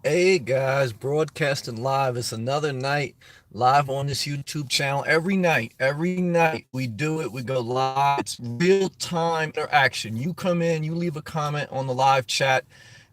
Hey guys, broadcasting live. It's another night live on this YouTube channel. Every night we do it. We go live. It's real time interaction. You come in, you leave a comment on the live chat,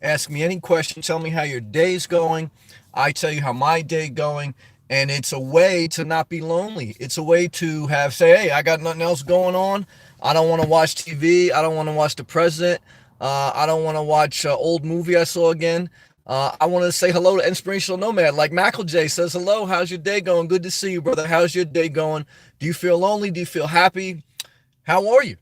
ask me any question, tell me how your day's going. I tell you how my day going, and it's a way to not be lonely. It's a way to say, hey, I got nothing else going on. I don't want to watch TV. I don't want to watch the president. I don't want to watch an old movie I saw again. I want to say hello to Inspirational Nomad. Like Michael J says, hello, how's your day going? Good to see you, brother. How's your day going? Do you feel lonely? Do you feel happy? How are you?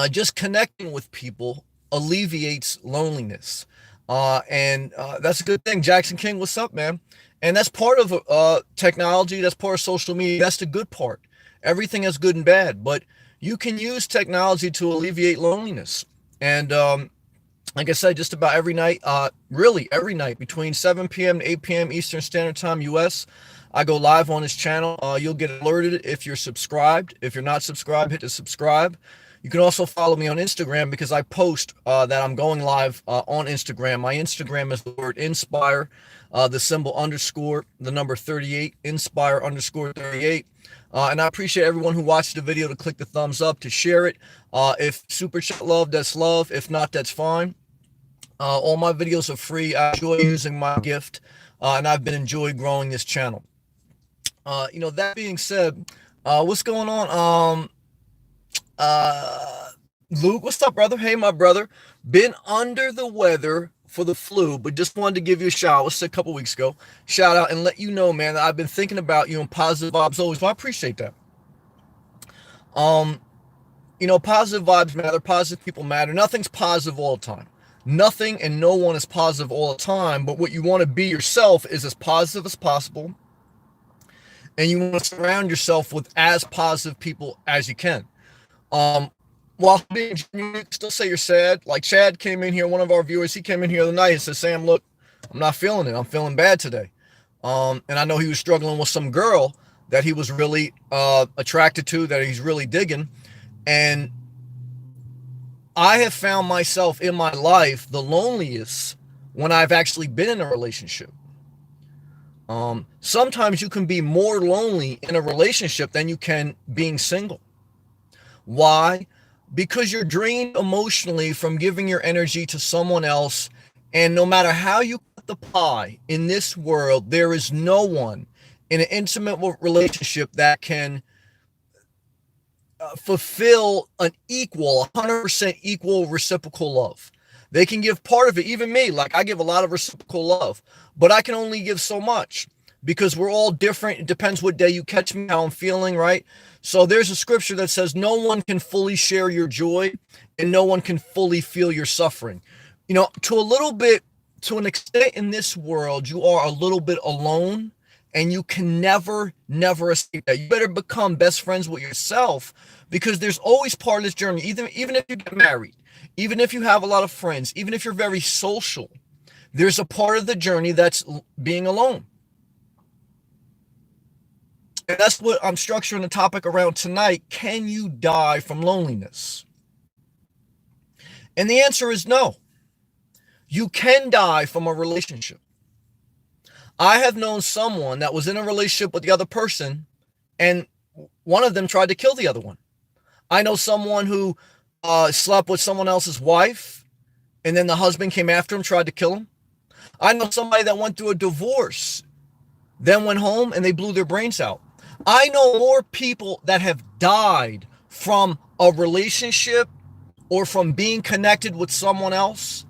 Just connecting with people alleviates loneliness. And that's a good thing. Jackson King, what's up, man? And that's part of technology. That's part of social media. That's the good part. Everything is good and bad, but you can use technology to alleviate loneliness. And like I said, just about every night, really every night between 7 p.m. to 8 p.m. Eastern Standard Time, US, I go live on this channel. You'll get alerted if you're subscribed. If you're not subscribed, hit the subscribe. You can also follow me on Instagram because I post that I'm going live on Instagram. My Instagram is the word inspire, the symbol underscore, the number 38, inspire underscore 38. And I appreciate everyone who watched the video to click the thumbs up, to share it. If super chat love, that's love. If not, that's fine. All my videos are free. I enjoy using my gift, and I've been enjoying growing this channel. That being said, what's going on? Uh, Luke, what's up, brother? Hey, my brother. Been under the weather for the flu, but just wanted to give you a shout. It was a couple weeks ago. Shout out and let you know, man, that I've been thinking about you and positive vibes always. Well, I appreciate that. Um, Positive vibes matter. Positive people matter. Nothing's positive all the time. Nothing and no one is positive all the time, but what you want to be yourself is as positive as possible, and you want to surround yourself with as positive people as you can. Um, while being genuine, you can still say you're sad. Like Chad came in here, one of our viewers, he came in here the other night and said, Sam, look, I'm not feeling it. I'm feeling bad today. And I know he was struggling with some girl that he was really attracted to, that he's really digging. And I have found myself in my life the loneliest when I've actually been in a relationship. Sometimes you can be more lonely in a relationship than you can being single. Why? Because you're drained emotionally from giving your energy to someone else. And no matter how you cut the pie in this world, there is no one in an intimate relationship that can fulfill an equal, 100% equal reciprocal love. They can give part of it, even me. Like I give a lot of reciprocal love, but I can only give so much because we're all different. It depends what day you catch me, how I'm feeling, right? So there's a scripture that says no one can fully share your joy and no one can fully feel your suffering. To an extent in this world, you are a little bit alone and you can never escape that. You better become best friends with yourself because there's always part of this journey, even if you get married, even if you have a lot of friends, even if you're very social, there's a part of the journey that's being alone. And that's what I'm structuring the topic around tonight. Can you die from loneliness? And the answer is no. You can die from a relationship. I have known someone that was in a relationship with the other person and one of them tried to kill the other one. I know someone who slept with someone else's wife and then the husband came after him, tried to kill him. I know somebody that went through a divorce, then went home and they blew their brains out. I know more people that have died from a relationship or from being connected with someone else,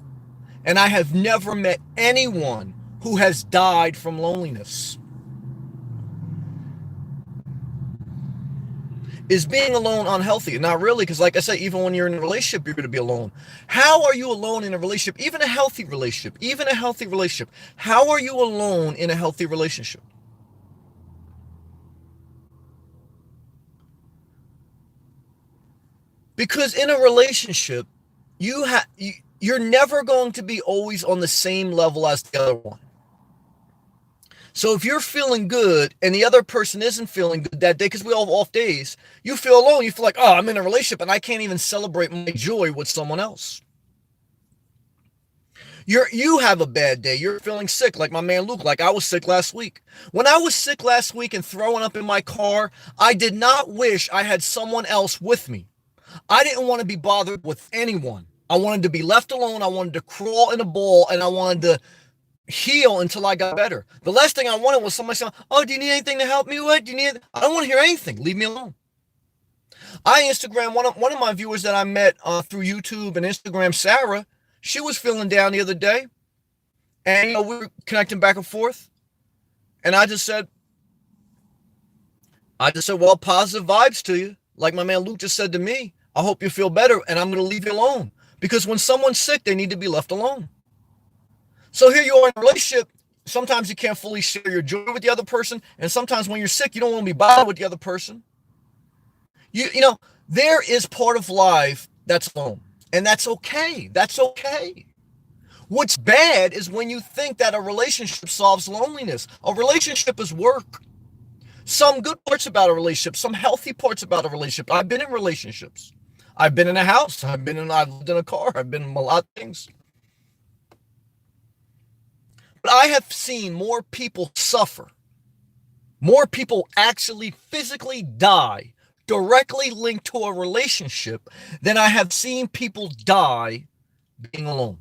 and I have never met anyone who has died from loneliness. Is being alone unhealthy? Not really, because like I said, even when you're in a relationship, you're going to be alone. How are you alone in a relationship? Even a healthy relationship, How are you alone in a healthy relationship? Because in a relationship, you're never going to be always on the same level as the other one. So if you're feeling good and the other person isn't feeling good that day, because we all have off days, you feel alone. You feel like, oh, I'm in a relationship and I can't even celebrate my joy with someone else. You have a bad day. You're feeling sick, like my man Luke, like I was sick last week. When I was sick last week and throwing up in my car, I did not wish I had someone else with me. I didn't want to be bothered with anyone. I wanted to be left alone. I wanted to crawl in a ball and I wanted to heal until I got better. The last thing I wanted was somebody saying, "Oh, do you need anything to help me with? Do you need?" I don't want to hear anything. Leave me alone. I Instagram one of my viewers that I met through YouTube and Instagram, Sarah. She was feeling down the other day, and we were connecting back and forth. And I just said, well, positive vibes to you. Like my man Luke just said to me, I hope you feel better, and I'm going to leave you alone. Because when someone's sick, they need to be left alone. So here you are in a relationship. Sometimes you can't fully share your joy with the other person. And sometimes when you're sick, you don't want to be bothered with the other person. You know, there is part of life that's alone. And that's okay. That's okay. What's bad is when you think that a relationship solves loneliness. A relationship is work. Some good parts about a relationship, some healthy parts about a relationship. I've been in relationships. I've been in a house. I've lived in a car. I've been in a lot of things. But I have seen more people suffer, more people actually physically die directly linked to a relationship than I have seen people die being alone.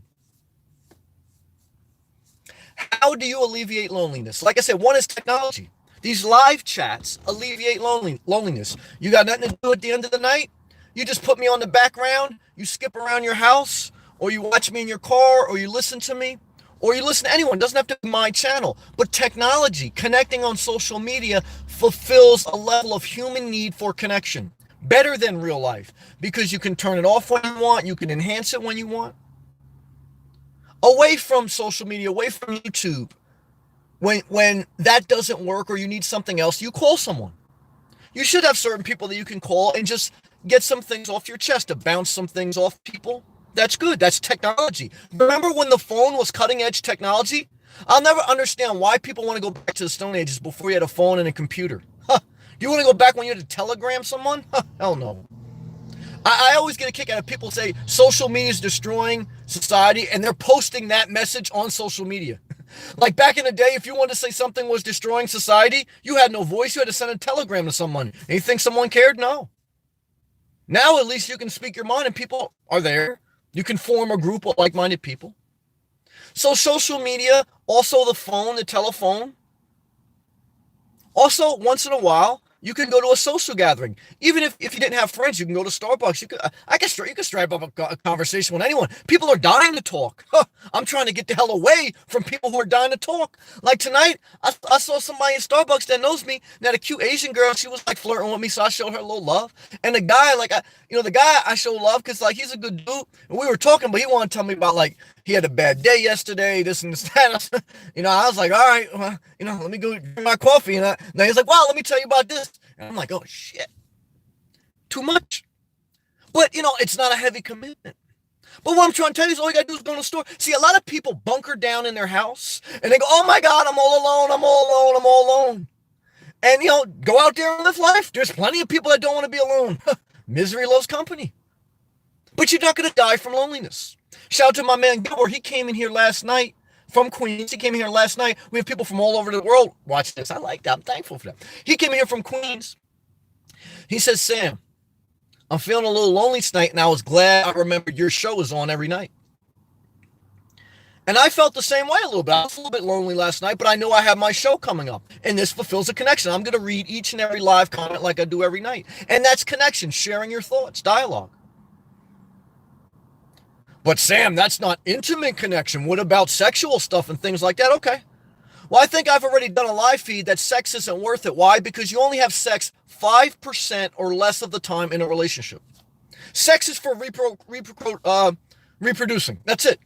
How do you alleviate loneliness? Like I said, one is technology. These live chats alleviate loneliness. You got nothing to do at the end of the night? You just put me on the background, you skip around your house, or you watch me in your car, or you listen to me, or you listen to anyone. It doesn't have to be my channel. But technology, connecting on social media, fulfills a level of human need for connection. Better than real life. Because you can turn it off when you want, you can enhance it when you want. Away from social media, away from YouTube. When that doesn't work or you need something else, you call someone. You should have certain people that you can call and just get some things off your chest, to bounce some things off people. That's good. That's technology. Remember when the phone was cutting edge technology? I'll never understand why people want to go back to the Stone Ages before you had a phone and a computer. Huh. Do you want to go back when you had to telegram someone? Huh. Hell no. I always get a kick out of people say social media is destroying society, and they're posting that message on social media. Like back in the day, if you wanted to say something was destroying society, you had no voice. You had to send a telegram to someone. And you think someone cared? No. Now at least you can speak your mind and people are there. You can form a group of like-minded people. So social media, also the phone, the telephone. Also, once in a while, you can go to a social gathering. Even if you didn't have friends, you can go to Starbucks. You can strike up a conversation with anyone. People are dying to talk. Huh, I'm trying to get the hell away from people who are dying to talk. Like tonight, I saw somebody in Starbucks that knows me. Now the cute Asian girl, she was like flirting with me, so I showed her a little love. And the guy, the guy I show love because like he's a good dude. And we were talking, but he wanted to tell me about like he had a bad day yesterday, this and that. I was like, all right, well, let me go drink my coffee. And now he's like, well, let me tell you about this. And I'm like, oh shit, too much. But it's not a heavy commitment. But what I'm trying to tell you is all you gotta do is go to the store. See, a lot of people bunker down in their house and they go, oh my God, I'm all alone, I'm all alone, I'm all alone. And go out there and live life. There's plenty of people that don't want to be alone. Misery loves company. But you're not gonna die from loneliness. Shout out to my man Gilbert. He came in here last night from Queens. He came in here last night. We have people from all over the world watch this. I like that. I'm thankful for that. He came in here from Queens. He says, Sam, I'm feeling a little lonely tonight, and I was glad I remembered your show was on every night. And I felt the same way a little bit. I was a little bit lonely last night, but I know I have my show coming up, and this fulfills a connection. I'm going to read each and every live comment like I do every night. And that's connection, sharing your thoughts, dialogue. But Sam, that's not intimate connection. What about sexual stuff and things like that? Okay. Well, I think I've already done a live feed that sex isn't worth it. Why? Because you only have sex 5% or less of the time in a relationship. Sex is for reproducing. That's it.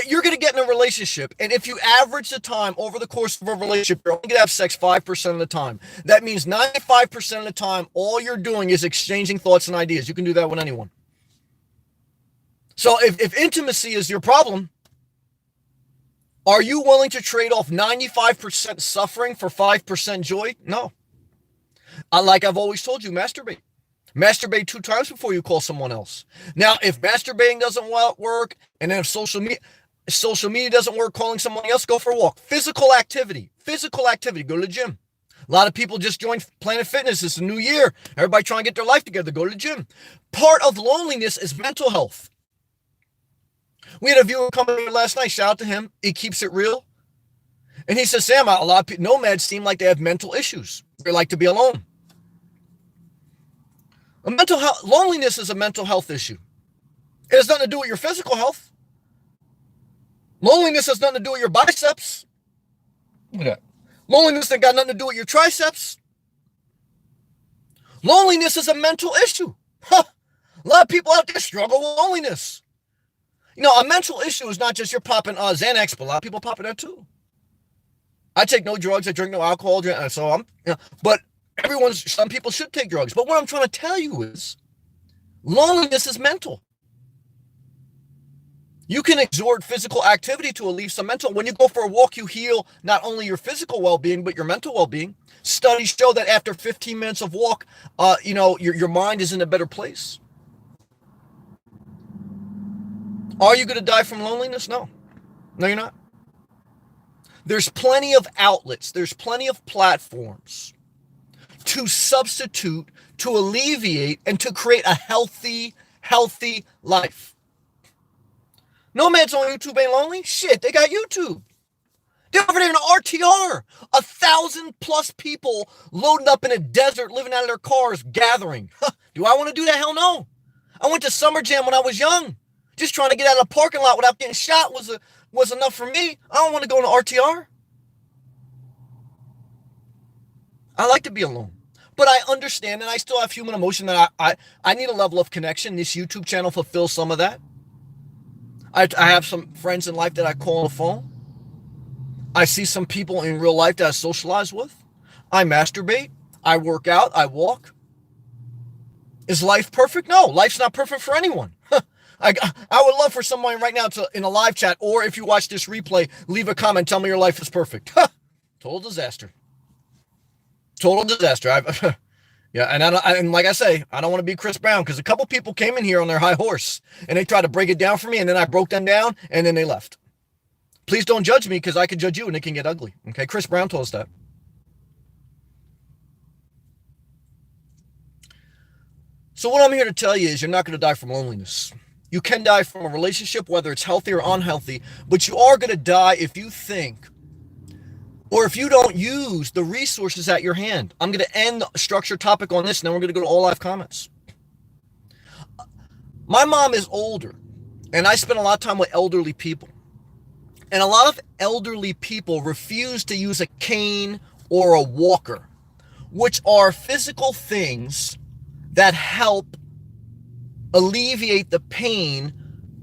You're going to get in a relationship, and if you average the time over the course of a relationship, you're only going to have sex 5% of the time. That means 95% of the time, all you're doing is exchanging thoughts and ideas. You can do that with anyone. So if intimacy is your problem, are you willing to trade off 95% suffering for 5% joy? No. Like I've always told you, masturbate. Masturbate 2 times before you call someone else. Now, if masturbating doesn't work, and then if social media, social media doesn't work, calling someone else, go for a walk. Physical activity, go to the gym. A lot of people just joined Planet Fitness. It's a new year. Everybody trying to get their life together, go to the gym. Part of loneliness is mental health. We had a viewer come here last night. Shout out to him. He keeps it real. And he says, Sam, a lot of people, nomads seem like they have mental issues. They like to be alone. Loneliness is a mental health issue. It has nothing to do with your physical health. Loneliness has nothing to do with your biceps. Look at that. Loneliness ain't got nothing to do with your triceps. Loneliness is a mental issue. A lot of people out there struggle with loneliness. You know, a mental issue is not just you're popping Xanax, but a lot of people popping that too. I take no drugs. I drink no alcohol. So but some people should take drugs. But what I'm trying to tell you is loneliness is mental. You can exert physical activity to alleviate some mental. When you go for a walk, you heal not only your physical well-being, but your mental well-being. Studies show that after 15 minutes of walk, your mind is in a better place. Are you going to die from loneliness? No. No, you're not. There's plenty of outlets. There's plenty of platforms to substitute, to alleviate, and to create a healthy life. Nomads on YouTube ain't lonely. Shit, they got YouTube. They're over there in an RTR. 1,000+ people loaded up in a desert, living out of their cars, gathering. Do I want to do that? Hell no. I went to Summer Jam when I was young. Just trying to get out of the parking lot without getting shot was enough for me. I don't want to go in an RTR. I like to be alone. But I understand, and I still have human emotion that I need a level of connection. This YouTube channel fulfills some of that. I have some friends in life that I call on the phone. I see some people in real life that I socialize with. I masturbate. I work out. I walk. Is life perfect? No, life's not perfect for anyone. I would love for someone right now to, in a live chat, or if you watch this replay, leave a comment, tell me your life is perfect. Total disaster. Total disaster. Yeah, and like I say, I don't want to be Chris Brown, because a couple people came in here on their high horse and they tried to break it down for me, and then I broke them down and then they left. Please don't judge me, because I could judge you and it can get ugly. Okay, Chris Brown told us that. So what I'm here to tell you is you're not going to die from loneliness. You can die from a relationship, whether it's healthy or unhealthy, but you are going to die if you think, or if you don't use the resources at your hand. I'm going to end the structured topic on this, and then we're going to go to all live comments. My mom is older, and I spend a lot of time with elderly people. And a lot of elderly people refuse to use a cane or a walker, which are physical things that help alleviate the pain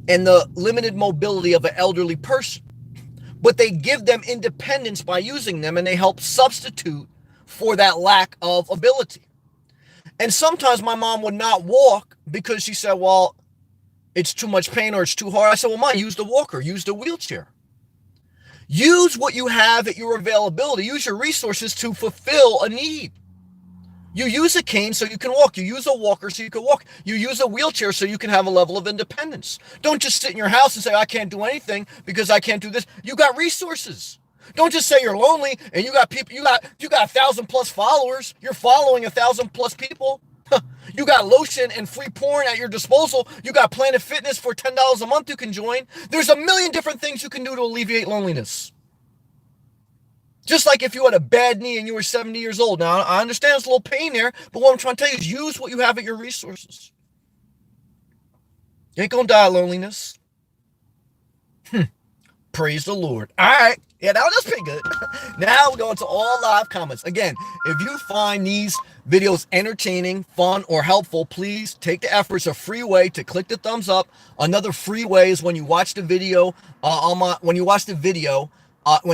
and the limited mobility of an elderly person. But they give them independence by using them, and they help substitute for that lack of ability. And sometimes my mom would not walk because she said, well, it's too much pain or it's too hard. I said, well, Mom, use the walker, use the wheelchair. Use what you have at your availability. Use your resources to fulfill a need. You use a cane so you can walk. You use a walker so you can walk. You use a wheelchair so you can have a level of independence. Don't just sit in your house and say, I can't do anything because I can't do this. You got resources. Don't just say you're lonely and you got people, you got 1,000+ followers. You're following 1,000+ people. You got lotion and free porn at your disposal. You got Planet Fitness for $10 a month you can join. There's a million different things you can do to alleviate loneliness. Just like if you had a bad knee and you were 70 years old. Now, I understand it's a little pain there, but what I'm trying to tell you is use what you have at your resources. You ain't gonna die of loneliness. Praise the Lord. All right. Yeah, that was pretty good. Now we're going to all live comments. Again, if you find these videos entertaining, fun, or helpful, please take the effort. It's a free way to click the thumbs up. Another free way is when you watch the video, when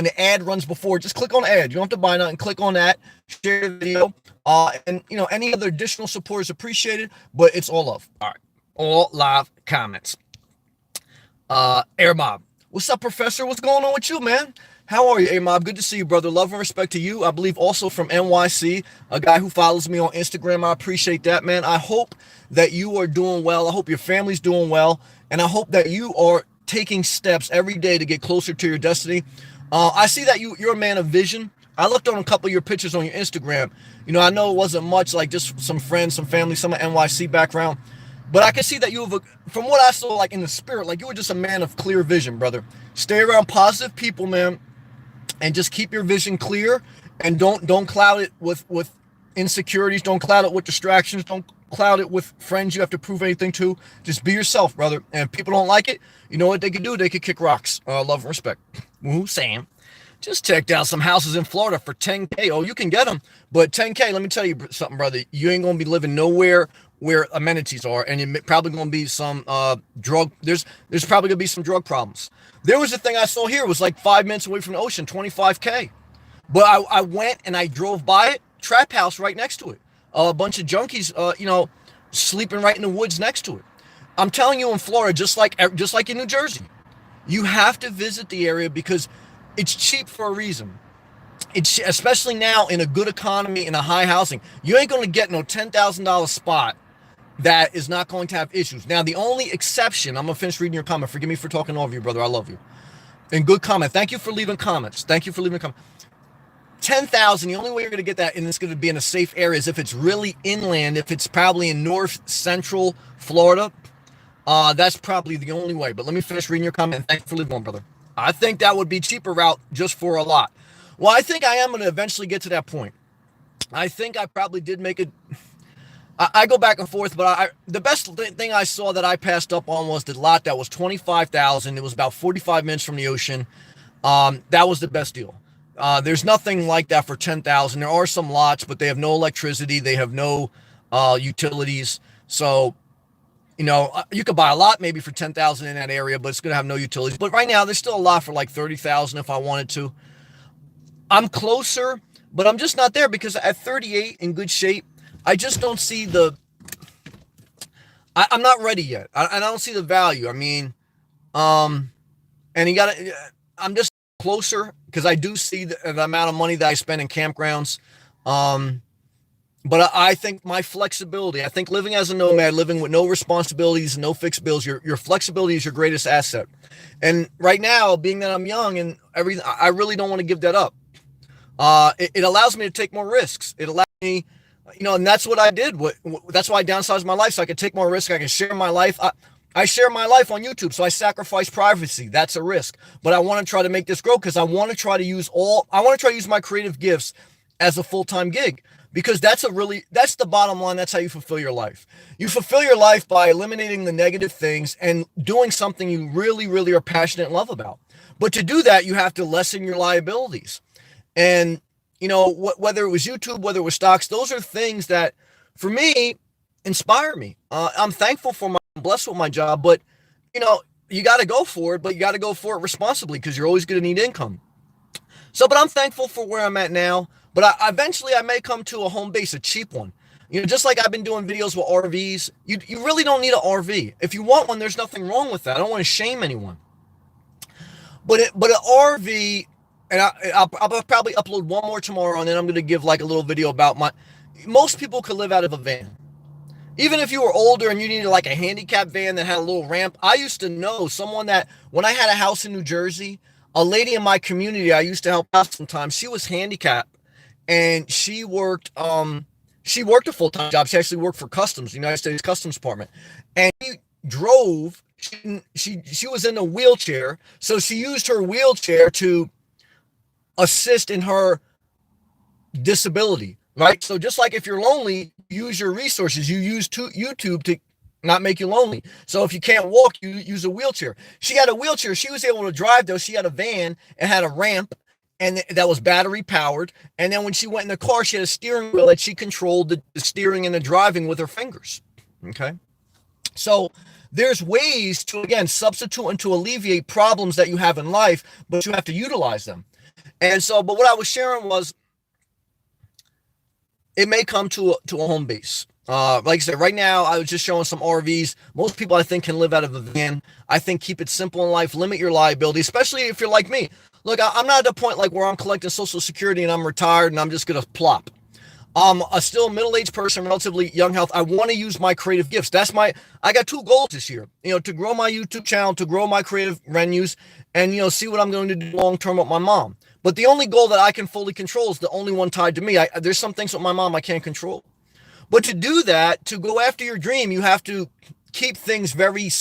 the ad runs before, just click on the ad. You don't have to buy nothing. Click on that, share the video, and any other additional support is appreciated, but it's all love. All right, all live comments. Air Mob, what's up, Professor? What's going on with you, man? How are you, Air Mob? Good to see you, brother. Love and respect to you. I believe also from NYC, a guy who follows me on Instagram. I appreciate that, man. I hope that you are doing well. I hope your family's doing well, and I hope that you are taking steps every day to get closer to your destiny. I see that you're a man of vision. I looked on a couple of your pictures on your Instagram. I know it wasn't much, like just some friends, some family, some NYC background. But I can see that from what I saw, like in the spirit, like you were just a man of clear vision, brother. Stay around positive people, man, and just keep your vision clear, and don't cloud it with insecurities. Don't cloud it with distractions. Don't cloud it with friends you have to prove anything to. Just be yourself, brother. And if people don't like it, you know what they could do? They could kick rocks. Love and respect. Woo, Sam. Just checked out some houses in Florida for $10K. Oh, you can get them, but $10K. Let me tell you something, brother. You ain't gonna be living nowhere where amenities are, and you're probably gonna be some drug. There's probably gonna be some drug problems. There was a thing I saw here. It was like 5 minutes away from the ocean, $25K. But I went and I drove by it. Trap house right next to it. A bunch of junkies, sleeping right in the woods next to it. I'm telling you, in Florida, just like in New Jersey, you have to visit the area because it's cheap for a reason. It's especially now in a good economy, in a high housing. You ain't going to get no $10,000 spot that is not going to have issues. Now, the only exception, I'm going to finish reading your comment. Forgive me for talking over you, brother. I love you. And good comment. Thank you for leaving comments. 10,000, the only way you're going to get that, and it's going to be in a safe area, is if it's really inland, if it's probably in north central Florida. That's probably the only way. But let me finish reading your comment. Thank you for leaving one, brother. I think that would be cheaper route just for a lot. Well, I think I am going to eventually get to that point. I think I probably did make it. I go back and forth, but the best thing I saw that I passed up on was the lot that was $25,000. It was about 45 minutes from the ocean. That was the best deal. There's nothing like that for 10,000. There are some lots, but they have no electricity. They have no utilities. So, you could buy a lot maybe for 10,000 in that area, but it's going to have no utilities. But right now, there's still a lot for like 30,000 if I wanted to. I'm closer, but I'm just not there because at 38 in good shape, I just don't see I'm not ready yet. I don't see the value. I mean, and I'm just closer because I do see the amount of money that I spend in campgrounds. But I think my flexibility, I think living as a nomad, living with no responsibilities, no fixed bills, your flexibility is your greatest asset. And right now, being that I'm young and everything, I really don't want to give that up. It allows me to take more risks. It allows me, and that's what I did. That's why I downsized my life, so I could take more risk. I can share my life. I share my life on YouTube, so I sacrifice privacy. That's a risk. But I want to try to make this grow because I want to try to use my creative gifts as a full-time gig. Because that's the bottom line. That's how you fulfill your life. You fulfill your life by eliminating the negative things and doing something you really, really are passionate and love about. But to do that, you have to lessen your liabilities. And, whether it was YouTube, whether it was stocks, those are things that, for me, inspire me. I'm thankful I'm blessed with my job, but, you got to go for it, but you got to go for it responsibly because you're always going to need income. So, but I'm thankful for where I'm at now. But eventually I may come to a home base, a cheap one. Just like I've been doing videos with RVs, you really don't need an RV. If you want one, there's nothing wrong with that. I don't want to shame anyone. But an RV, and I'll probably upload one more tomorrow, and then I'm going to give like a little video about most people could live out of a van. Even if you were older and you needed like a handicap van that had a little ramp. I used to know someone that when I had a house in New Jersey, a lady in my community I used to help out sometimes, she was handicapped. And she worked a full-time job. She actually worked for Customs, the United States Customs Department. And she drove, she was in a wheelchair. So she used her wheelchair to assist in her disability, right? So just like if you're lonely, use your resources. You use YouTube to not make you lonely. So if you can't walk, you use a wheelchair. She had a wheelchair. She was able to drive, though. She had a van and had a ramp. And that was battery powered. And then when she went in the car, she had a steering wheel that she controlled the steering and the driving with her fingers. Okay. So there's ways to, again, substitute and to alleviate problems that you have in life, but you have to utilize them. And so, but what I was sharing was, it may come to a home base. Like I said, right now, I was just showing some RVs. Most people, I think, can live out of a van. I think keep it simple in life, limit your liability, especially if you're like me. Look, I'm not at the point like where I'm collecting Social Security and I'm retired and I'm just going to plop. I'm a still middle-aged person, relatively young health. I want to use my creative gifts. I got two goals this year, to grow my YouTube channel, to grow my creative venues, and, see what I'm going to do long-term with my mom. But the only goal that I can fully control is the only one tied to me. There's some things with my mom I can't control. But to do that, to go after your dream, you have to keep things very,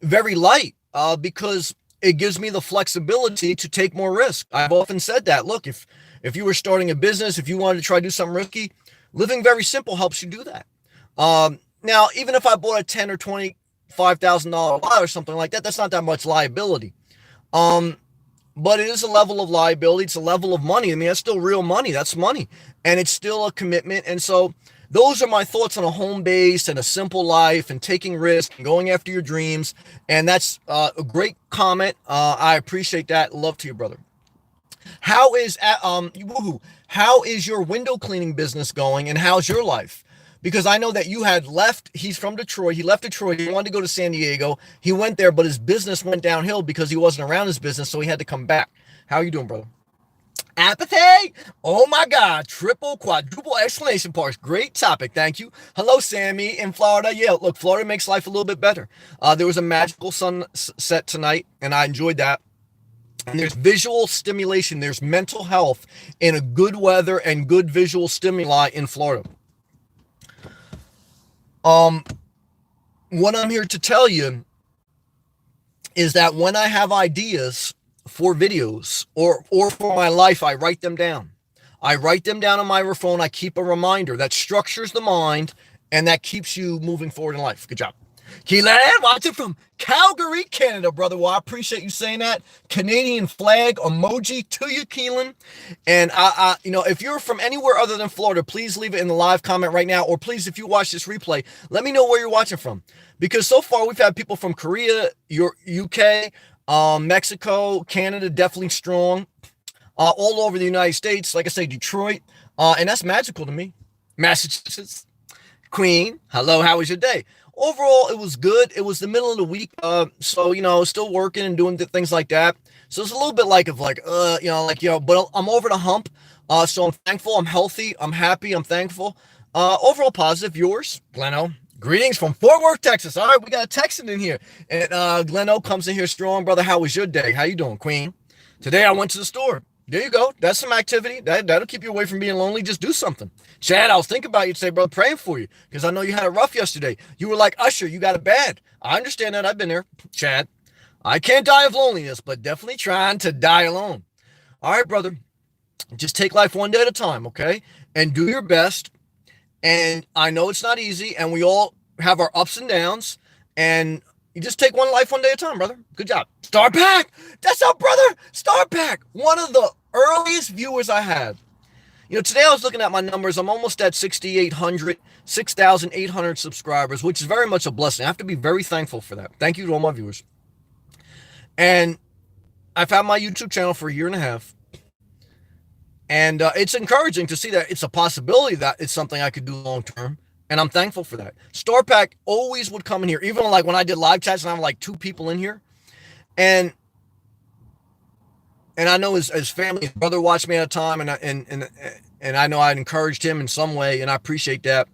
very light, because it gives me the flexibility to take more risk. I've often said that. Look, if you were starting a business, if you wanted to try to do something risky, living very simple helps you do that. Now, even if I bought a $10 or $25,000 lot or something like that, that's not that much liability. But it is a level of liability. It's a level of money. I mean, that's still real money. That's money. And it's still a commitment. And so those are my thoughts on a home base and a simple life and taking risks and going after your dreams. And that's a great comment. I appreciate that. Love to you, brother. How is your window cleaning business going, and how's your life? Because I know that you had left. He's from Detroit. He left Detroit. He wanted to go to San Diego. He went there, but his business went downhill because he wasn't around his business, so he had to come back. How are you doing, brother? Apathy? Oh my God. Triple, quadruple exclamation marks. Great topic. Thank you. Hello, Sammy in Florida. Yeah, look, Florida makes life a little bit better. There was a magical sunset tonight, and I enjoyed that. And there's visual stimulation. There's mental health in a good weather and good visual stimuli in Florida. What I'm here to tell you is that when I have ideas for videos or for my life, I write them down. I write them down on my phone. I keep a reminder that structures the mind and that keeps you moving forward in life. Good job. Keelan, watching from Calgary, Canada, brother. Well, I appreciate you saying that. Canadian flag emoji to you, Keelan. And if you're from anywhere other than Florida, please leave it in the live comment right now. Or please, if you watch this replay, let me know where you're watching from. Because so far we've had people from Korea, UK, Mexico, Canada, definitely strong. All over the United States, like I say, Detroit. And that's magical to me. Massachusetts. Queen, hello, how was your day? Overall, it was good. It was the middle of the week, so still working and doing things like that. So it's a little bit but I'm over the hump. So I'm thankful. I'm healthy. I'm happy. I'm thankful. Overall positive. Yours, Gleno. Greetings from Fort Worth, Texas. All right, we got a Texan in here, and Gleno comes in here strong, brother. How was your day? How you doing, Queen? Today I went to the store. There you go. That's some activity. That'll keep you away from being lonely. Just do something. Chad, I was thinking about you today, brother, praying for you because I know you had it rough yesterday. You were like Usher. You got it bad. I understand that. I've been there. Chad, I can't die of loneliness, but definitely trying to die alone. All right, brother. Just take life one day at a time, okay? And do your best. And I know it's not easy, and we all have our ups and downs, and you just take one life one day at a time, brother. Good job. Star Pack. That's our brother. Star Pack. One of the earliest viewers I had. Today I was looking at my numbers. I'm almost at 6,800 subscribers, which is very much a blessing. I have to be very thankful for that. Thank you to all my viewers. And I've had my YouTube channel for a year and a half. And it's encouraging to see that it's a possibility that it's something I could do long term. And I'm thankful for that. Star Pack always would come in here, even like when I did live chats and I have like 2 people in here. And I know his family, his brother watched me at a time, and I know I encouraged him in some way, and I appreciate that.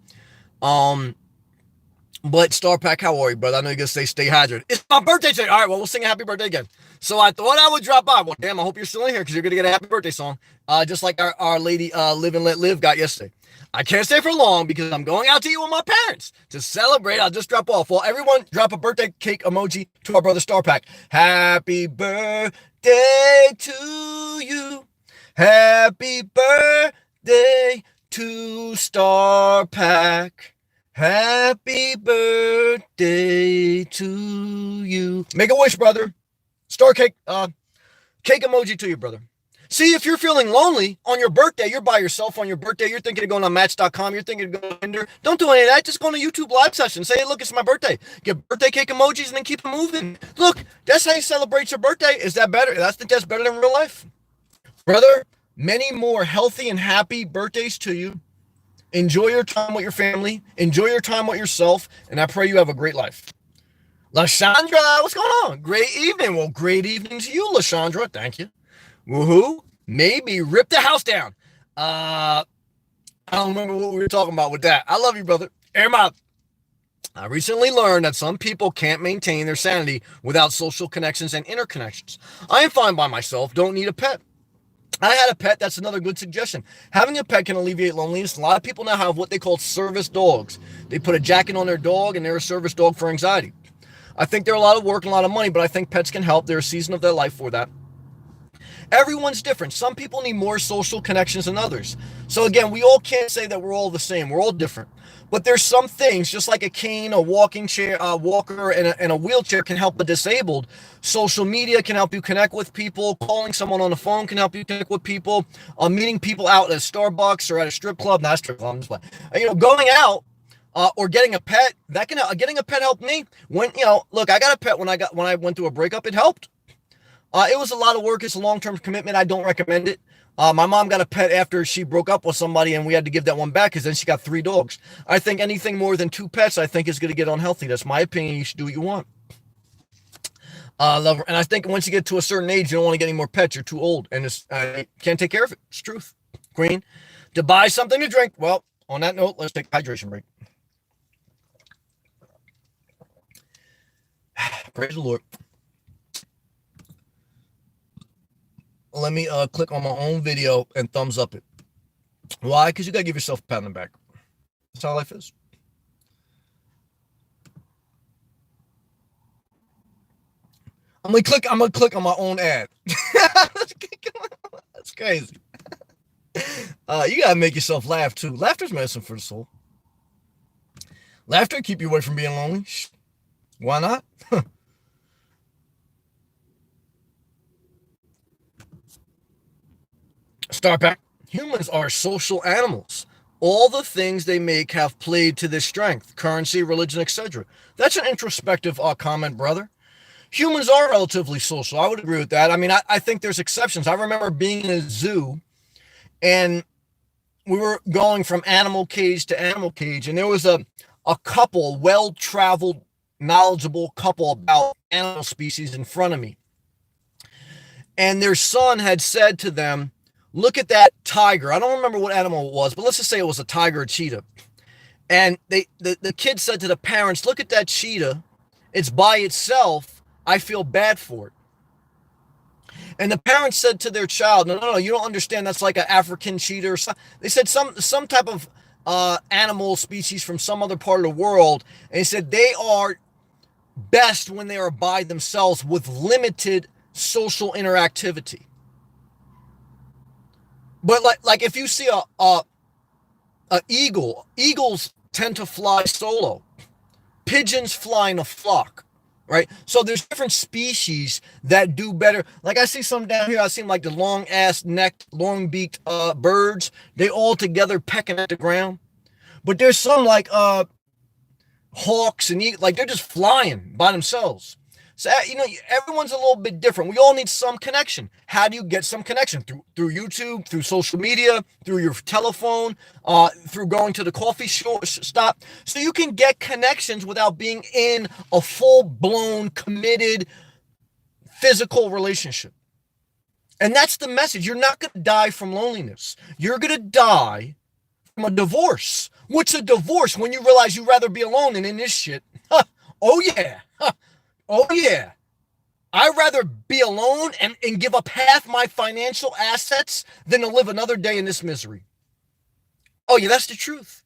But Star Pack, how are you, brother? I know you're gonna stay hydrated. It's my birthday today. All right, well, we'll sing a happy birthday again. So I thought I would drop by. Well, damn, I hope you're still in here because you're gonna get a happy birthday song, just like our lady Live and Let Live got yesterday. I can't stay for long because I'm going out to eat with my parents to celebrate. I'll just drop off. Well, everyone drop a birthday cake emoji to our brother Star Pack. Happy birthday to you. Happy birthday to Star Pack. Happy birthday to you. Make a wish, brother. Star cake, cake emoji to you, brother. See, if you're feeling lonely on your birthday, you're by yourself on your birthday, you're thinking of going on Match.com, you're thinking of going to Tinder, don't do any of that. Just go on a YouTube live session. Say, hey, look, it's my birthday. Get birthday cake emojis and then keep it moving. Look, that's how you celebrate your birthday. Is that better? I think that's better than real life. Brother, many more healthy and happy birthdays to you. Enjoy your time with your family. Enjoy your time with yourself. And I pray you have a great life. LaShandra, what's going on? Great evening. Well, great evening to you, LaShandra. Thank you. Woohoo. Maybe rip the house down. I don't remember what we were talking about with that. I love you, brother. Air him out. I recently learned that some people can't maintain their sanity without social connections and interconnections. I am fine by myself, don't need a pet. I had a pet. That's another good suggestion. Having a pet can alleviate loneliness. A lot of people now have what they call service dogs. They put a jacket on their dog and they're a service dog for anxiety. I think they're a lot of work and a lot of money, but I think pets can help. They're a season of their life for that. Everyone's different. Some people need more social connections than others. So again, we all can't say that we're all the same. We're all different. But there's some things, just like a cane, a walking chair, a walker, and a wheelchair can help the disabled. Social media can help you connect with people. Calling someone on the phone can help you connect with people. Meeting people out at a Starbucks or at a strip club, not a strip club, I'm just playing. Going out or getting a pet, that can getting a pet helped me. When look, I got a pet when I went through a breakup. It helped. It was a lot of work. It's a long-term commitment. I don't recommend it. My mom got a pet after she broke up with somebody, and we had to give that one back because then she got 3 dogs. I think anything more than 2 pets, I think, is going to get unhealthy. That's my opinion. You should do what you want. Love her. And I think once you get to a certain age, you don't want to get any more pets. You're too old, and you can't take care of it. It's truth. Queen, to buy something to drink. Well, on that note, let's take a hydration break. Praise the Lord. Let me click on my own video and thumbs up it. Why? Because you got to give yourself a pat on the back. That's how life is. I'm gonna click on my own ad. That's crazy. You gotta make yourself laugh too. Laughter's medicine for the soul. Laughter keep you away from being lonely. Why not? Start back. Humans are social animals. All the things they make have played to their strength: currency, religion, etc. That's an introspective comment, brother. Humans are relatively social. I would agree with that. I mean, I think there's exceptions. I remember being in a zoo and we were going from animal cage to animal cage, and there was a couple, well-traveled, knowledgeable couple about animal species in front of me. And their son had said to them, look at that tiger. I don't remember what animal it was, but let's just say it was a tiger or cheetah. And the kid said to the parents, look at that cheetah. It's by itself. I feel bad for it. And the parents said to their child, no, you don't understand. That's like an African cheetah or something. They said some type of animal species from some other part of the world. And they said they are best when they are by themselves with limited social interactivity. But like if you see a eagle, eagles tend to fly solo. Pigeons fly in a flock, right? So there's different species that do better. Like I see some down here, I see them like the long-ass necked, long-beaked birds. They all together pecking at the ground. But there's some like hawks and like they're just flying by themselves. So everyone's a little bit different. We all need some connection. How do you get some connection? Through YouTube, through social media, through your telephone, through going to the coffee stop. So you can get connections without being in a full-blown, committed, physical relationship. And that's the message. You're not going to die from loneliness. You're going to die from a divorce. What's a divorce? When you realize you'd rather be alone than in this shit. Huh. Oh, yeah. Huh. Oh, yeah. I'd rather be alone and give up half my financial assets than to live another day in this misery. Oh, yeah, that's the truth.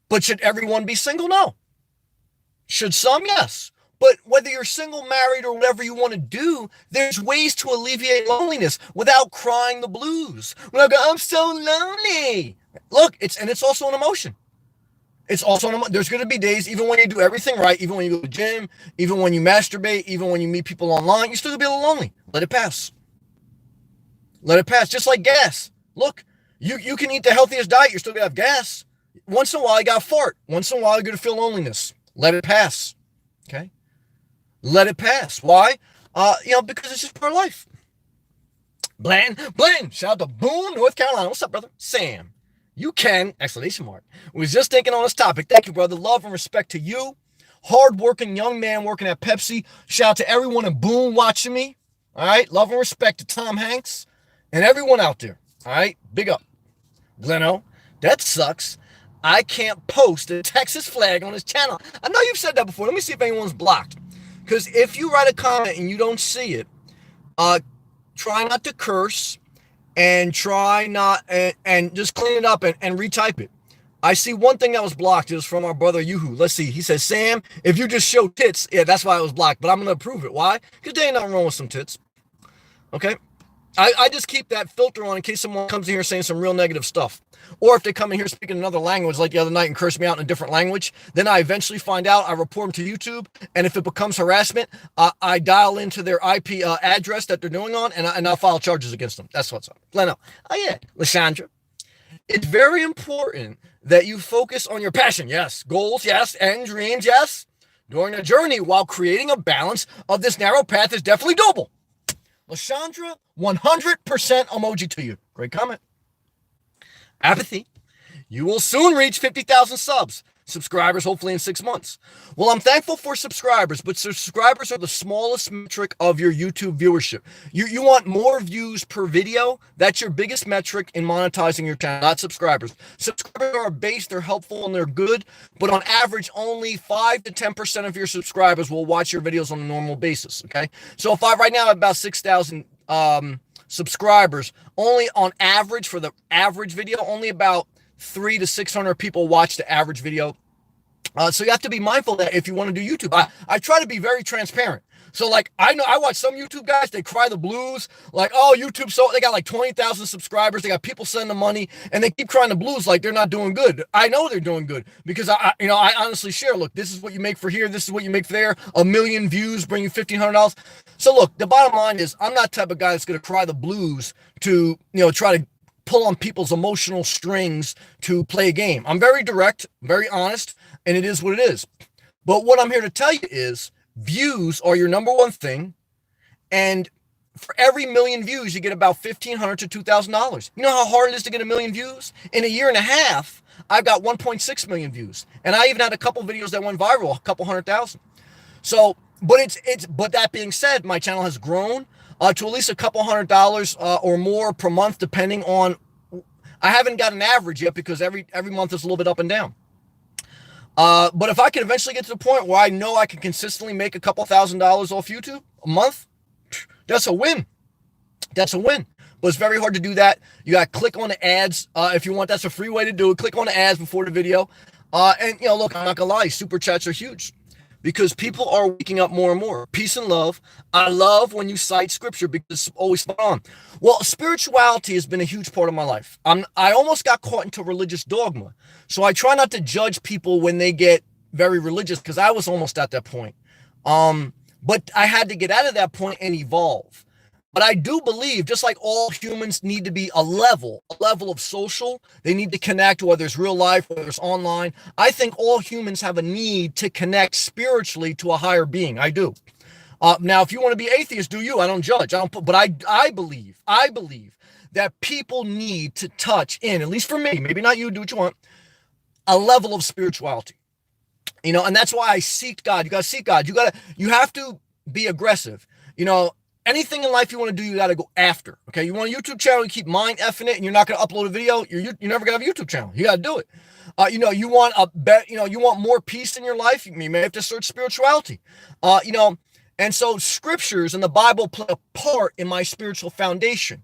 But should everyone be single? No. Should some? Yes. But whether you're single, married, or whatever you want to do, there's ways to alleviate loneliness without crying the blues. When I go, I'm so lonely. Look, it's also an emotion. It's also, there's going to be days, even when you do everything right, even when you go to the gym, even when you masturbate, even when you meet people online, you're still going to be a little lonely. Let it pass. Let it pass. Just like gas. Look, you can eat the healthiest diet, you're still going to have gas. Once in a while, you got to fart. Once in a while, you're going to feel loneliness. Let it pass. Okay? Let it pass. Why? Because it's just part of life. Bland. Shout out to Boone, North Carolina. What's up, brother? Sam. You can, exclamation mark. Was just thinking on this topic. Thank you, brother. Love and respect to you. Hard-working young man working at Pepsi. Shout out to everyone in Boone watching me. All right? Love and respect to Tom Hanks and everyone out there. All right, big up. Gleno, that sucks. I can't post a Texas flag on his channel. I know you've said that before. Let me see if anyone's blocked. Because if you write a comment and you don't see it, try not to curse and try not and just clean it up and retype it. I see one thing that was blocked. It was from our brother Yuhu. Let's see. He says, Sam, if you just show tits, yeah, that's why it was blocked. But I'm going to approve it. Why? Because there ain't nothing wrong with some tits. Okay? I just keep that filter on in case someone comes in here saying some real negative stuff. Or if they come in here speaking another language like the other night and curse me out in a different language, then I eventually find out, I report them to YouTube, and if it becomes harassment, I dial into their IP address that they're doing on, and I'll file charges against them. That's what's up. Leno. Oh yeah, Lysandra. It's very important that you focus on your passion, yes, goals, yes, and dreams, yes, during the journey while creating a balance of this narrow path is definitely doable. Lysandra, 100% emoji to you. Great comment. Apathy. You will soon reach 50,000 subscribers, hopefully in 6 months. Well, I'm thankful for subscribers, but subscribers are the smallest metric of your YouTube viewership. You want more views per video. That's your biggest metric in monetizing your channel, not subscribers. Subscribers are a base, they're helpful and they're good, but on average, only 5 to 10% of your subscribers will watch your videos on a normal basis, okay? So if I right now have about 6,000 subscribers, only on average, for the average video, only about 300 to 600 people watch the average video. So you have to be mindful that if you want to do YouTube, I try to be very transparent. So like, I know I watch some YouTube guys, they cry the blues, like, oh, YouTube, so they got like 20,000 subscribers, they got people sending them money, and they keep crying the blues like they're not doing good. I know they're doing good because I honestly share, look, this is what you make for here, this is what you make for there, 1 million views bring you $1,500. So look, the bottom line is I'm not the type of guy that's going to cry the blues to, try to pull on people's emotional strings to play a game. I'm very direct, very honest, and it is what it is. But what I'm here to tell you is views are your number one thing. And for every million views, you get about $1,500 to $2,000. You know how hard it is to get 1 million views? In a year and a half, I've got 1.6 million views. And I even had a couple videos that went viral, a couple 100,000. So, but that being said, my channel has grown to at least a couple $100 or more per month, depending on, I haven't got an average yet because every month is a little bit up and down. But if I can eventually get to the point where I know I can consistently make a couple $1,000s off YouTube a month, that's a win. That's a win. But it's very hard to do that. You got to click on the ads. If you want, that's a free way to do it. Click on the ads before the video. And look, I'm not gonna lie, super chats are huge because people are waking up more and more. Peace and love. I love when you cite scripture because it's always spot on. Well, spirituality has been a huge part of my life. I almost got caught into religious dogma. So I try not to judge people when they get very religious because I was almost at that point. But I had to get out of that point and evolve. But I do believe, just like all humans need to be a level of social, they need to connect, whether it's real life, whether it's online. I think all humans have a need to connect spiritually to a higher being. I do. Now, if you want to be atheist, do you? I don't judge. But I believe that people need to touch in, at least for me, maybe not you, do what you want, a level of spirituality. And that's why I seek God. You got to seek God. You have to be aggressive. Anything in life you want to do, you got to go after. Okay, you want a YouTube channel, you keep mind effing it, and you're not going to upload a video. You're never going to have a YouTube channel. You got to do it. You want you want more peace in your life. You may have to search spirituality. And so scriptures and the Bible play a part in my spiritual foundation.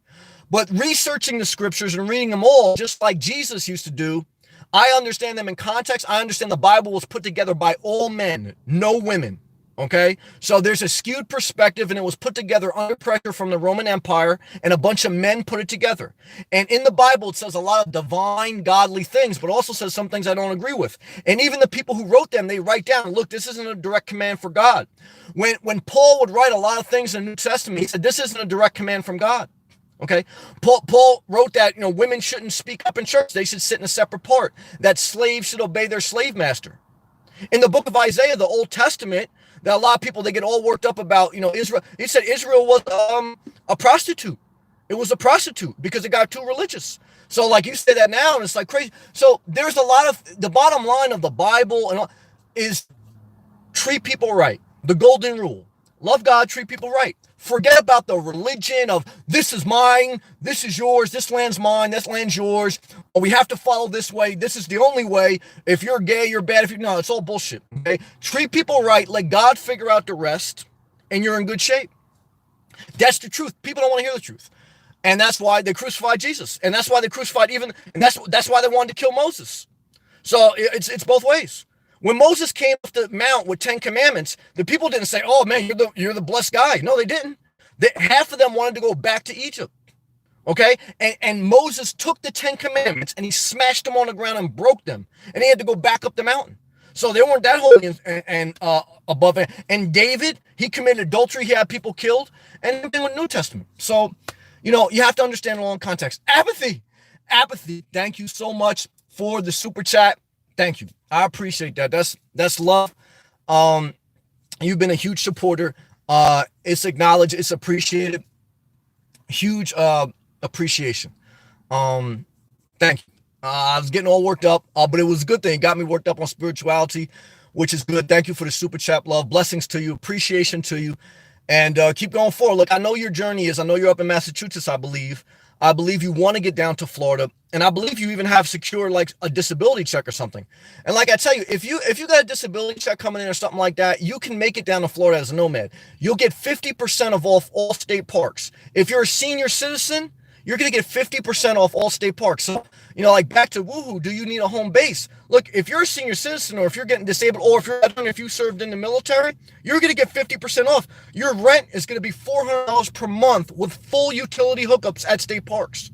But researching the scriptures and reading them all, just like Jesus used to do, I understand them in context. I understand the Bible was put together by all men, no women. Okay, so there's a skewed perspective, and it was put together under pressure from the Roman Empire, and a bunch of men put it together. And in the Bible, it says a lot of divine, godly things, but also says some things I don't agree with. And even the people who wrote them, they write down, look, this isn't a direct command for God. When Paul would write a lot of things in the New Testament, he said, this isn't a direct command from God. Okay, Paul wrote that, women shouldn't speak up in church. They should sit in a separate part. That slaves should obey their slave master. In the book of Isaiah, the Old Testament, that a lot of people, they get all worked up about, Israel. He said Israel was a prostitute. It was a prostitute because it got too religious. So like you say that now, and it's like crazy. So there's a lot of, the bottom line of the Bible and all, is treat people right. The golden rule. Love God, treat people right. Forget about the religion of this is mine, this is yours, this land's mine, this land's yours. Or we have to follow this way. This is the only way. If you're gay, you're bad. If you no, it's all bullshit. Okay, treat people right. Let God figure out the rest, and you're in good shape. That's the truth. People don't want to hear the truth, and that's why they crucified Jesus, and that's why they crucified and that's why they wanted to kill Moses. So it's both ways. When Moses came off the mount with 10 commandments, the people didn't say, "Oh man, you're the blessed guy." No, they didn't. Half of them wanted to go back to Egypt. Okay, and Moses took the 10 commandments and he smashed them on the ground and broke them, and he had to go back up the mountain. So they weren't that holy and above it. And David, he committed adultery, he had people killed, and then with New Testament. So, you have to understand the long context. Apathy. Thank you so much for the super chat. Thank you. I appreciate that. That's love. You've been a huge supporter. It's acknowledged, it's appreciated. Huge appreciation. Thank you. I was getting all worked up, but it was a good thing. It got me worked up on spirituality, which is good. Thank you for the super chat, love. Blessings to you. Appreciation to you. And keep going forward. Look, I know your journey is, I know you're up in Massachusetts, I believe. I believe you want to get down to Florida. And I believe you even have secured like a disability check or something. And like I tell you, if you got a disability check coming in or something like that, you can make it down to Florida as a nomad. You'll get 50% off all state parks. If you're a senior citizen, you're going to get 50% off all state parks. So, like back to woohoo, do you need a home base? Look, if you're a senior citizen or if you're getting disabled or if you served in the military, you're going to get 50% off. Your rent is going to be $400 per month with full utility hookups at state parks.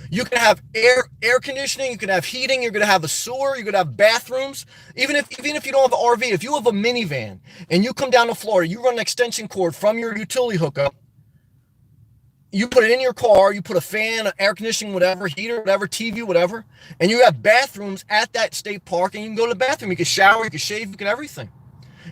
You can have air conditioning, you can have heating, you're going to have a sewer, you're going to have bathrooms. Even if you don't have an RV, if you have a minivan and you come down to Florida, you run an extension cord from your utility hookup, you put it in your car, you put a fan, air conditioning, whatever, heater, whatever, TV, whatever, and you have bathrooms at that state park, and you can go to the bathroom, you can shower, you can shave, you can everything.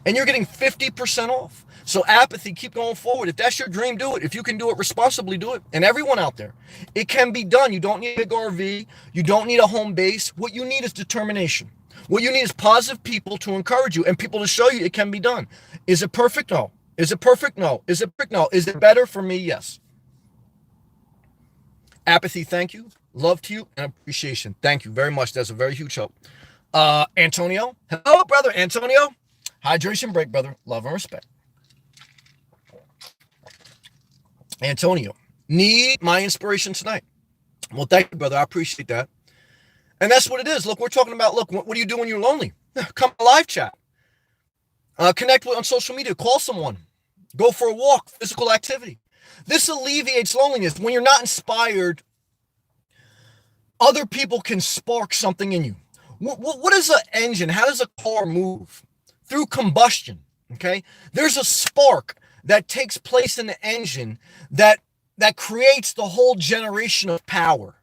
And you're getting 50% off. So apathy, keep going forward. If that's your dream, do it. If you can do it responsibly, do it. And everyone out there, it can be done. You don't need a big RV. You don't need a home base. What you need is determination. What you need is positive people to encourage you and people to show you it can be done. Is it perfect? No. Is it perfect? No. Is it perfect? No. Is it better for me? Yes. Apathy, thank you. Love to you and appreciation. Thank you very much. That's a very huge help. Antonio. Hello, brother. Antonio. Hydration break, brother. Love and respect. Antonio. Need my inspiration tonight. Well, thank you, brother. I appreciate that. And that's what it is. Look, we're talking about, look, what do you do when you're lonely? Come live chat. Connect on social media. Call someone. Go for a walk. Physical activity. This alleviates loneliness. When you're not inspired, other people can spark something in you. What is an engine? How does a car move? Through combustion, okay? There's a spark that takes place in the engine that creates the whole generation of power.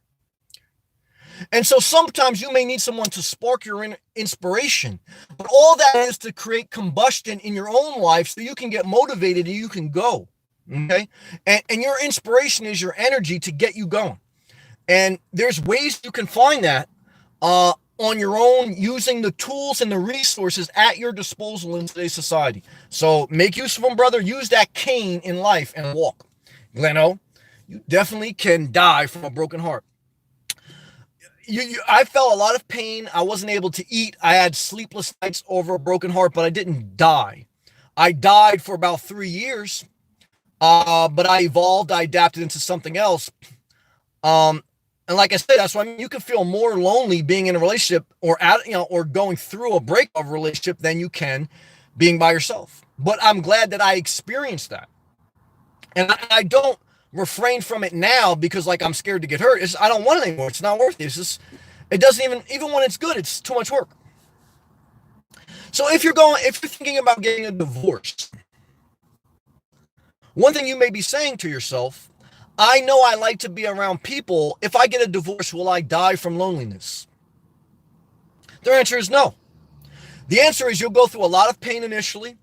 And so sometimes you may need someone to spark your inspiration, but all that is to create combustion in your own life so you can get motivated and you can go, okay? And your inspiration is your energy to get you going. And there's ways you can find that on your own using the tools and the resources at your disposal in today's society. So make use of them, brother. Use that cane in life and walk. Gleno, you definitely can die from a broken heart. I felt a lot of pain. I wasn't able to eat. I had sleepless nights over a broken heart, but I didn't die. I died for about 3 years, but I evolved. I adapted into something else. And like I said, that's why you can feel more lonely being in a relationship or going through a breakup relationship than you can being by yourself. But I'm glad that I experienced that. And I don't refrain from it now because like I'm scared to get hurt. I don't want it anymore. It's not worth it. It doesn't even when it's good, it's too much work. So if you're thinking about getting a divorce, one thing you may be saying to yourself, I know I like to be around people. If I get a divorce, will I die from loneliness? Their answer is no. The answer is you'll go through a lot of pain initially.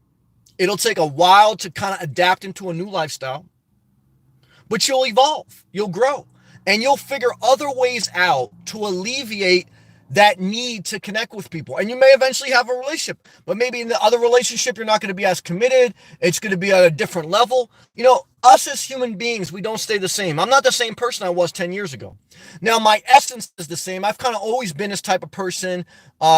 It'll take a while to kind of adapt into a new lifestyle. But you'll evolve, you'll grow, and you'll figure other ways out to alleviate that need to connect with people. And you may eventually have a relationship, but maybe in the other relationship, you're not going to be as committed. It's going to be at a different level. You know, us as human beings, we don't stay the same. I'm not the same person I was 10 years ago. Now, my essence is the same. I've kind of always been this type of person,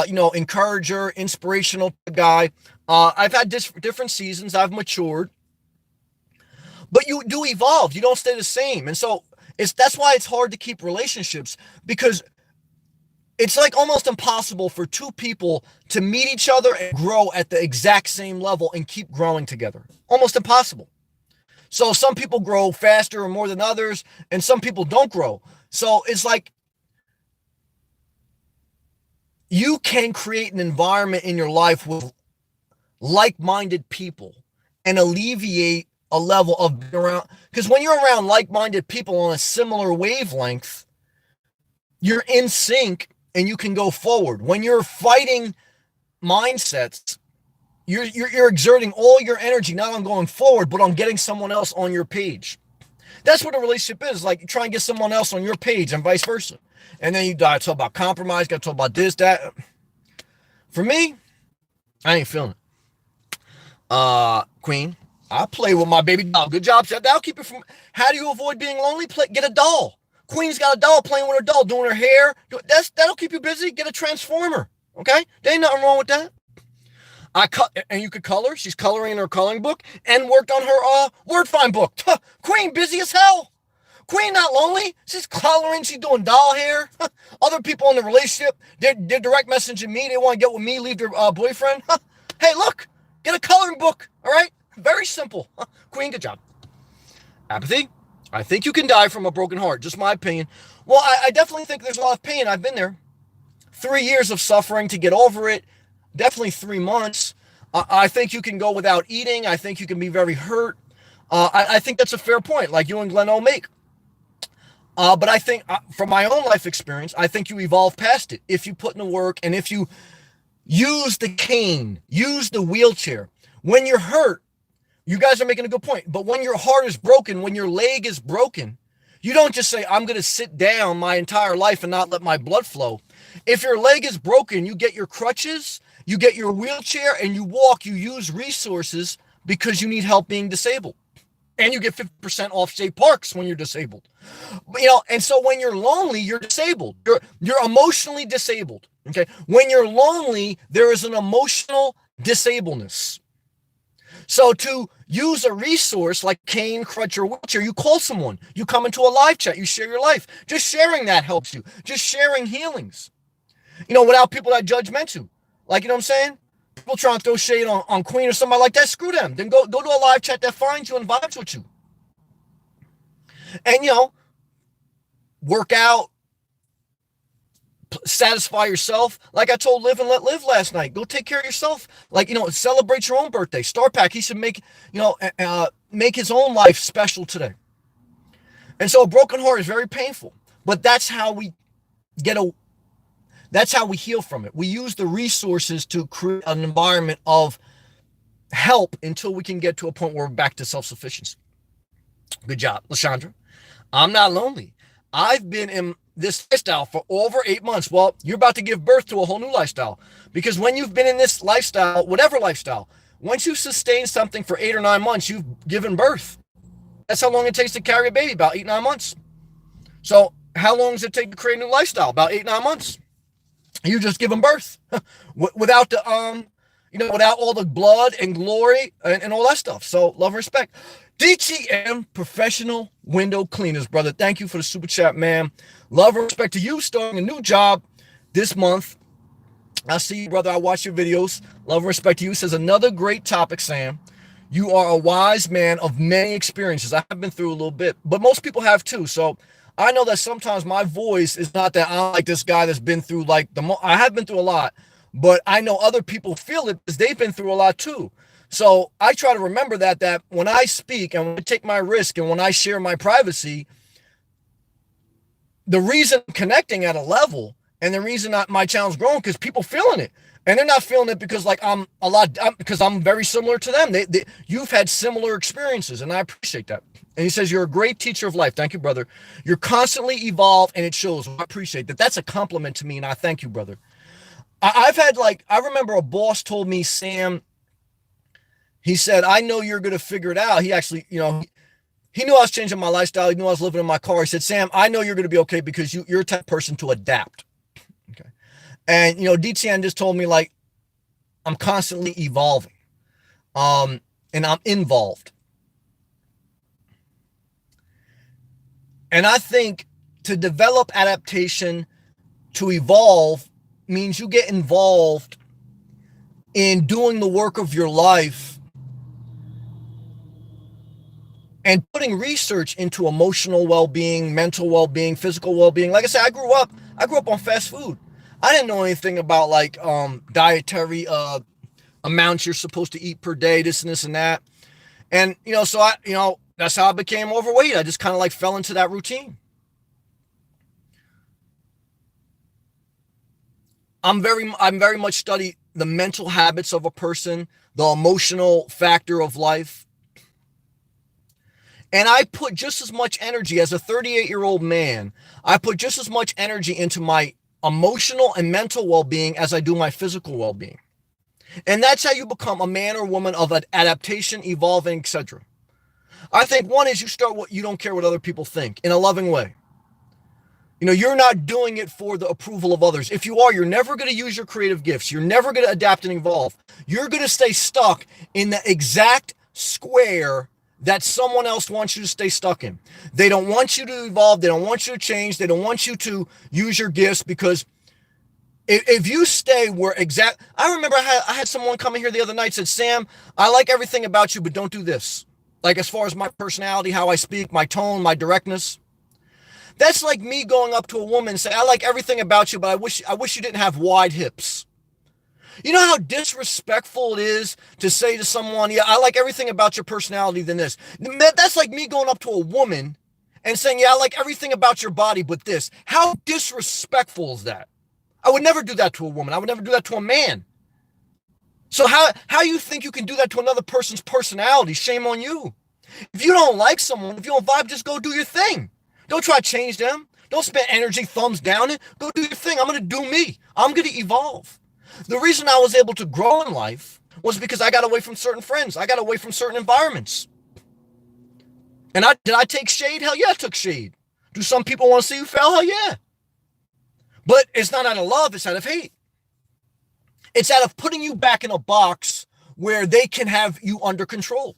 you know, encourager, inspirational guy. I've had different seasons. I've matured, but you do evolve. You don't stay the same. And so that's why it's hard to keep relationships, because it's like almost impossible for two people to meet each other and grow at the exact same level and keep growing together. Almost impossible. So some people grow faster or more than others, and some people don't grow. So it's like you can create an environment in your life with like-minded people and alleviate a level of being around. Because when you're around like-minded people on a similar wavelength, you're in sync and you can go forward. When you're fighting mindsets, you're exerting all your energy not on going forward, but on getting someone else on your page. That's what a relationship is. Like, you try and get someone else on your page and vice versa. And then you got to talk about compromise, got to talk about this, that. For me, I ain't feeling it. Queen, I play with my baby doll. Good job. That'll keep it from. How do you avoid being lonely? Get a doll. Queen's got a doll, playing with her doll, doing her hair. That'll keep you busy. Get a transformer. Okay? There ain't nothing wrong with that. And you could color. She's coloring in her coloring book and worked on her word find book. Queen busy as hell. Queen not lonely. She's coloring. She's doing doll hair. Other people in the relationship, they're direct messaging me. They want to get with me, leave their boyfriend. Hey, look, get a coloring book. All right? Very simple. Queen, good job. Apathy. I think you can die from a broken heart. Just my opinion. Well, I definitely think there's a lot of pain. I've been there. 3 years of suffering to get over it. Definitely 3 months. I think you can go without eating. I think you can be very hurt. I think that's a fair point, like you and Glenn O make. But I think from my own life experience, I think you evolve past it if you put in the work and if you use the cane, use the wheelchair. When you're hurt, you guys are making a good point, but when your heart is broken, when your leg is broken, you don't just say, I'm going to sit down my entire life and not let my blood flow. If your leg is broken, you get your crutches, you get your wheelchair, and you walk, you use resources because you need help being disabled. And you get 50% off state parks when you're disabled. You know, and so when you're lonely, you're disabled. You're emotionally disabled. Okay. When you're lonely, there is an emotional disableness. So to use a resource like cane, crutch, or wheelchair, you call someone, you come into a live chat, you share your life. Just sharing that helps you. Just sharing healings. You know, without people that judgmental. Like, you know what I'm saying? People trying to throw shade on Queen or somebody like that, screw them. Then go to a live chat that finds you and vibes with you. And, you know, work out, satisfy yourself. Like I told Live and Let Live last night, go take care of yourself. Like, you know, celebrate your own birthday. Star Pack, he should make, you know, make his own life special today. And so a broken heart is very painful, but that's how we that's how we heal from it. We use the resources to create an environment of help until we can get to a point where we're back to self-sufficiency. Good job, Lashandra. I'm not lonely. I've been in this lifestyle for over 8 months. Well, you're about to give birth to a whole new lifestyle, because when you've been in this lifestyle, whatever lifestyle, once you sustain something for 8 or 9 months, you've given birth. That's how long it takes to carry a baby, about 8, 9 months. So how long does it take to create a new lifestyle? About 8, 9 months. You just given birth without the, you know, without all the blood and glory and all that stuff. So love and respect. DTM Professional Window Cleaners, brother. Thank you for the super chat, man. Love and respect to you, starting a new job this month. I see you, brother. I watch your videos. Love and respect to you. Says another great topic, Sam. You are a wise man of many experiences. I have been through a little bit, but most people have too. So I know that sometimes my voice is not that I'm like this guy that's been through like I have been through a lot, but I know other people feel it because they've been through a lot too. So I try to remember that when I speak and when I take my risk and when I share my privacy, the reason I'm connecting at a level and the reason my channel's growing because people feeling it. And they're not feeling it because like because I'm very similar to them. You've had similar experiences, and I appreciate that. And he says, you're a great teacher of life. Thank you, brother. You're constantly evolved, and it shows. I appreciate that. That's a compliment to me, and I thank you, brother. I've had like, I remember a boss told me, Sam, he said, I know you're going to figure it out. He actually, he knew I was changing my lifestyle. He knew I was living in my car. He said, Sam, I know you're going to be okay because you're a type of person to adapt. Okay. And, DTN just told me, like, I'm constantly evolving. And I'm involved. And I think to develop adaptation, to evolve, means you get involved in doing the work of your life and putting research into emotional well-being, mental well-being, physical well-being. Like I said, I grew up on fast food. I didn't know anything about like dietary amounts you're supposed to eat per day, this and this and that. And so that's how I became overweight. I just kind of like fell into that routine. I'm very much study the mental habits of a person, the emotional factor of life. And I put just as much energy as a 38-year-old man. I put just as much energy into my emotional and mental well-being as I do my physical well-being. And that's how you become a man or woman of adaptation, evolving, etc. I think one is you start what you don't care what other people think in a loving way. You're not doing it for the approval of others. If you are, you're never going to use your creative gifts. You're never going to adapt and evolve. You're going to stay stuck in the exact square that someone else wants you to stay stuck in. They don't want you to evolve. They don't want you to change. They don't want you to use your gifts because if you stay where I remember I had someone come in here the other night said, Sam, I like everything about you, but don't do this. Like as far as my personality, how I speak, my tone, my directness. That's like me going up to a woman and saying, I like everything about you, but I wish you didn't have wide hips. You know how disrespectful it is to say to someone, yeah, I like everything about your personality than this. That's like me going up to a woman and saying, yeah, I like everything about your body, but this. How disrespectful is that? I would never do that to a woman. I would never do that to a man. So how you think you can do that to another person's personality? Shame on you. If you don't like someone, if you don't vibe, just go do your thing. Don't try to change them. Don't spend energy thumbs down it. Go do your thing. I'm going to do me. I'm going to evolve. The reason I was able to grow in life was because I got away from certain friends. I got away from certain environments. And did I take shade? Hell yeah, I took shade. Do some people want to see you fail? Hell yeah. But it's not out of love. It's out of hate. It's out of putting you back in a box where they can have you under control.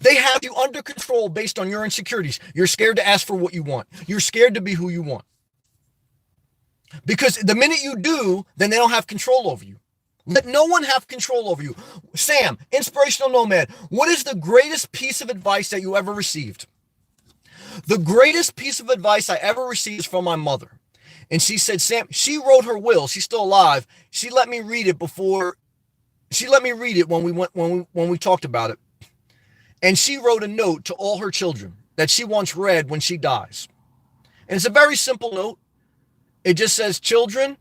They have you under control based on your insecurities. You're scared to ask for what you want. You're scared to be who you want. Because the minute you do, then they don't have control over you. Let no one have control over you. Sam, inspirational nomad, what is the greatest piece of advice that you ever received? The greatest piece of advice I ever received is from my mother. And she said, Sam, she wrote her will. She's still alive. She let me read it when we talked about it. And she wrote a note to all her children that she wants read when she dies. And it's a very simple note. It just says, children,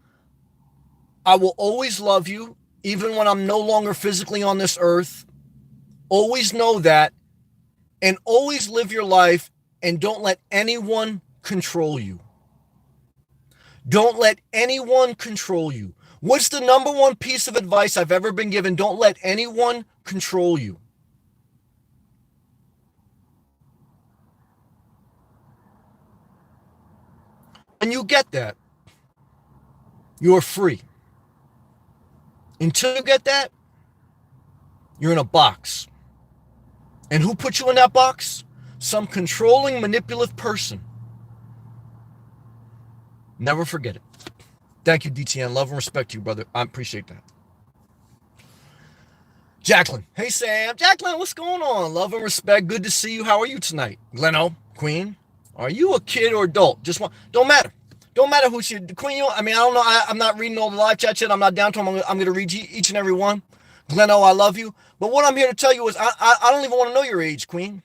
I will always love you, even when I'm no longer physically on this earth. Always know that, and always live your life, and don't let anyone control you. Don't let anyone control you. What's the number one piece of advice I've ever been given? Don't let anyone control you. And you get that, you're free. Until you get that, you're in a box. And who put you in that box? Some controlling, manipulative person. Never forget it. Thank you, DTN. Love and respect you, brother. I appreciate that. Jacqueline. Hey, Sam. Jacqueline, what's going on? Love and respect. Good to see you. How are you tonight? Gleno, Queen. Are you a kid or adult? Don't matter. Don't matter who's your Queen. I don't know. I'm not reading all the live chat yet. I'm not down to them. I'm going to read each and every one. Gleno, I love you. But what I'm here to tell you is I don't even want to know your age, Queen.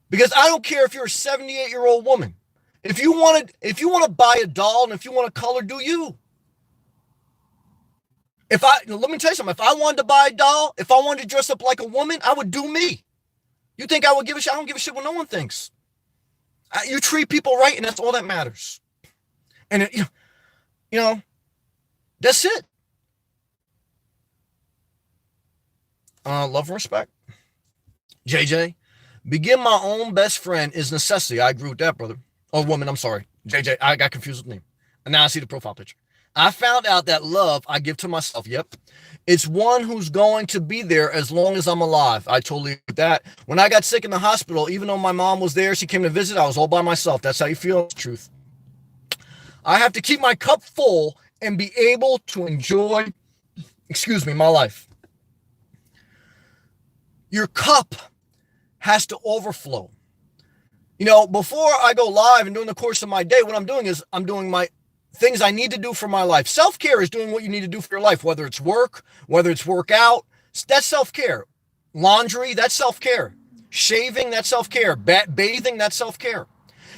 Because I don't care if you're a 78-year-old woman. If you want to buy a doll and if you want to color, do you. Let me tell you something. If I wanted to buy a doll, if I wanted to dress up like a woman, I would do me. You think I would give a shit? I don't give a shit what no one thinks. You treat people right, and that's all that matters. And you know, that's it. Love and respect. JJ, begin my own best friend is necessity. I agree with that, brother. Or woman, I'm sorry. JJ, I got confused with the name. And now I see the profile picture. I found out that love I give to myself. Yep. It's one who's going to be there as long as I'm alive. I totally get that. When I got sick in the hospital, even though my mom was there, she came to visit, I was all by myself. That's how you feel. It's truth. I have to keep my cup full and be able to enjoy, my life. Your cup has to overflow. Before I go live and during the course of my day, what I'm doing is I'm doing my things I need to do for my life. Self-care is doing what you need to do for your life, whether it's work, whether it's workout. That's self-care. Laundry, that's self-care. Shaving, that's self-care. Bathing, that's self-care.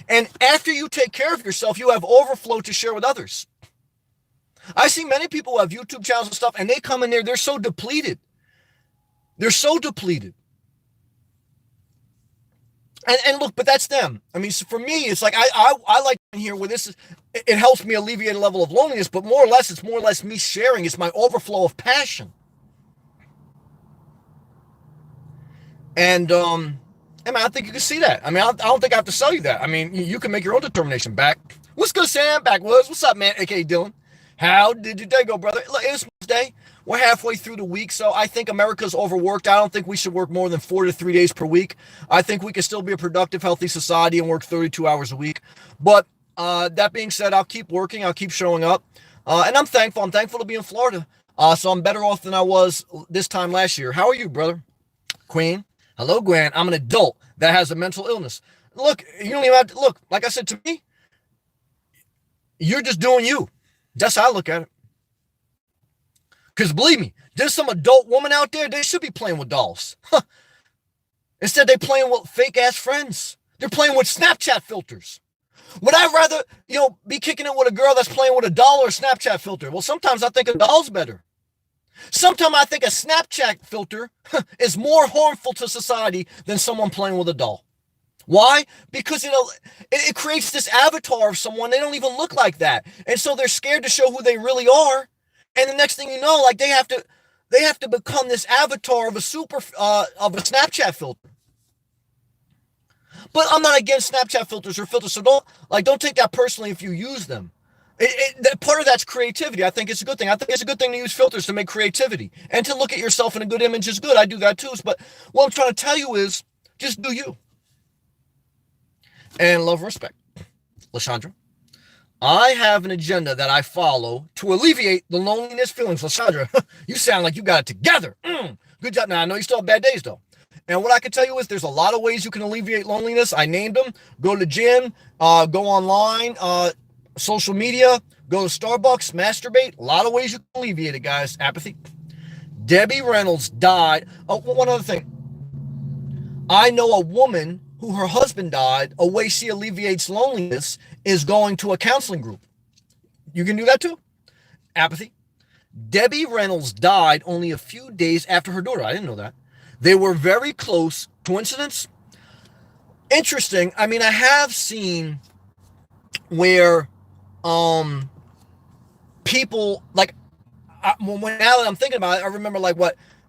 And after you take care of yourself, you have overflow to share with others. I see many people who have YouTube channels and stuff, and they come in there, they're so depleted. They're so depleted. And look, but that's them. I mean, so for me, it's like I like in here where this is, it helps me alleviate a level of loneliness, but it's more or less me sharing. It's my overflow of passion. And I think you can see that. I mean, I don't think I have to sell you that. I mean, you can make your own determination. Back. What's good, Sam? Backwoods. What's up, man? AKA Dylan. How did your day go, brother? Look, it's Wednesday. We're halfway through the week, so I think America's overworked. I don't think we should work more than 4 to 3 days per week. I think we can still be a productive, healthy society and work 32 hours a week. But that being said, I'll keep working. I'll keep showing up. And I'm thankful. I'm thankful to be in Florida. So I'm better off than I was this time last year. How are you, brother? Queen. Hello, Gwen. I'm an adult that has a mental illness. Look, you don't even have to look. Like I said, to me, you're just doing you. That's how I look at it. Because believe me, there's some adult woman out there, they should be playing with dolls. Instead, they're playing with fake-ass friends. They're playing with Snapchat filters. Would I rather, be kicking it with a girl that's playing with a doll or a Snapchat filter? Well, sometimes I think a doll's better. Sometimes I think a Snapchat filter is more harmful to society than someone playing with a doll. Why? Because it creates this avatar of someone. They don't even look like that. And so they're scared to show who they really are. And the next thing you know, like they have to become this avatar of a Snapchat filter. But I'm not against Snapchat filters or filters, so don't take that personally if you use them. Part of that's creativity. I think it's a good thing. I think it's a good thing to use filters to make creativity and to look at yourself in a good image is good. I do that too. But what I'm trying to tell you is just do you. And love and respect. Lashandra. I have an agenda that I follow to alleviate the loneliness feelings. Lashandra, you sound like you got it together. Good job. Now, I know you still have bad days, though. And what I can tell you is there's a lot of ways you can alleviate loneliness. I named them. Go to the gym, go online, social media, go to Starbucks, masturbate. A lot of ways you can alleviate it, guys. Apathy. Debbie Reynolds died. Oh, one other thing. I know a woman who her husband died. A way she alleviates loneliness is going to a counseling group. You can do that too. Apathy. Debbie Reynolds died only a few days after her daughter. I didn't know that. They were very close. Coincidence? Interesting. I mean, I have seen where people, like, now that I'm thinking about it, I remember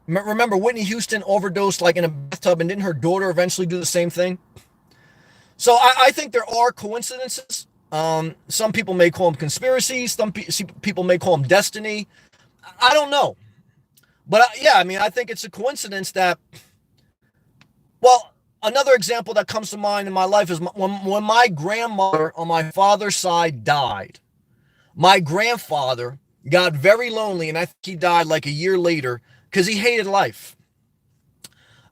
remember Whitney Houston overdosed like in a bathtub, and didn't her daughter eventually do the same thing? So I think there are coincidences. Some people may call them conspiracies. Some people may call them destiny. I don't know. But I think it's a coincidence that, well, another example that comes to mind in my life is when my grandmother on my father's side died. My grandfather got very lonely, and I think he died like a year later because he hated life.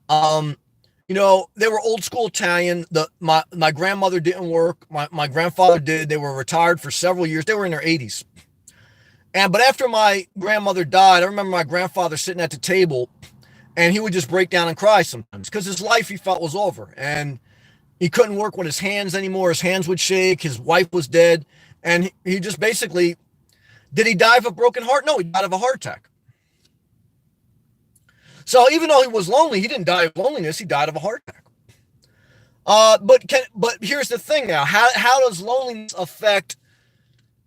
They were old school Italian. My grandmother didn't work. My grandfather did. They were retired for several years. They were in their 80s. But after my grandmother died, I remember my grandfather sitting at the table, and he would just break down and cry sometimes because his life he felt was over, and he couldn't work with his hands anymore. His hands would shake. His wife was dead, and he just basically, did he die of a broken heart? No, he died of a heart attack. So even though he was lonely, he didn't die of loneliness. He died of a heart attack. But here's the thing now. How does loneliness affect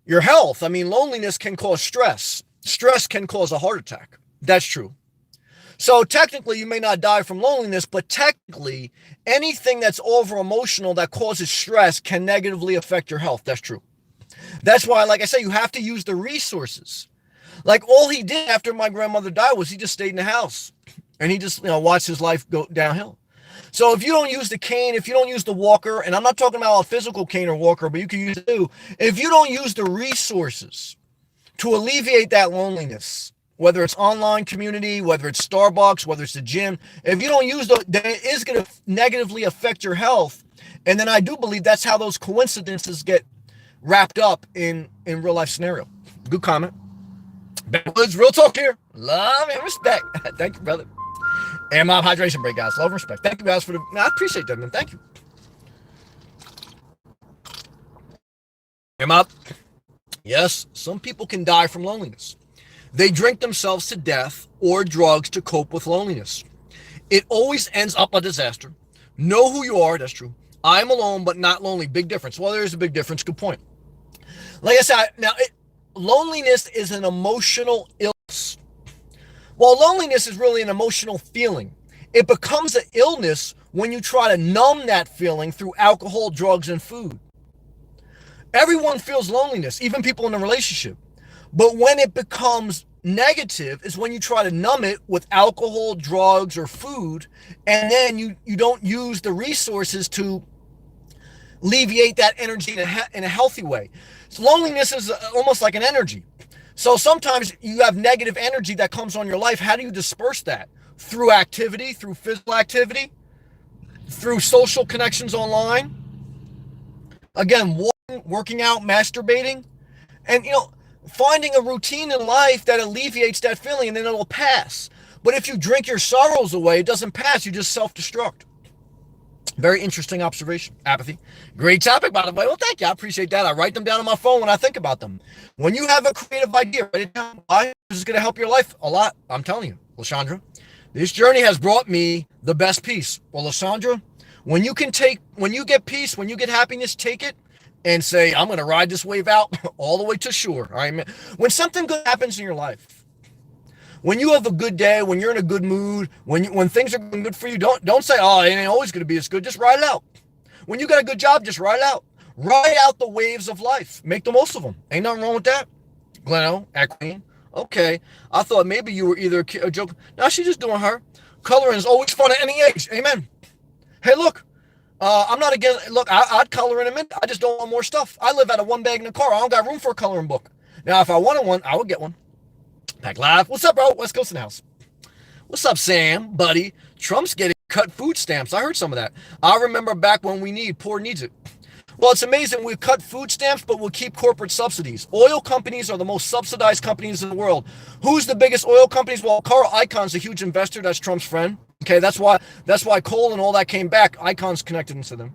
your health? I mean, loneliness can cause stress. Stress can cause a heart attack. That's true. So technically, you may not die from loneliness, but technically, anything that's over emotional that causes stress can negatively affect your health. That's true. That's why, like I say, you have to use the resources. Like all he did after my grandmother died was he just stayed in the house and he just, watched his life go downhill. So if you don't use the cane, if you don't use the walker, and I'm not talking about a physical cane or walker, but you can use it too. If you don't use the resources to alleviate that loneliness, whether it's online community, whether it's Starbucks, whether it's the gym, if you don't use those, then it is going to negatively affect your health. And then I do believe that's how those coincidences get wrapped up in real life scenario. Good comment. Backwoods, real talk here. Love and respect. Thank you, brother. And my hydration break, guys. Love and respect. Thank you, guys, for the. I appreciate that, man. Thank you. Am up. Yes, some people can die from loneliness. They drink themselves to death or drugs to cope with loneliness. It always ends up a disaster. Know who you are. That's true. I'm alone, but not lonely. Big difference. Well, there is a big difference. Good point. Like I said, now, loneliness is an emotional illness. Well, loneliness is really an emotional feeling. It becomes an illness when you try to numb that feeling through alcohol, drugs, and food. Everyone feels loneliness, even people in a relationship. But when it becomes negative is when you try to numb it with alcohol, drugs, or food, and then you don't use the resources to alleviate that energy in a healthy way. So loneliness is almost like an energy. So sometimes you have negative energy that comes on your life. How do you disperse that? Through activity, through physical activity, through social connections online. Again, working out, masturbating, and finding a routine in life that alleviates that feeling, and then it'll pass. But if you drink your sorrows away, it doesn't pass. You just self-destruct. Very interesting observation. Apathy. Great topic, by the way. Well, thank you. I appreciate that. I write them down on my phone when I think about them. When you have a creative idea, write it down. This is going to help your life a lot. I'm telling you, Lashandra. This journey has brought me the best peace. Well, Lashandra, when you get peace, when you get happiness, take it and say, I'm going to ride this wave out all the way to shore. All right, when something good happens in your life, when you have a good day, when you're in a good mood, when things are going good for you, don't say, oh, it ain't always going to be as good. Just ride it out. When you got a good job, just ride it out. Ride out the waves of life. Make the most of them. Ain't nothing wrong with that. Gleno, Queen. Okay. I thought maybe you were either a joke. No, she's just doing her. Coloring is always fun at any age. Amen. Hey, look. I'm not against. Look, I'd color in a minute. I just don't want more stuff. I live out of one bag in the car. I don't got room for a coloring book. Now, if I wanted one, I would get one. Pack Live. What's up, bro? West Coast in the house. What's up, Sam, buddy? Trump's getting cut food stamps. I heard some of that. I remember back when poor needs it. Well, it's amazing. We cut food stamps, but we'll keep corporate subsidies. Oil companies are the most subsidized companies in the world. Who's the biggest oil companies? Well, Carl Icahn's a huge investor. That's Trump's friend. Okay, that's why coal and all that came back. Icahn's connected into them.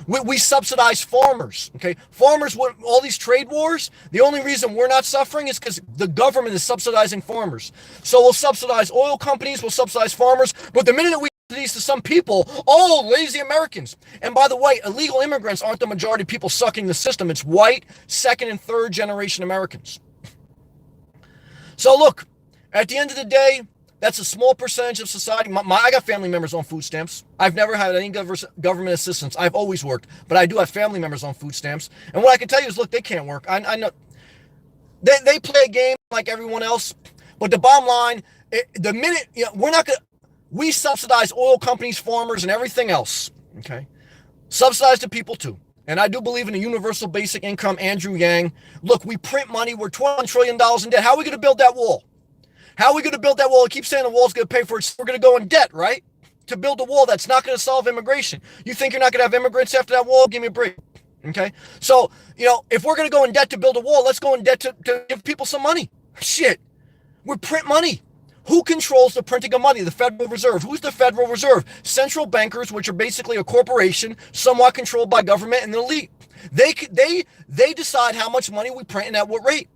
We subsidize farmers, okay? Farmers, all these trade wars, the only reason we're not suffering is because the government is subsidizing farmers. So we'll subsidize oil companies, we'll subsidize farmers, but the minute we do these to some people, oh, lazy Americans. And by the way, illegal immigrants aren't the majority of people sucking the system. It's white, second and third generation Americans. So look, at the end of the day, that's a small percentage of society. I got family members on food stamps. I've never had any government assistance. I've always worked, but I do have family members on food stamps. And what I can tell you is, look, they can't work. I know they play a game like everyone else, but the bottom line, the minute we subsidize oil companies, farmers, and everything else. Okay, subsidize the people too. And I do believe in a universal basic income. Andrew Yang, look, we print money. We're $12 trillion in debt. How are we going to build that wall? How are we going to build that wall? I keep saying the wall's going to pay for it. We're going to go in debt, right? To build a wall that's not going to solve immigration. You think you're not going to have immigrants after that wall? Give me a break. Okay? So, if we're going to go in debt to build a wall, let's go in debt to give people some money. Shit. We print money. Who controls the printing of money? The Federal Reserve. Who's the Federal Reserve? Central bankers, which are basically a corporation, somewhat controlled by government and the elite. They decide how much money we print and at what rate.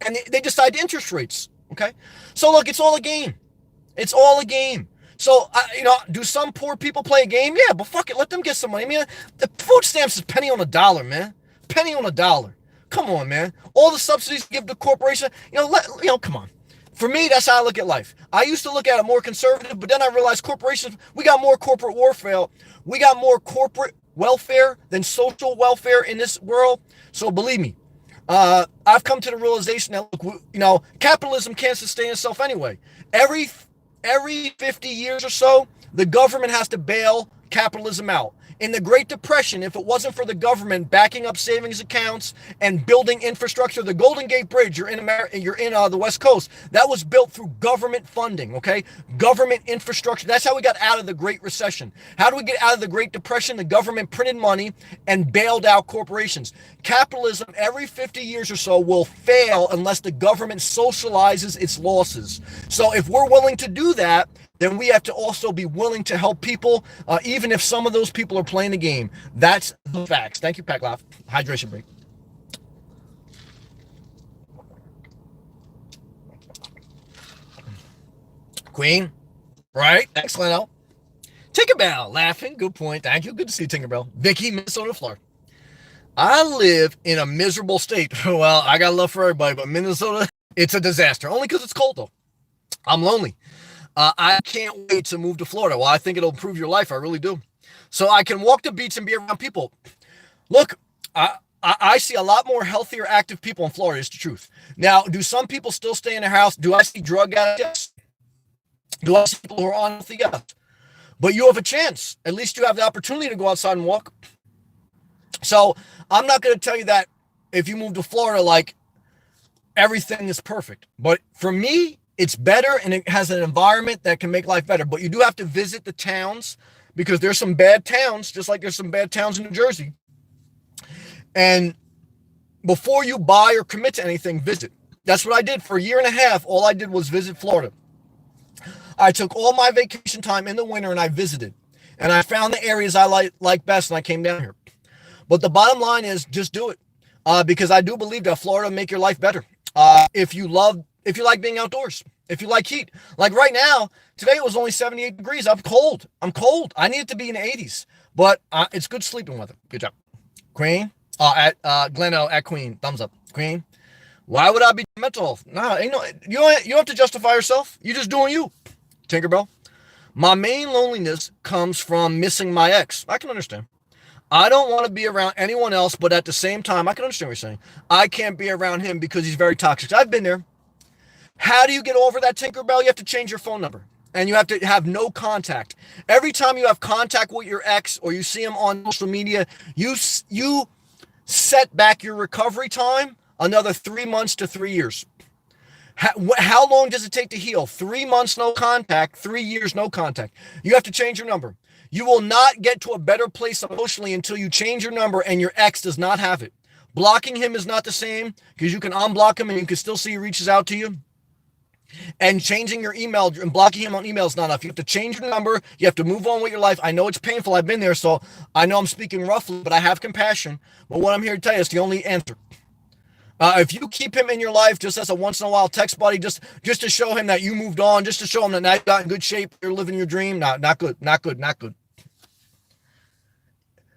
And they decide the interest rates. Okay? So look, it's all a game. It's all a game. So, do some poor people play a game? Yeah, but fuck it, let them get some money. I mean, the food stamps is penny on a dollar, man. Penny on a dollar. Come on, man. All the subsidies give the corporation, come on. For me, that's how I look at life. I used to look at it more conservative, but then I realized corporations, we got more corporate warfare. We got more corporate welfare than social welfare in this world. So believe me, I've come to the realization that, look, capitalism can't sustain itself anyway. Every every 50 years or so, the government has to bail capitalism out. In the Great Depression, if it wasn't for the government backing up savings accounts and building infrastructure, the Golden Gate Bridge, you're in America, you're in the West Coast, that was built through government funding, okay? Government infrastructure. That's how we got out of the Great Recession. How do we get out of the Great Depression? The government printed money and bailed out corporations. Capitalism, every 50 years or so, will fail unless the government socializes its losses. So if we're willing to do that, then we have to also be willing to help people, even if some of those people are playing the game. That's the facts. Thank you, Pack Laugh. Hydration break. Queen, right? Excellent. Tinkerbell, laughing. Good point. Thank you. Good to see you, Tinkerbell. Vicky, Minnesota, Florida. I live in a miserable state. Well, I got love for everybody, but Minnesota, it's a disaster. Only because it's cold, though. I'm lonely. I can't wait to move to Florida. Well, I think it'll improve your life. I really do. So I can walk the beach and be around people. Look, I see a lot more healthier, active people in Florida. It's the truth. Now, do some people still stay in their house? Do I see drug addicts? Yes. Do I see people who are unhealthy? Yes. But you have a chance. At least you have the opportunity to go outside and walk. So I'm not going to tell you that if you move to Florida, like everything is perfect. But for me, it's better and it has an environment that can make life better. But you do have to visit the towns because there's some bad towns, just like there's some bad towns in New Jersey. And before you buy or commit to anything, visit. That's what I did for a year and a half. All I did was visit Florida. I took all my vacation time in the winter and I visited. And I found the areas I like best and I came down here. But the bottom line is just do it. Because I do believe that Florida will make your life better. If you like being outdoors, if you like heat. Like right now, today it was only 78 degrees. I'm cold. I need it to be in the 80s. But it's good sleeping weather. Good job. Queen. At Gleno at Queen. Thumbs up. Queen. Why would I be mental health? No, you don't have to justify yourself. You're just doing you. Tinkerbell. My main loneliness comes from missing my ex. I can understand. I don't want to be around anyone else, but at the same time, I can understand what you're saying. I can't be around him because he's very toxic. I've been there. How do you get over that, Tinkerbell? You have to change your phone number. And you have to have no contact. Every time you have contact with your ex or you see him on social media, you set back your recovery time another 3 months to 3 years. How long does it take to heal? 3 months, no contact. 3 years, no contact. You have to change your number. You will not get to a better place emotionally until you change your number and your ex does not have it. Blocking him is not the same because you can unblock him and you can still see he reaches out to you. And changing your email and blocking him on email is not enough. You have to change your number. You have to move on with your life. I know it's painful. I've been there, so I know I'm speaking roughly, but I have compassion. But what I'm here to tell you is the only answer. If you keep him in your life just as a once in a while text buddy, just to show him that you moved on, just to show him that now you got in good shape, you're living your dream, not good.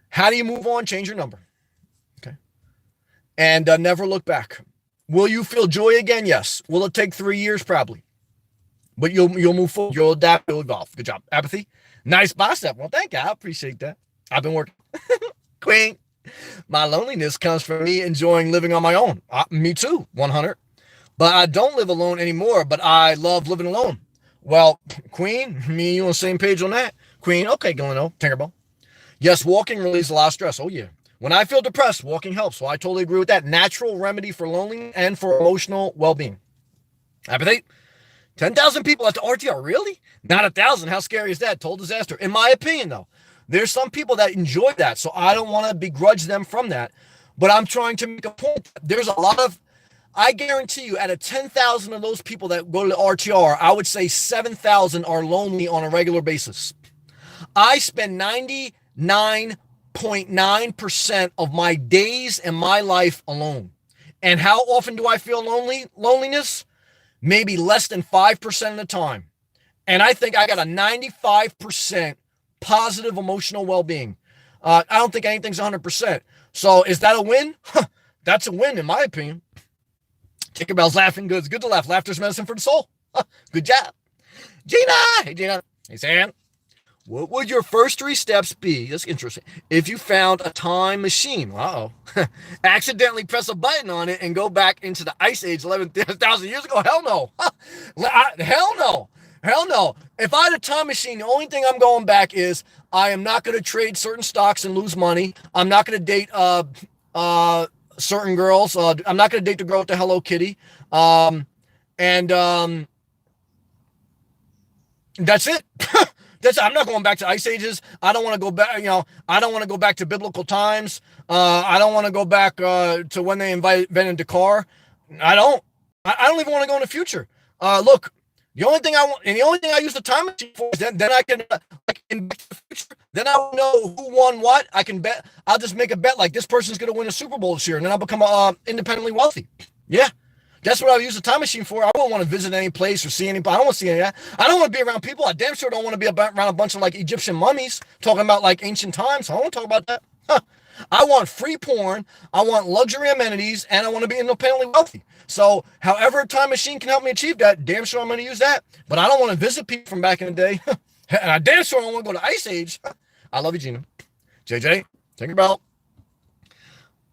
How do you move on? Change your number. Okay. And never look back. Will you feel joy again? Yes. Will it take 3 years? Probably. But you'll move forward. You'll adapt. You'll evolve. Good job. Apathy. Nice bicep. Well, thank you. I appreciate that. I've been working. Queen. My loneliness comes from me enjoying living on my own. Me too. 100. But I don't live alone anymore, but I love living alone. Well, Queen, me and you on the same page on that. Queen, okay, Galeno, Tinkerbell. Yes, walking relieves a lot of stress. Oh, yeah. When I feel depressed, walking helps. So I totally agree with that. Natural remedy for loneliness and for emotional well-being. Apathy. 10,000 people at the RTR. Really? Not 1,000. How scary is that? Total disaster. In my opinion, though, there's some people that enjoy that. So I don't want to begrudge them from that. But I'm trying to make a point. There's a lot of, I guarantee you, out of 10,000 of those people that go to the RTR, I would say 7,000 are lonely on a regular basis. I spend 99.9% of my days and my life alone. And how often do I feel loneliness? Maybe less than 5% of the time. And I think I got a 95% positive emotional well-being. I don't think anything's 100%. So is that a win? That's a win in my opinion. Tinkerbell's laughing good. It's good to laugh. Laughter's medicine for the soul. Good job. Gina! Hey, Gina. Hey, Sam. What would your first 3 steps be? That's interesting. If you found a time machine, accidentally press a button on it and go back into the Ice Age 11,000 years ago? Hell no. Hell no. Hell no. If I had a time machine, the only thing I'm going back is I am not going to trade certain stocks and lose money. I'm not going to date certain girls. I'm not going to date the girl with the Hello Kitty. That's it. I'm not going back to Ice Ages. I don't want to go back. I don't want to go back to biblical times. I don't want to go back to when they invented the car. I don't even want to go in the future. Look, the only thing I use the time machine for is then I can in the future. Then I will know who won what. I can bet. I'll just make a bet like this person's going to win a Super Bowl this year, and then I'll become independently wealthy. Yeah. That's what I use the time machine for. I wouldn't want to visit any place or see anybody. I don't want to see any of that. I don't want to be around people. I damn sure don't want to be around a bunch of like Egyptian mummies talking about like ancient times. I don't want to talk about that. I want free porn. I want luxury amenities, and I want to be independently wealthy. So however a time machine can help me achieve that, damn sure I'm going to use that. But I don't want to visit people from back in the day. And I damn sure don't want to go to Ice Age. I love you, Gina. JJ, take your belt.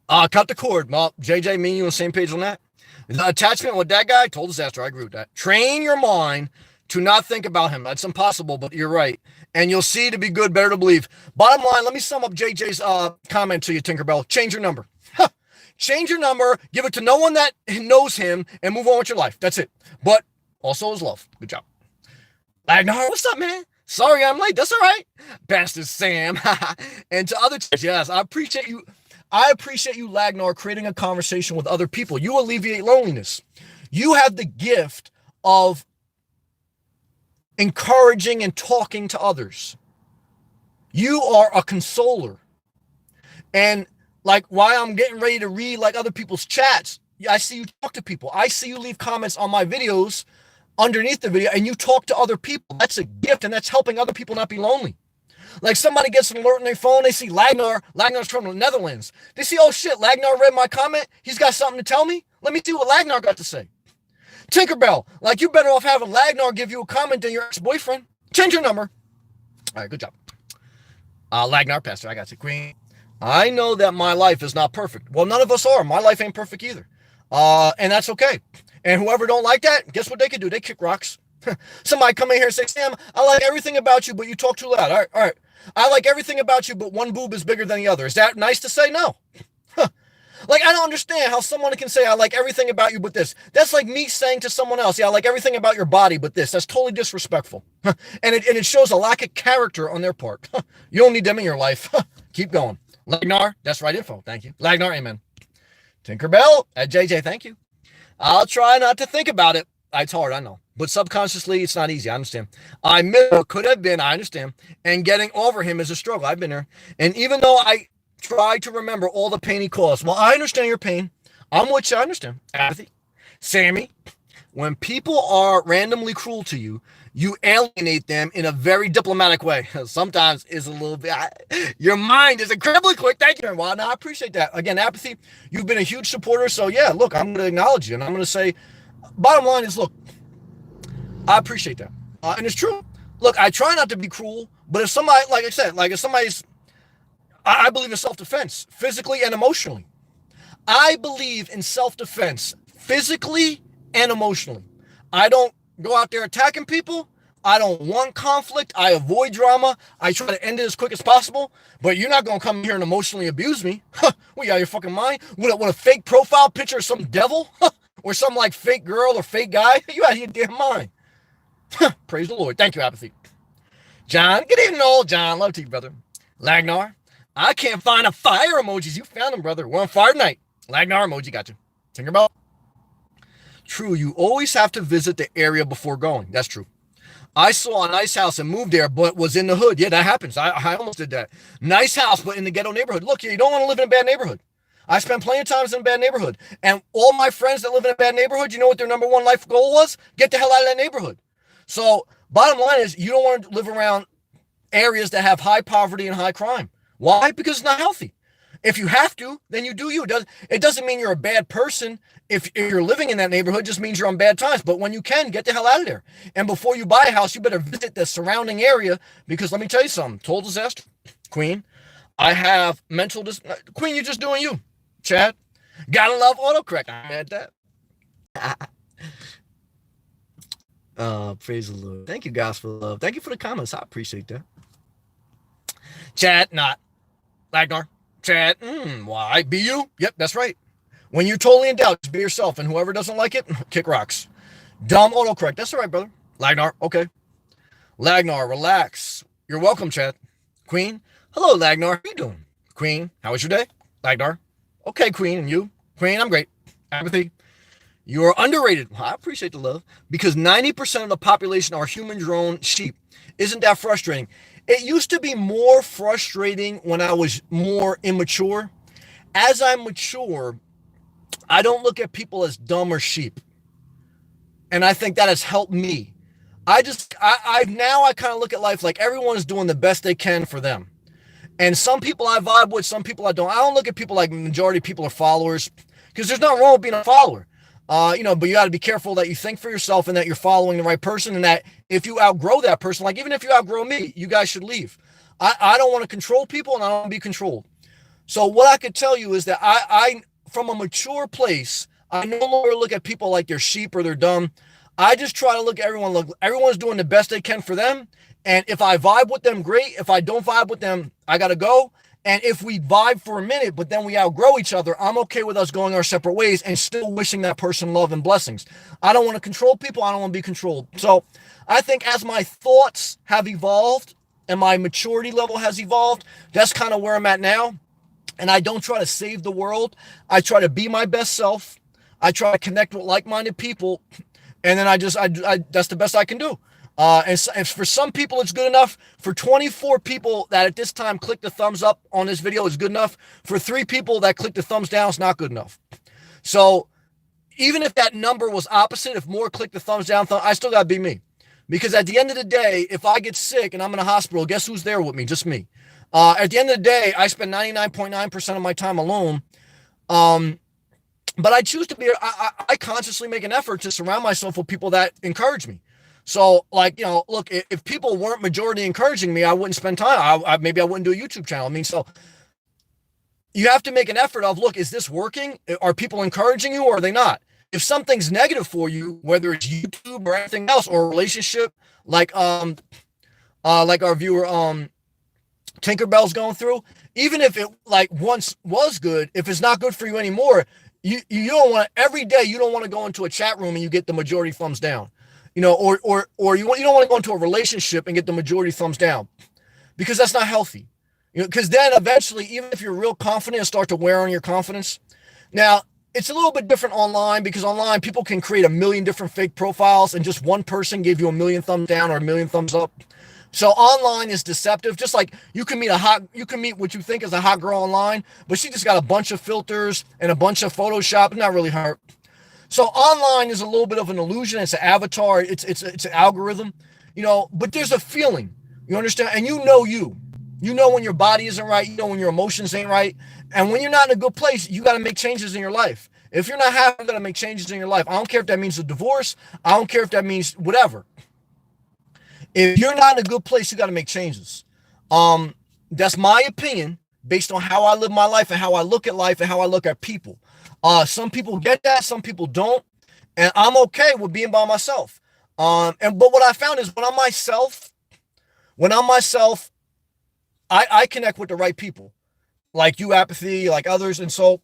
Cut the cord. Well, JJ, me and you on the same page on that. The attachment with that guy, total disaster. I agree with that. Train your mind to not think about him. That's impossible, but you're right. And you'll see to be good, better to believe. Bottom line, let me sum up JJ's comment to you, Tinkerbell. Change your number. Change your number, give it to no one that knows him, and move on with your life. That's it. But also his love. Good job. Ragnar, what's up, man? Sorry I'm late. That's all right. Bastard Sam. And to other yes, I appreciate you. I appreciate you, Ragnar, creating a conversation with other people. You alleviate loneliness. You have the gift of encouraging and talking to others. You are a consoler. And like while I'm getting ready to read like other people's chats, I see you talk to people. I see you leave comments on my videos underneath the video and you talk to other people. That's a gift, and that's helping other people not be lonely. Like somebody gets an alert on their phone, they see Lagnar's from the Netherlands. They see, oh shit, Lagnar read my comment. He's got something to tell me. Let me see what Lagnar got to say. Tinkerbell, like you better off having Lagnar give you a comment than your ex-boyfriend. Change your number. All right, good job. Lagnar, Pastor, I got you. Queen, I know that my life is not perfect. Well, none of us are. My life ain't perfect either. And that's okay. And whoever don't like that, guess what they can do? They kick rocks. Somebody come in here and say, Sam, I like everything about you, but you talk too loud. All right. I like everything about you, but one boob is bigger than the other. Is that nice to say? No. Like, I don't understand how someone can say, I like everything about you, but this. That's like me saying to someone else, yeah, I like everything about your body, but this. That's totally disrespectful. And it shows a lack of character on their part. You don't need them in your life. Keep going. Lagnar, that's right info. Thank you. Lagnar, amen. Tinkerbell at JJ, thank you. I'll try not to think about it. It's hard, I know. But subconsciously, it's not easy. I understand. I miss what could have been. I understand. And getting over him is a struggle. I've been there. And even though I try to remember all the pain he caused, well, I understand your pain. I'm with you. I understand. Apathy. Sammy, when people are randomly cruel to you, you alienate them in a very diplomatic way. Sometimes it's a little bit, your mind is incredibly quick. Thank you. Well, no, I appreciate that. Again, apathy, you've been a huge supporter. So yeah, look, I'm going to acknowledge you. And I'm going to say, bottom line is, look, I appreciate that. And it's true. Look, I try not to be cruel, but if somebody, like I said, like if somebody's, I believe in self-defense, physically and emotionally. I believe in self-defense, physically and emotionally. I don't go out there attacking people. I don't want conflict. I avoid drama. I try to end it as quick as possible. But you're not going to come here and emotionally abuse me. What, you out of your fucking mind? With a fake profile picture of some devil? Or some like fake girl or fake guy? You out of your damn mind. Praise the Lord. Thank you, Apathy. John, good evening, old John. Love to you, brother. Lagnar, I can't find a fire emojis. You found them, brother. We're on fire tonight. Lagnar emoji, got you. Tinkerbell. True, you always have to visit the area before going. That's true. I saw a nice house and moved there, but was in the hood. Yeah, that happens. I almost did that. Nice house, but in the ghetto neighborhood. Look, you don't want to live in a bad neighborhood. I spent plenty of times in a bad neighborhood. And all my friends that live in a bad neighborhood, you know what their number one life goal was? Get the hell out of that neighborhood. So Bottom line is, you don't want to live around areas that have high poverty and high crime. Why? Because it's not healthy. If you have to, then you do you. It doesn't mean you're a bad person if you're living in that neighborhood. It just means you're on bad times. But when you can, get the hell out of there. And before you buy a house, you better visit the surrounding area, because let me tell you something. Total disaster, Queen. I have mental Queen, you're just doing you. Chad, gotta love autocorrect. I'm at that. Praise the Lord. Thank you guys for the love. Thank you for the comments. I appreciate that. Chad, not. Lagnar. Chad, why? Be you? Yep, that's right. When you're totally in doubt, just be yourself. And whoever doesn't like it, kick rocks. Dumb autocorrect. That's all right, brother. Lagnar, okay. Lagnar, relax. You're welcome, Chad. Queen, hello, Lagnar. How you doing? Queen, how was your day? Lagnar, okay, Queen. And you? Queen, I'm great. Apathy. You are underrated. Well, I appreciate the love, because 90% of the population are human-grown sheep. Isn't that frustrating? It used to be more frustrating when I was more immature. As I mature, I don't look at people as dumb or sheep. And I think that has helped me. I kind of look at life like everyone's doing the best they can for them. And some people I vibe with, some people I don't. I don't look at people like the majority of people are followers, because there's nothing wrong with being a follower. But you got to be careful that you think for yourself and that you're following the right person, and that if you outgrow that person, like even if you outgrow me, you guys should leave. I don't want to control people, and I don't want to be controlled. So what I could tell you is that I from a mature place, I no longer look at people like they're sheep or they're dumb. I just try to look at everyone. Look, everyone's doing the best they can for them. And if I vibe with them, great. If I don't vibe with them, I got to go. And if we vibe for a minute, but then we outgrow each other, I'm okay with us going our separate ways and still wishing that person love and blessings. I don't want to control people. I don't want to be controlled. So I think as my thoughts have evolved and my maturity level has evolved, that's kind of where I'm at now. And I don't try to save the world. I try to be my best self. I try to connect with like-minded people. And then I that's the best I can do. And for some people, it's good enough. For 24 people that at this time click the thumbs up on this video, is good enough. For 3 people that click the thumbs down, it's not good enough. So even if that number was opposite, if more click the thumbs down, I still got to be me. Because at the end of the day, if I get sick and I'm in a hospital, guess who's there with me? Just me. At the end of the day, I spend 99.9% of my time alone. But I choose to be, I consciously make an effort to surround myself with people that encourage me. So, like, look, if people weren't majority encouraging me, I wouldn't spend time. Maybe I wouldn't do a YouTube channel. I mean, so you have to make an effort of, look, is this working? Are people encouraging you, or are they not? If something's negative for you, whether it's YouTube or anything else, or a relationship, like our viewer, Tinkerbell's going through, even if it like once was good, if it's not good for you anymore, you don't want to, every day you don't want to go into a chat room and you get the majority thumbs down, or you don't want to go into a relationship and get the majority thumbs down, because that's not healthy, because then eventually, even if you're real confident, start to wear on your confidence. Now, it's a little bit different online, because online people can create a million different fake profiles and just one person gave you a million thumbs down or a million thumbs up. So online is deceptive. Just like you can meet what you think is a hot girl online, but she just got a bunch of filters and a bunch of Photoshop. Not really her. So online is a little bit of an illusion. It's an avatar. It's an algorithm, but there's a feeling, you understand? And you know when your body isn't right, when your emotions ain't right. And when you're not in a good place, you got to make changes in your life. If you're not happy, you got to make changes in your life. I don't care if that means a divorce. I don't care if that means whatever. If you're not in a good place, you got to make changes. That's my opinion based on how I live my life and how I look at life and how I look at people. Some people get that, some people don't, and I'm okay with being by myself. But what I found is when I'm myself, I connect with the right people, like you, Apathy, like others, and so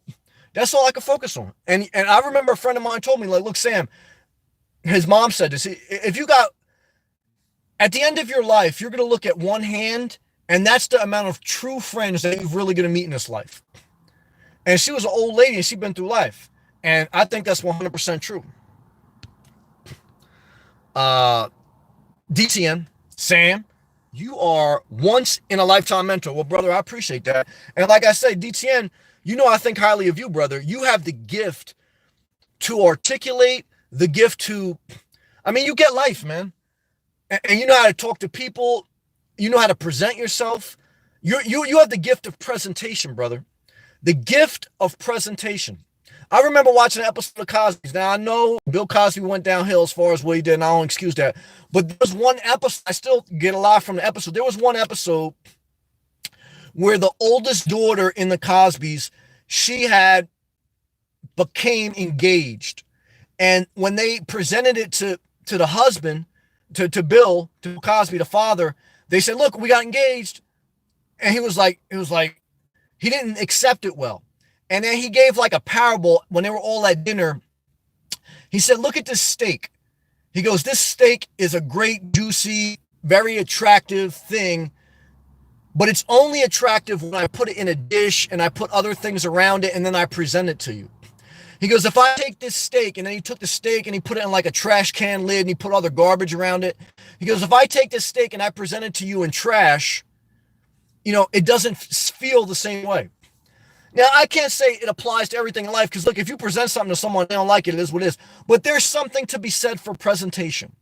that's all I can focus on. And I remember a friend of mine told me, like, look, Sam, his mom said this: if you got at the end of your life, you're going to look at one hand, and that's the amount of true friends that you're really going to meet in this life. And she was an old lady, and she'd been through life. And I think that's 100% true. DTN, Sam, you are once in a lifetime mentor. Well, brother, I appreciate that. And like I say, DTN, I think highly of you, brother. You have the gift to articulate, the gift to, you get life, man. and you know how to talk to people. You know how to present yourself. You have the gift of presentation, brother. The gift of presentation. I remember watching an episode of Cosby's. Now, I know Bill Cosby went downhill as far as what he did, and I don't excuse that. But there was one episode, I still get a lot from the episode. There was one episode where the oldest daughter in the Cosbys, she had became engaged. And when they presented it to the husband, to Bill, to Cosby, the father, they said, look, we got engaged. And he was like, he didn't accept it well. And then he gave like a parable when they were all at dinner. He said, look at this steak. He goes, this steak is a great, juicy, very attractive thing, but it's only attractive when I put it in a dish and I put other things around it and then I present it to you. He goes, if I take this steak, and then he took the steak and he put it in like a trash can lid and he put other garbage around it. He goes, if I take this steak and I present it to you in trash, it doesn't feel the same way. Now, I can't say it applies to everything in life because, look, if you present something to someone, they don't like it, it is what it is. But there's something to be said for presentation,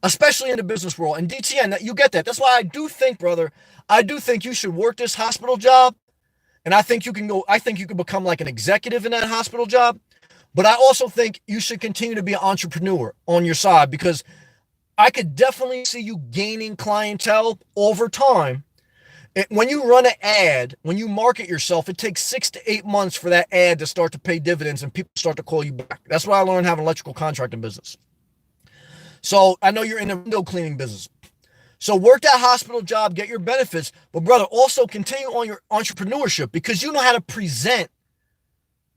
especially in the business world. And DTN, you get that. That's why I do think, brother, you should work this hospital job. And I think you can become like an executive in that hospital job. But I also think you should continue to be an entrepreneur on your side because I could definitely see you gaining clientele over time. When you run an ad, when you market yourself, it takes 6 to 8 months for that ad to start to pay dividends and people start to call you back. That's why I learned having electrical contracting business. So I know you're in the window cleaning business. So work that hospital job, get your benefits, but brother, also continue on your entrepreneurship because you know how to present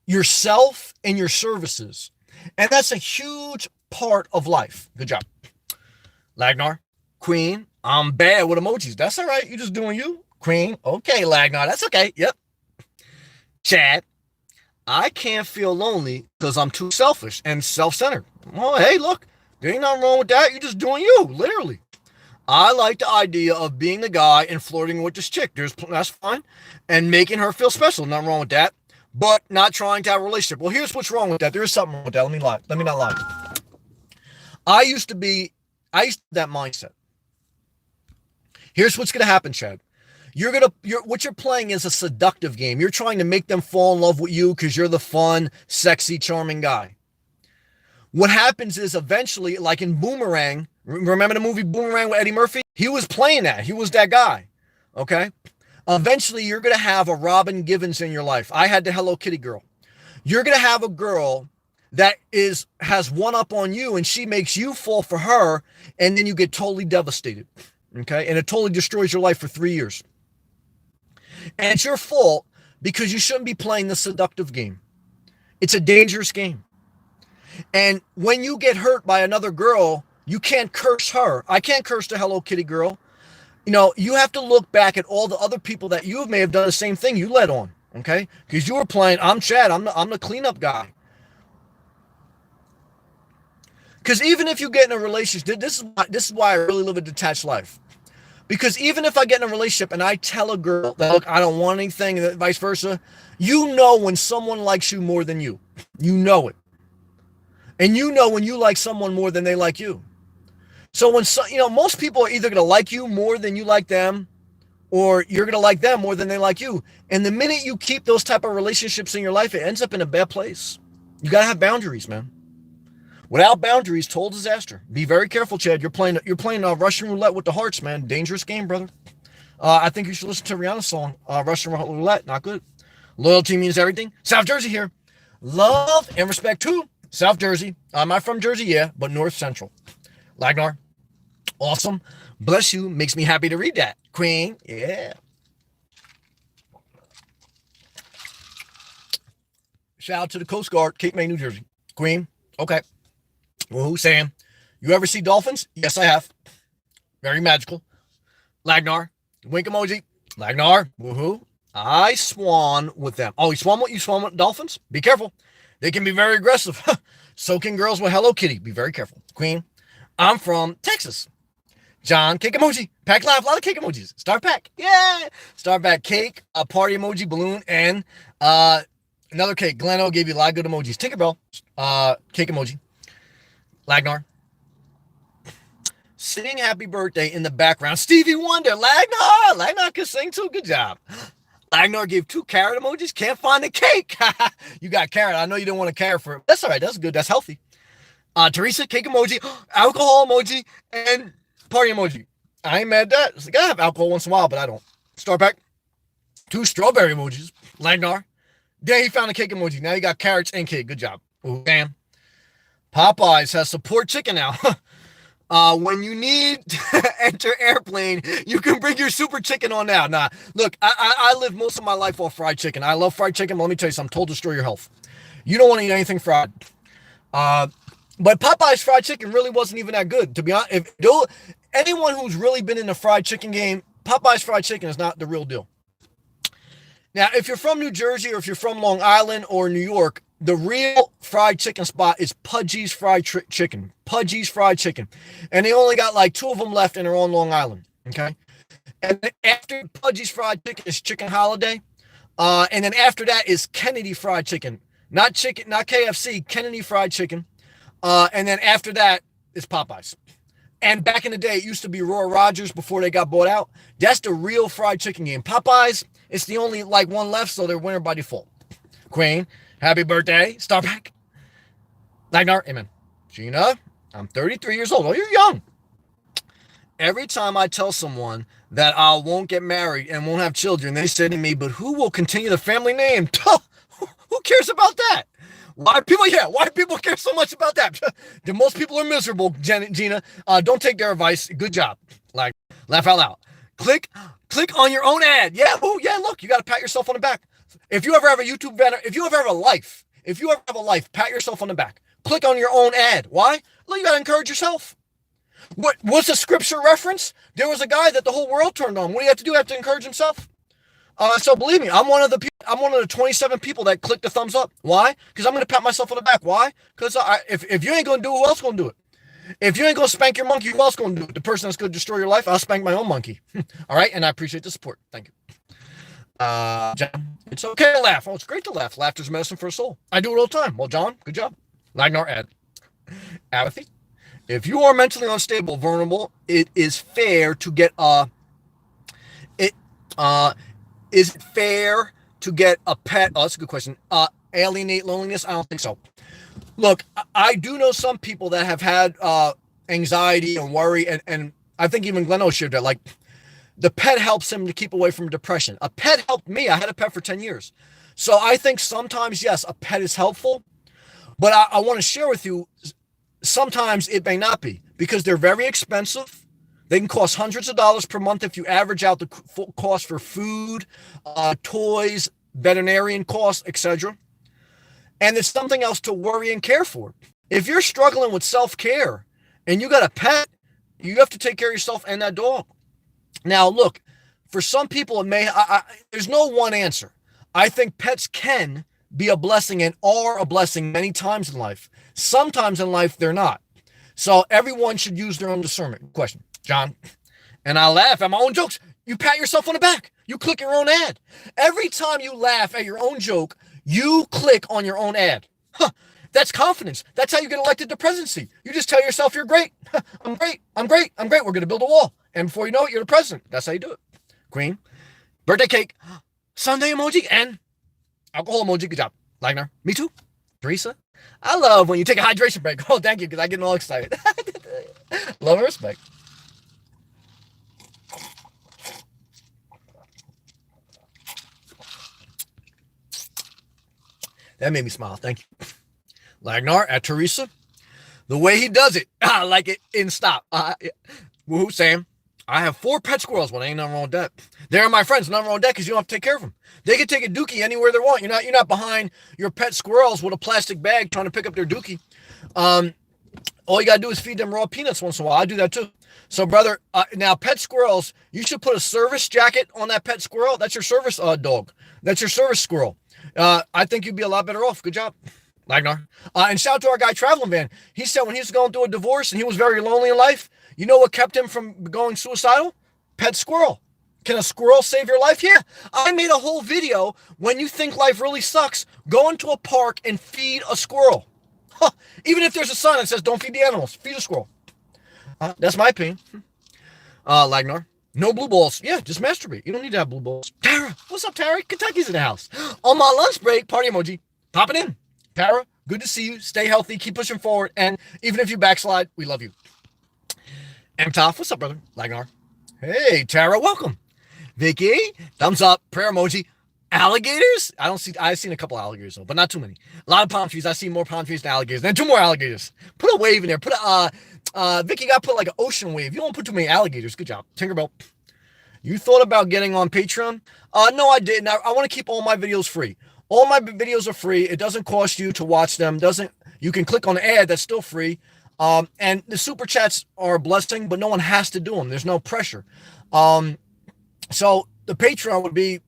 yourself and your services. And that's a huge part of life. Good job. Lagnar, Queen, I'm bad with emojis. That's all right. You're just doing you. Queen, okay, Lagnar, that's okay. Yep. Chad, I can't feel lonely because I'm too selfish and self-centered. Well, hey, look, there ain't nothing wrong with that. You're just doing you, literally. I like the idea of being the guy and flirting with this chick. That's fine. And making her feel special. Nothing wrong with that. But not trying to have a relationship. Well, here's what's wrong with that. There is something wrong with that. Let me not lie. I used to have that mindset. Here's what's going to happen, Chad. What you're playing is a seductive game. You're trying to make them fall in love with you because you're the fun, sexy, charming guy. What happens is eventually, like in Boomerang, remember the movie Boomerang with Eddie Murphy? He was playing that. He was that guy. Okay? Eventually, you're going to have a Robin Givens in your life. I had the Hello Kitty girl. You're going to have a girl that has one up on you, and she makes you fall for her, and then you get totally devastated. Okay? And it totally destroys your life for 3 years. And it's your fault because you shouldn't be playing the seductive game. It's a dangerous game. And when you get hurt by another girl, you can't curse her. I can't curse the Hello Kitty girl. You have to look back at all the other people that you may have done the same thing you led on, okay? Because you were playing, I'm Chad, I'm the cleanup guy. Because even if you get in a relationship, this is why I really live a detached life. Because even if I get in a relationship and I tell a girl that, look, I don't want anything, and vice versa, you know when someone likes you more than you. You know it. And you know when you like someone more than they like you. So most people are either going to like you more than you like them, or you're going to like them more than they like you. And the minute you keep those type of relationships in your life, it ends up in a bad place. You got to have boundaries, man. Without boundaries, total disaster. Be very careful, Chad. You're playing Russian roulette with the hearts, man. Dangerous game, brother. I think you should listen to Rihanna's song, Russian roulette. Not good. Loyalty means everything. South Jersey here. Love and respect to South Jersey. I'm not from Jersey, yeah, but North Central. Lagnar, awesome. Bless you. Makes me happy to read that. Queen, yeah. Shout out to the Coast Guard, Cape May, New Jersey. Queen, okay. Woohoo, Sam. You ever see dolphins? Yes, I have. Very magical. Lagnar, wink emoji. Lagnar, woohoo. I swan with them. Oh, you swan with dolphins? Be careful. They can be very aggressive. So can girls with Hello Kitty. Be very careful. Queen, I'm from Texas. John, cake emoji. Pack live, a lot of cake emojis. Star pack. Yeah. Star pack, cake, a party emoji, balloon, and another cake. Gleno gave you a lot of good emojis. Tinkerbell, cake emoji. Lagnar. singing happy birthday in the background. Stevie Wonder, Lagnar can sing too. Good job. Lagnar gave 2 carrot emojis. Can't find the cake. You got carrot. I know you didn't want a carrot for it. That's all right. That's good. That's healthy. Teresa, cake emoji, alcohol emoji, and party emoji. I ain't mad at that. Like, I have alcohol once in a while, but I don't. Star Pack, 2 strawberry emojis. Lagnar. Then he found a cake emoji. Now you got carrots and cake. Good job. Ooh, damn. Popeyes has support chicken now. When you need to enter airplane, you can bring your super chicken on now. Nah, look, I live most of my life off fried chicken. I love fried chicken, but let me tell you something. Told to destroy your health. You don't want to eat anything fried. But Popeye's fried chicken really wasn't even that good, to be honest. Anyone who's really been in the fried chicken game, Popeye's fried chicken is not the real deal. Now, if you're from New Jersey or if you're from Long Island or New York, the real fried chicken spot is Pudgy's Fried Chicken. Pudgy's Fried Chicken. And they only got like 2 of them left and they're on Long Island. Okay? And after Pudgy's Fried Chicken is Chicken Holiday. And then after that is Kennedy Fried Chicken. Not KFC, Kennedy Fried Chicken. And then after that is Popeyes. And back in the day, it used to be Roy Rogers before they got bought out. That's the real fried chicken game. Popeyes, it's the only like one left, so they're winner by default. Queen, happy birthday. Starpack. Lagnar, amen. Gina, I'm 33 years old. Oh, you're young. Every time I tell someone that I won't get married and won't have children, they say to me, but who will continue the family name? Who cares about that? Why people care so much about that? Most people are miserable, Gina. Don't take their advice. Good job. Like, laugh out loud. Click on your own ad. Yeah, look, you got to pat yourself on the back. If you ever have a YouTube banner, if you ever have a life, pat yourself on the back. Click on your own ad. Why? Well, you got to encourage yourself. What's a scripture reference? There was a guy that the whole world turned on. What do you have to do? You have to encourage himself. So believe me, I'm one of the 27 people that clicked the thumbs up. Why? Because I'm going to pat myself on the back. Why? Because if you ain't going to do it, who else going to do it? If you ain't going to spank your monkey, who else going to do it? The person that's going to destroy your life, I'll spank my own monkey. All right? And I appreciate the support. Thank you. John, it's okay to laugh. Oh, it's great to laugh. Laughter's medicine for a soul. I do it all the time. Well, John, good job. Lagnar ad. Apathy. If you are mentally unstable, vulnerable, it is fair to get is it fair to get a pet? Oh, that's a good question. Alienate loneliness? I don't think so. Look, I do know some people that have had anxiety and worry, and I think even Glenn O shared that. Like, the pet helps him to keep away from depression. A pet helped me. I had a pet for 10 years. So I think sometimes, yes, a pet is helpful, but I want to share with you, sometimes it may not be, because they're very expensive. They can cost hundreds of dollars per month if you average out the cost for food, toys, veterinarian costs, etc. And there's something else to worry and care for. If you're struggling with self-care and you got a pet, you have to take care of yourself and that dog. Now, look, for some people, it may. There's no one answer. I think pets can be a blessing and are a blessing many times in life. Sometimes in life, they're not. So everyone should use their own discernment. Question, John. And I laugh at my own jokes. You pat yourself on the back. You click your own ad. Every time you laugh at your own joke, you click on your own ad. That's confidence. That's how you get elected to presidency. You just tell yourself you're great. I'm great. I'm great. I'm great. We're going to build a wall. And before you know it, you're the president. That's how you do it. Queen, birthday cake, Sunday emoji, and alcohol emoji. Good job. Lagnar, me too. Teresa, I love when you take a hydration break. Oh, thank you, because I get all excited. Love and respect. That made me smile. Thank you. Lagnar at Teresa. The way he does it, I like it in stop. Woohoo, Sam. I have 4 pet squirrels. Well, ain't nothing wrong with that. They're my friends. Nothing wrong with that because you don't have to take care of them. They can take a dookie anywhere they want. You're not behind your pet squirrels with a plastic bag trying to pick up their dookie. All you got to do is feed them raw peanuts once in a while. I do that too. So, brother, now pet squirrels, you should put a service jacket on that pet squirrel. That's your service dog. That's your service squirrel. I think you'd be a lot better off. Good job, Lagnar. And shout out to our guy, Traveling Van. He said when he was going through a divorce and he was very lonely in life, you know what kept him from going suicidal? Pet squirrel. Can a squirrel save your life? Yeah. I made a whole video. When you think life really sucks, go into a park and feed a squirrel. Even if there's a sign that says don't feed the animals, feed a squirrel. That's my opinion. Lagnar. No blue balls. Yeah, just masturbate. You don't need to have blue balls. Tara, what's up, Tara? Kentucky's in the house. On my lunch break, party emoji. Popping in. Tara, good to see you. Stay healthy. Keep pushing forward. And even if you backslide, we love you. Toff, what's up, brother? Lagnar. Hey, Tara, welcome. Vicky, thumbs up. Prayer emoji. Alligators? I've seen a couple alligators though, but not too many. A lot of palm trees. I see more palm trees than alligators. Then 2 more alligators. Put a wave in there. Vicky got to put like an ocean wave. You don't put too many alligators. Good job. Tinkerbell. You thought about getting on Patreon? No, I didn't. I want to keep all my videos free. All my videos are free. It doesn't cost you to watch them. You can click on the ad. That's still free. And the super chats are a blessing, but no one has to do them. There's no pressure. So the Patreon would be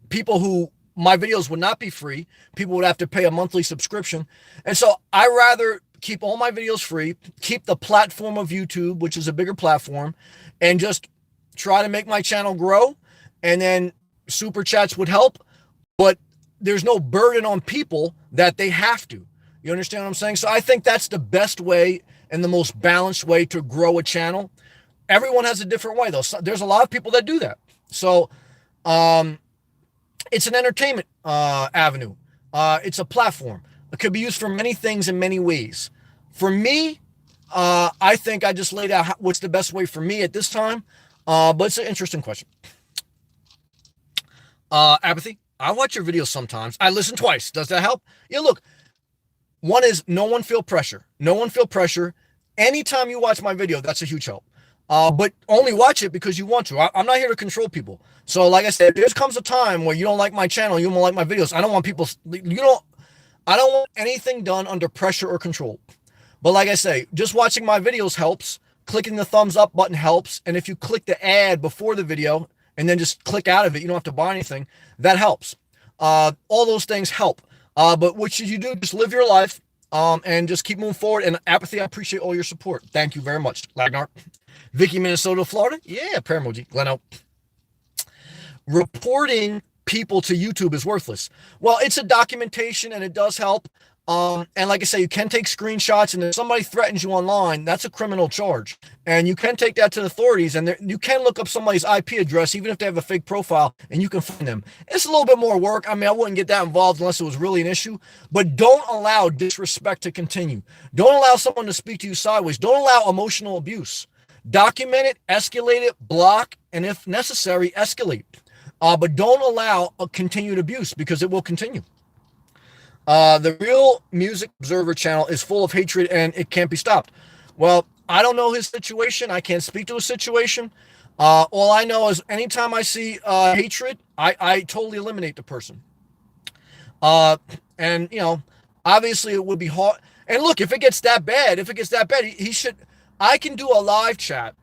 people who my videos would not be free. People would have to pay a monthly subscription. And so I rather keep all my videos free, keep the platform of YouTube, which is a bigger platform, and just try to make my channel grow. And then super chats would help, but there's no burden on people that they have to. You understand what I'm saying? So I think that's the best way and the most balanced way to grow a channel. Everyone has a different way though. So there's a lot of people that do that. So, it's an entertainment avenue. It's a platform. It could be used for many things in many ways. For me, I think I just laid out what's the best way for me at this time. But it's an interesting question. Apathy. I watch your videos sometimes. I listen twice. Does that help? Yeah, look. One is no one feel pressure. No one feel pressure. Anytime you watch my video, that's a huge help. But only watch it because you want to. I'm not here to control people. So like I said, there comes a time where you don't like my channel, you don't like my videos. I don't want anything done under pressure or control. But like I say, just watching my videos helps. Clicking the thumbs up button helps. And if you click the ad before the video and then just click out of it, you don't have to buy anything. That helps. All those things help. But what should you do? Just live your life and just keep moving forward. And Apathy, I appreciate all your support. Thank you very much. Lagnar. Vicky, Minnesota, Florida. Yeah, prayer emoji. Gleno. Reporting people to YouTube is worthless. Well, it's a documentation and it does help. And like I say, you can take screenshots, and if somebody threatens you online, that's a criminal charge. And you can take that to the authorities, and you can look up somebody's IP address, even if they have a fake profile, and you can find them. It's a little bit more work. I mean, I wouldn't get that involved unless it was really an issue, but don't allow disrespect to continue. Don't allow someone to speak to you sideways. Don't allow emotional abuse. Document it, escalate it, block, and if necessary, escalate. But don't allow a continued abuse because it will continue. The Real Music Observer channel is full of hatred and it can't be stopped. Well, I don't know his situation. I can't speak to his situation. All I know is anytime I see hatred, I totally eliminate the person. And, you know, obviously it would be hard. And look, if it gets that bad, he should, I can do a live chat.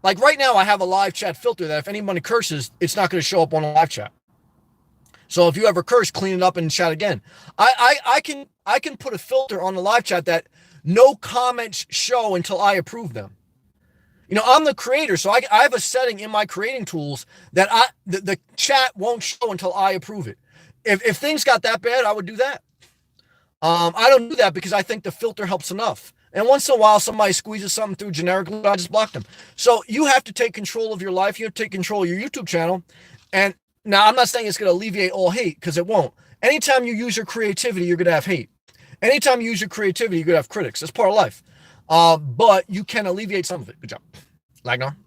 Like right now, I have a live chat filter that if anybody curses, it's not going to show up on a live chat. So if you ever curse, clean it up and chat again. I can put a filter on the live chat that no comments show until I approve them. You know, I'm the creator, so I have a setting in my creating tools that the chat won't show until I approve it. If things got that bad, I would do that. I don't do that because I think the filter helps enough. And once in a while, somebody squeezes something through generically, I just block them. So you have to take control of your life. You have to take control of your YouTube channel. And now I'm not saying it's going to alleviate all hate because it won't. Anytime you use your creativity, you're going to have hate. Anytime you use your creativity, you're going to have critics. That's part of life. But you can alleviate some of it. Good job. Lagnar.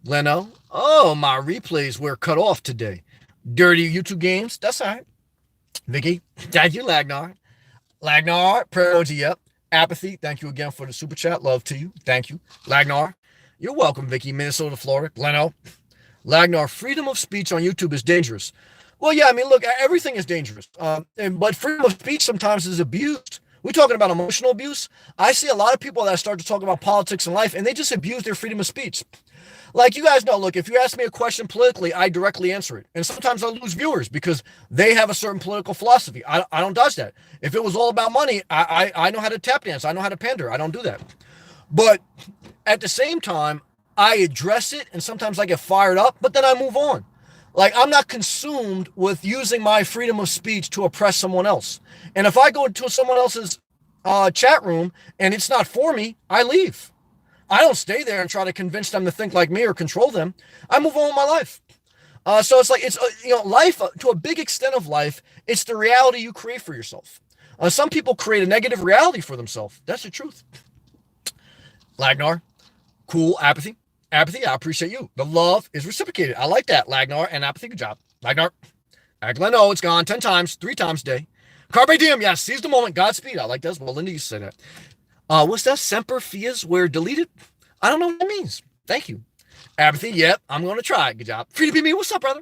Leno. Oh, my replays were cut off today. Dirty YouTube games. That's all right. Vicky. Thank you, Lagnar. Lagnar. Priority, yep. Apathy, thank you again for the super chat. Love to you. Thank you. Lagnar, you're welcome, Vicky, Minnesota, Florida. Gleno. Lagnar, freedom of speech on YouTube is dangerous. Well, yeah, I mean, look, everything is dangerous. But freedom of speech sometimes is abused. We're talking about emotional abuse. I see a lot of people that start to talk about politics and life, and they just abuse their freedom of speech. Like you guys know, look, if you ask me a question politically, I directly answer it. And sometimes I lose viewers because they have a certain political philosophy. I don't dodge that. If it was all about money, I know how to tap dance. I know how to pander. I don't do that. But at the same time, I address it and sometimes I get fired up, but then I move on. Like I'm not consumed with using my freedom of speech to oppress someone else. And if I go into someone else's chat room and it's not for me, I leave. I don't stay there and try to convince them to think like me or control them. I move on with my life. So it's like, life, to a big extent of life, it's the reality you create for yourself. Some people create a negative reality for themselves. That's the truth. Lagnar, cool, apathy. Apathy, I appreciate you. The love is reciprocated. I like that, Lagnar and apathy. Good job. Lagnar, Aglano, it's gone 10 times, 3 times a day. Carpe diem, yes, seize the moment. Godspeed. I like that as well. Linda used to say that. What's that? Semper Fias were deleted? I don't know what that means. Thank you. Apathy, yep, I'm going to try it. Good job. Free to be me. What's up, brother?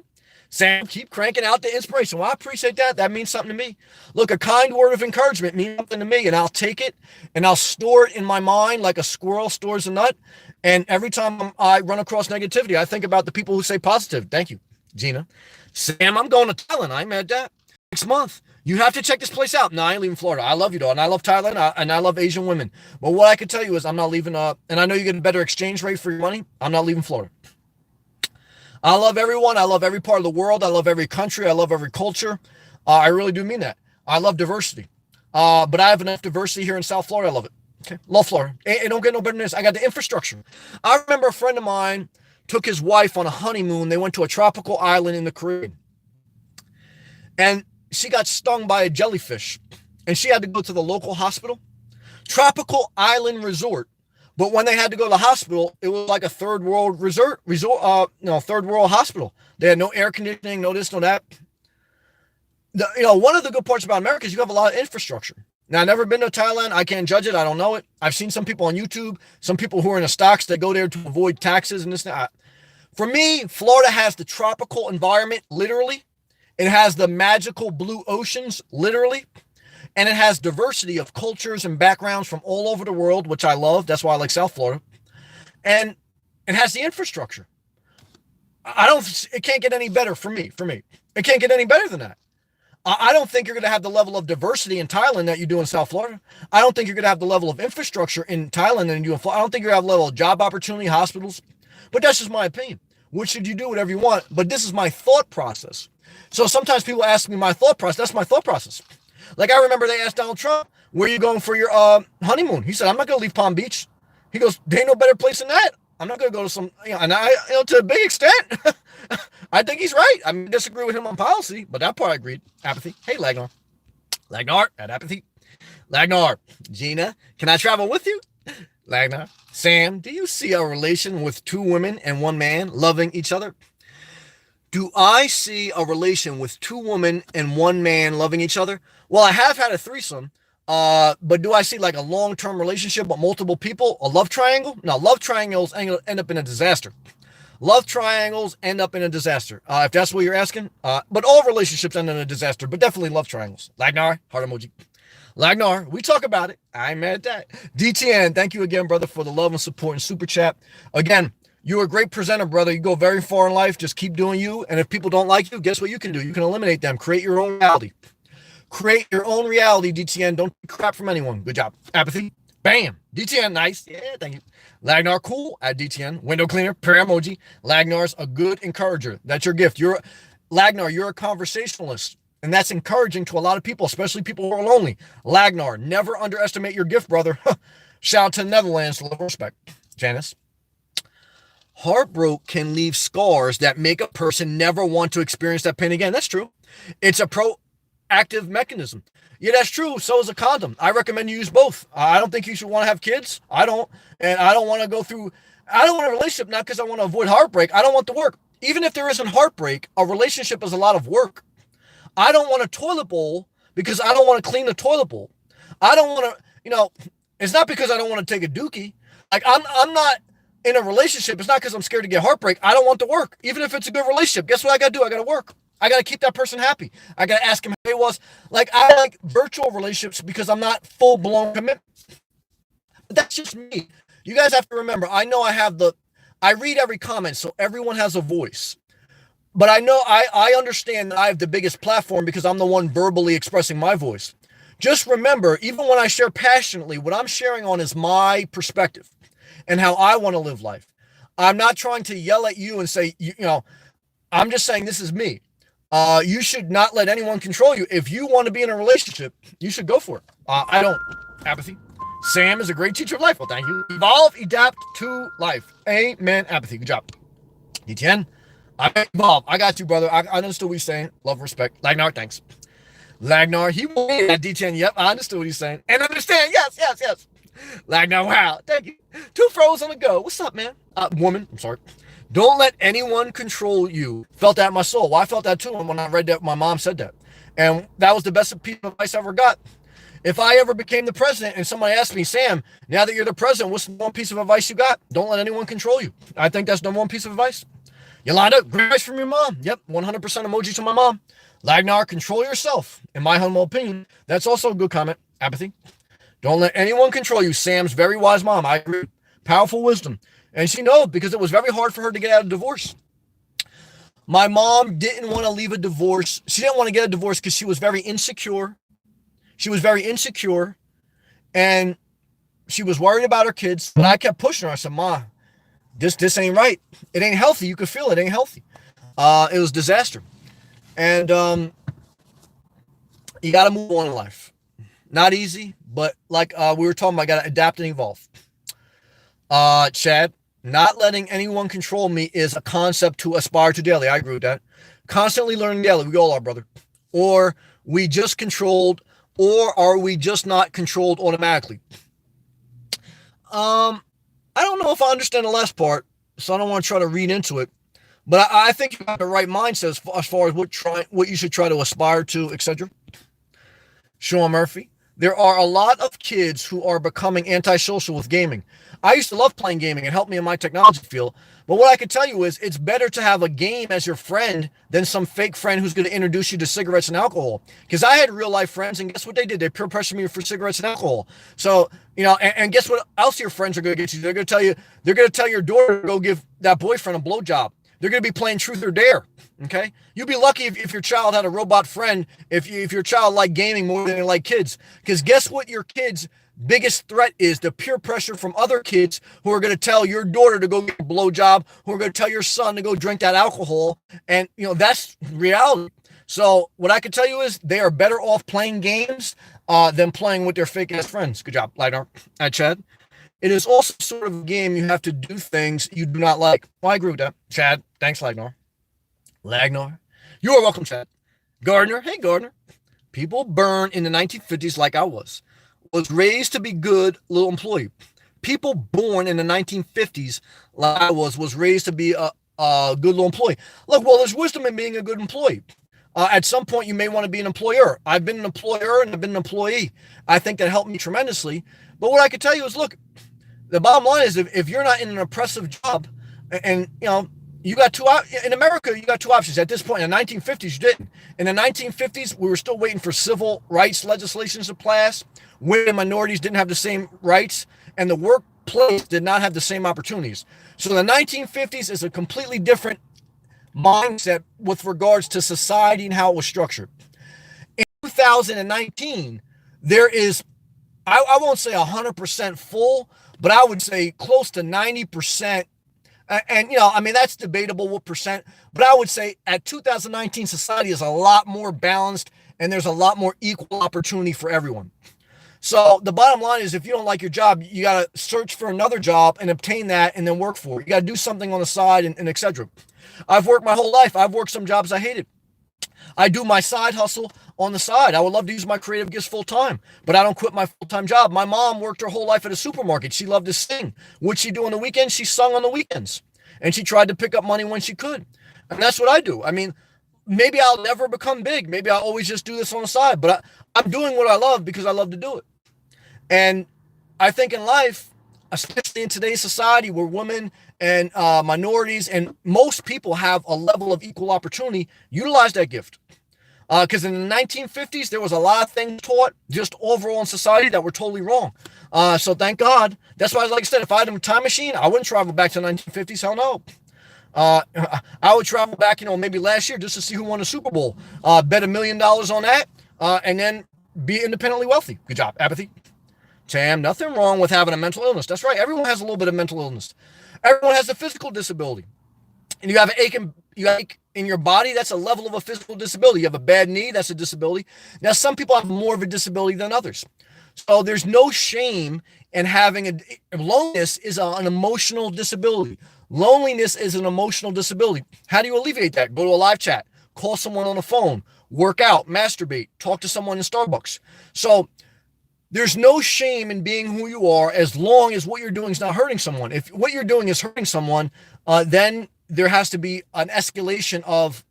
Sam, keep cranking out the inspiration. Well, I appreciate that. That means something to me. Look, a kind word of encouragement means something to me, and I'll take it and I'll store it in my mind like a squirrel stores a nut. And every time I run across negativity, I think about the people who say positive. Thank you, Gina. Sam, I'm going to Thailand. I'm at that next month. You have to check this place out. No, I ain't leaving Florida. I love you, though, and I love Thailand, and I love Asian women. But what I can tell you is I'm not leaving, and I know you get a better exchange rate for your money. I'm not leaving Florida. I love everyone. I love every part of the world. I love every country. I love every culture. I really do mean that. I love diversity. But I have enough diversity here in South Florida. I love it. Okay. Love Florida. It don't get no better than this. I got the infrastructure. I remember a friend of mine took his wife on a honeymoon. They went to a tropical island in the Caribbean. And she got stung by a jellyfish. And she had to go to the local hospital. Tropical island resort. But when they had to go to the hospital, it was like a third world third world hospital. They had no air conditioning, no this, no that. One of the good parts about America is you have a lot of infrastructure. Now, I've never been to Thailand. I can't judge it. I don't know it. I've seen some people on YouTube, some people who are in the stocks that go there to avoid taxes and this and that. For me, Florida has the tropical environment, literally. It has the magical blue oceans, literally. And it has diversity of cultures and backgrounds from all over the world, which I love. That's why I like South Florida. And it has the infrastructure. It can't get any better for me. It can't get any better than that. I don't think you're going to have the level of diversity in Thailand that you do in South Florida. I don't think you're going to have the level of infrastructure in Thailand that you do in Florida. I don't think you're going to have the level of job opportunity, hospitals. But that's just my opinion. What should you do? Whatever you want. But this is my thought process. So sometimes people ask me my thought process. That's my thought process. Like I remember they asked Donald Trump, where are you going for your honeymoon? He said, I'm not going to leave Palm Beach. He goes, there ain't no better place than that. I'm not going to go to some, and I, to a big extent, I think he's right. I disagree with him on policy, but that part I agreed. Apathy. Hey, Lagnar. Lagnar at apathy. Lagnar. Gina, can I travel with you? Lagnar. Sam, do you see a relation with 2 women and 1 man loving each other? Do I see a relation with 2 women and 1 man loving each other? Well, I have had a threesome, but do I see like a long-term relationship with multiple people? A love triangle? No, love triangles end up in a disaster. Love triangles end up in a disaster, if that's what you're asking. But all relationships end in a disaster, but definitely love triangles. Lagnar, heart emoji. Lagnar, we talk about it. I ain't mad at that. DTN, thank you again, brother, for the love and support and super chat. Again, you're a great presenter, brother. You go very far in life. Just keep doing you. And if people don't like you, guess what you can do? You can eliminate them. Create your own reality. Create your own reality, DTN. Don't take crap from anyone. Good job. Apathy. Bam. DTN, nice. Yeah, thank you. Lagnar, cool. At DTN. Window cleaner. Prayer emoji. Lagnar's a good encourager. That's your gift. Lagnar, you're a conversationalist. And that's encouraging to a lot of people, especially people who are lonely. Lagnar, never underestimate your gift, brother. Shout out to the Netherlands. Love and respect. Janice. Heartbreak can leave scars that make a person never want to experience that pain again. That's true. It's a proactive mechanism. Yeah, that's true. So is a condom. I recommend you use both. I don't think you should want to have kids. I don't. And I don't want to go through. I don't want a relationship not because I want to avoid heartbreak. I don't want the work. Even if there isn't heartbreak, a relationship is a lot of work. I don't want a toilet bowl because I don't want to clean the toilet bowl. I don't want to, it's not because I don't want to take a dookie. Like I'm not in a relationship. It's not because I'm scared to get heartbreak. I don't want to work. Even if it's a good relationship, guess what I got to do? I got to work. I got to keep that person happy. I got to ask him how he was. Like, I like virtual relationships because I'm not full-blown commitment. But that's just me. You guys have to remember, I know I read every comment, so everyone has a voice. But I know, I understand that I have the biggest platform because I'm the one verbally expressing my voice. Just remember, even when I share passionately, what I'm sharing on is my perspective and how I want to live life. I'm not trying to yell at you and say, I'm just saying this is me. You should not let anyone control you. If you want to be in a relationship, you should go for it. I don't. Apathy. Sam is a great teacher of life. Well, thank you. Evolve, adapt to life. Amen. Apathy. Good job. D10. I evolve. I got you, brother. I understood what you're saying. Love, respect. Lagnar, thanks. Lagnar, he won at D10. Yep, I understood what he's saying. And understand. Yes, yes, yes. Lagnar, wow. Thank you. Two froze on the go. What's up, man? Woman, I'm sorry. Don't let anyone control you. Felt that in my soul. Well, I felt that too when I read that. My mom said that. And that was the best piece of advice I ever got. If I ever became the president and somebody asked me, Sam, now that you're the president, what's the one piece of advice you got? Don't let anyone control you. I think that's the one piece of advice. Yolanda, great advice from your mom. Yep, 100% emoji to my mom. Lagnar, control yourself. In my humble opinion, that's also a good comment. Apathy. Don't let anyone control you. Sam's very wise mom. I agree. Powerful wisdom. And she knows because it was very hard for her to get out of divorce. My mom didn't want to leave a divorce. She didn't want to get a divorce because she was very insecure. She was very insecure and she was worried about her kids. But I kept pushing her. I said, Ma, this ain't right. It ain't healthy. You could feel it ain't healthy. It was disaster. And you got to move on in life. Not easy, but like we were talking about, I got to adapt and evolve. Chad, not letting anyone control me is a concept to aspire to daily. I agree with that. Constantly learning daily. We all are, brother. Or we just controlled, or are we just not controlled automatically? I don't know if I understand the last part, so I don't want to try to read into it. But I think you have the right mindset as far as what you should try to aspire to, etc. Sean Murphy. There are a lot of kids who are becoming antisocial with gaming. I used to love playing gaming. It helped me in my technology field. But what I can tell you is it's better to have a game as your friend than some fake friend who's going to introduce you to cigarettes and alcohol. Because I had real life friends, and guess what they did? They peer pressured me for cigarettes and alcohol. So, and guess what else your friends are going to get you? They're going to tell your daughter to go give that boyfriend a blowjob. They're going to be playing truth or dare. Okay, you'd be lucky if your child had a robot friend. If your child liked gaming more than they like kids, because guess what? Your kids' biggest threat is the peer pressure from other kids who are going to tell your daughter to go get a blowjob, who are going to tell your son to go drink that alcohol, and that's reality. So what I can tell you is they are better off playing games than playing with their fake ass friends. Good job, Lagnar. Chad. It is also sort of a game you have to do things you do not like. Well, I agree with that. Chad, thanks, Lagnar. You are welcome, Chad. Gardner, hey, Gardner. People burn in the 1950s like I was raised to be good little employee. People born in the 1950s like I was raised to be a good little employee. Look, well, there's wisdom in being a good employee. At some point, you may want to be an employer. I've been an employer and I've been an employee. I think that helped me tremendously. But what I can tell you is, look, the bottom line is if you're not in an oppressive job and you got in America, you got two options. At this point, in the 1950s, you didn't. In the 1950s, we were still waiting for civil rights legislation to pass. Women and minorities didn't have the same rights, and the workplace did not have the same opportunities. So the 1950s is a completely different mindset with regards to society and how it was structured. In 2019, there is, I won't say 100% full, but I would say close to 90%. And, that's debatable what percent, but I would say at 2019, society is a lot more balanced and there's a lot more equal opportunity for everyone. So the bottom line is if you don't like your job, you got to search for another job and obtain that and then work for it. You got to do something on the side and et cetera. I've worked my whole life. I've worked some jobs I hated. I do my side hustle on the side. I would love to use my creative gifts full time, but I don't quit my full-time job. My mom worked her whole life at a supermarket. She loved to sing. What'd she do on the weekends? She sung on the weekends, and she tried to pick up money when she could. And that's what I do. I mean, maybe I'll never become big. Maybe I'll always just do this on the side, but I'm doing what I love because I love to do it. And I think in life, especially in today's society where women and minorities and most people have a level of equal opportunity, utilize that gift. Because in the 1950s, there was a lot of things taught just overall in society that were totally wrong. So thank God. That's why, like I said, if I had a time machine, I wouldn't travel back to the 1950s. Hell no. I would travel back, maybe last year just to see who won the Super Bowl. Bet $1 million on that, and then be independently wealthy. Good job. Apathy. Tam, nothing wrong with having a mental illness. That's right. Everyone has a little bit of mental illness. Everyone has a physical disability. And you have an ache in your body, that's a level of a physical disability. You have a bad knee, that's a disability. Now, some people have more of a disability than others. So there's no shame in having loneliness is an emotional disability. Loneliness is an emotional disability. How do you alleviate that? Go to a live chat, call someone on the phone, work out, masturbate, talk to someone in Starbucks. So there's no shame in being who you are as long as what you're doing is not hurting someone. If what you're doing is hurting someone, then there has to be an escalation of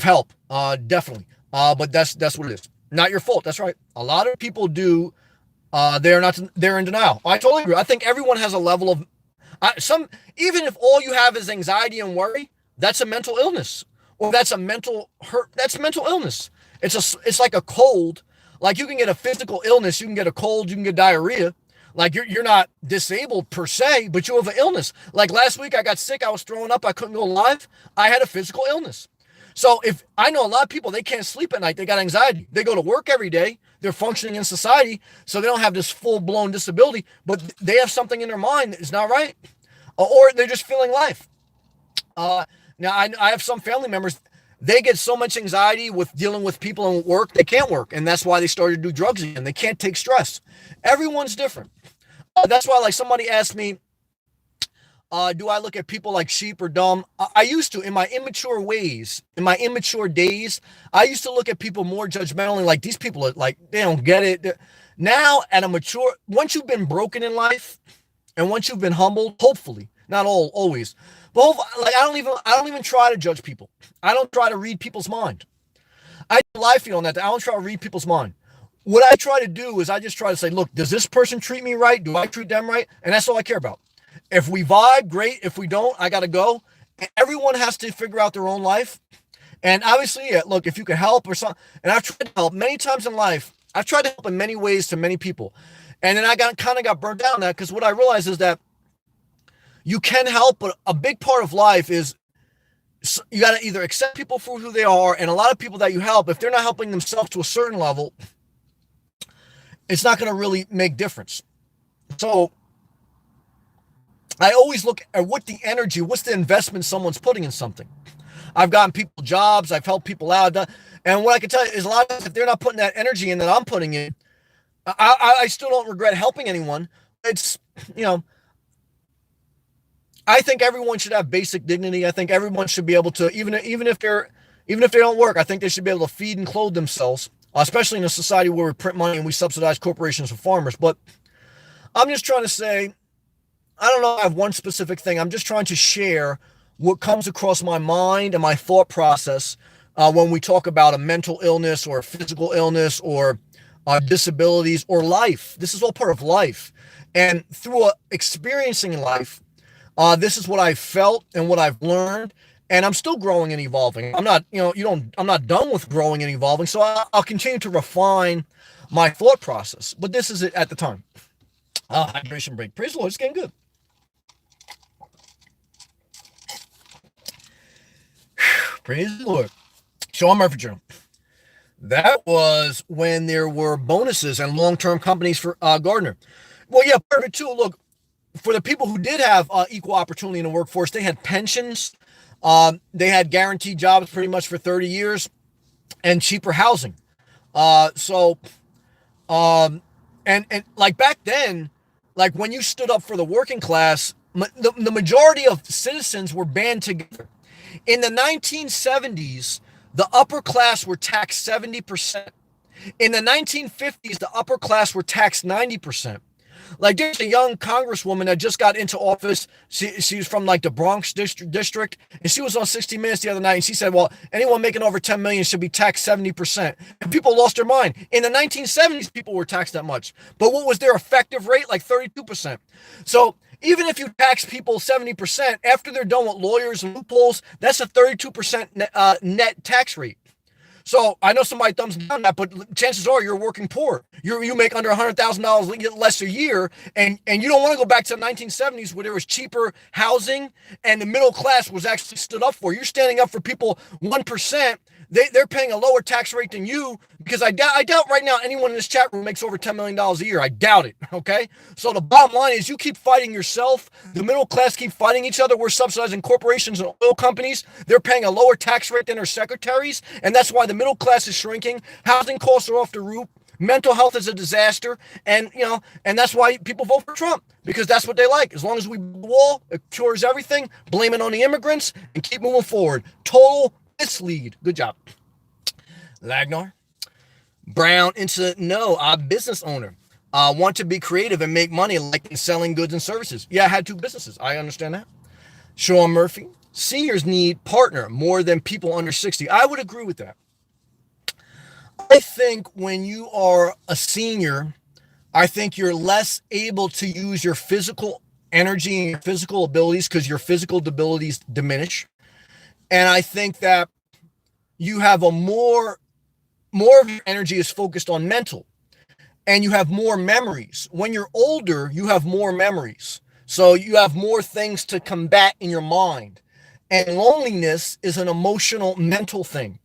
help, definitely. But that's what it is. Not your fault. That's right. A lot of people do. They're in denial. I totally agree. I think everyone has a level of even if all you have is anxiety and worry, that's a mental illness, or that's a mental hurt. That's mental illness. It's like a cold. Like you can get a physical illness, you can get a cold, you can get diarrhea. Like you're not disabled per se, but you have an illness. Like last week, I got sick. I was throwing up. I couldn't go live. I had a physical illness. So if I know a lot of people, they can't sleep at night. They got anxiety. They go to work every day. They're functioning in society, so they don't have this full blown disability, but they have something in their mind that is not right, or they're just feeling life. Now I have some family members. They get so much anxiety with dealing with people in work, they can't work. And that's why they started to do drugs again. They can't take stress. Everyone's different. That's why, like, somebody asked me, do I look at people like sheep or dumb? I used to, in my immature ways, in my immature days, I used to look at people more judgmentally, like these people are like, they don't get it. Now, at a mature, once you've been broken in life and once you've been humbled, hopefully, not always, but like I don't even try to judge people. I don't try to read people's mind. I do live feed on that. I don't try to read people's mind. What I try to do is I just try to say, look, does this person treat me right? Do I treat them right? And that's all I care about. If we vibe, great. If we don't, I got to go. Everyone has to figure out their own life. And obviously, yeah, look, if you can help or something, and I've tried to help many times in life. I've tried to help in many ways to many people. And then I kind of got burnt out on that because what I realized is that you can help, but a big part of life is you got to either accept people for who they are, and a lot of people that you help, if they're not helping themselves to a certain level, it's not going to really make difference. So I always look at what's the investment someone's putting in something. I've gotten people jobs, I've helped people out, and what I can tell you is a lot of times if they're not putting that energy in that I'm putting in, I still don't regret helping anyone. It's, I think everyone should have basic dignity. I think everyone should be able to, even if they don't work, I think they should be able to feed and clothe themselves, especially in a society where we print money and we subsidize corporations and farmers. But I'm just trying to say, I don't know, I have one specific thing. I'm just trying to share what comes across my mind and my thought process when we talk about a mental illness or a physical illness or disabilities or life. This is all part of life. And through experiencing life, this is what I've felt and what I've learned, and I'm still growing and evolving. I'm not, I'm not done with growing and evolving, so I'll continue to refine my thought process. But this is it at the time. Hydration break. Praise the Lord, it's getting good. Praise the Lord. Sean Murphy Journal. That was when there were bonuses and long-term companies for Gardner. Well, yeah, part of it too. Look, for the people who did have equal opportunity in the workforce, they had pensions, they had guaranteed jobs pretty much for 30 years, and cheaper housing. And like back then, like when you stood up for the working class, the majority of citizens were band together. In the 1970s, the upper class were taxed 70%. In the 1950s, the upper class were taxed 90%. Like there's a young congresswoman that just got into office. She was from like the Bronx district, and she was on 60 Minutes the other night, and she said, well, anyone making over 10 million should be taxed 70%. And people lost their mind. In the 1970s, people were taxed that much. But what was their effective rate? Like 32%. So even if you tax people 70%, after they're done with lawyers and loopholes, that's a 32% net tax rate. So I know somebody thumbs down that, but chances are you're working poor. You make under $100,000 less a year, and you don't want to go back to the 1970s where there was cheaper housing and the middle class was actually stood up for. You're standing up for people 1%. They're paying a lower tax rate than you, because I doubt right now anyone in this chat room makes over $10 million a year. I doubt it, okay? So the bottom line is you keep fighting yourself. The middle class keep fighting each other. We're subsidizing corporations and oil companies. They're paying a lower tax rate than their secretaries, and that's why the middle class is shrinking. Housing costs are off the roof. Mental health is a disaster, and and that's why people vote for Trump, because that's what they like. As long as we build the wall, it cures everything. Blame it on the immigrants and keep moving forward. Total mislead. Good job, Lagnar. Brown into no, I'm a business owner. Want to be creative and make money, like in selling goods and services. Yeah, I had 2 businesses. I understand that. Sean Murphy. Seniors need partner more than people under 60. I would agree with that. I think when you are a senior, I think you're less able to use your physical energy and your physical abilities because your physical abilities diminish. And I think that you have a more of your energy is focused on mental, and you have more memories. When you're older, you have more memories. So you have more things to combat in your mind. And loneliness is an emotional, mental thing.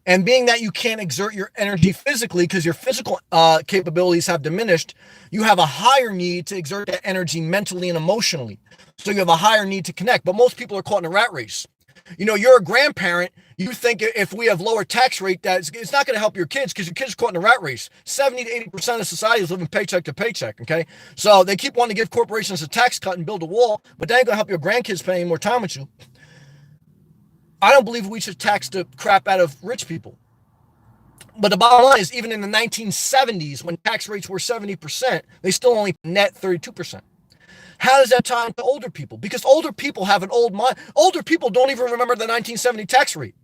And being that you can't exert your energy physically because your physical capabilities have diminished, you have a higher need to exert that energy mentally and emotionally. So you have a higher need to connect. But most people are caught in a rat race. You're a grandparent. You think if we have lower tax rate, that it's not going to help your kids because your kids are caught in a rat race. 70 to 80% of society is living paycheck to paycheck, okay? So they keep wanting to give corporations a tax cut and build a wall, but that ain't going to help your grandkids spend any more time with you. I don't believe we should tax the crap out of rich people. But the bottom line is, even in the 1970s, when tax rates were 70%, they still only net 32%. How does that tie into older people? Because older people have an old mind. Older people don't even remember the 1970 tax rate.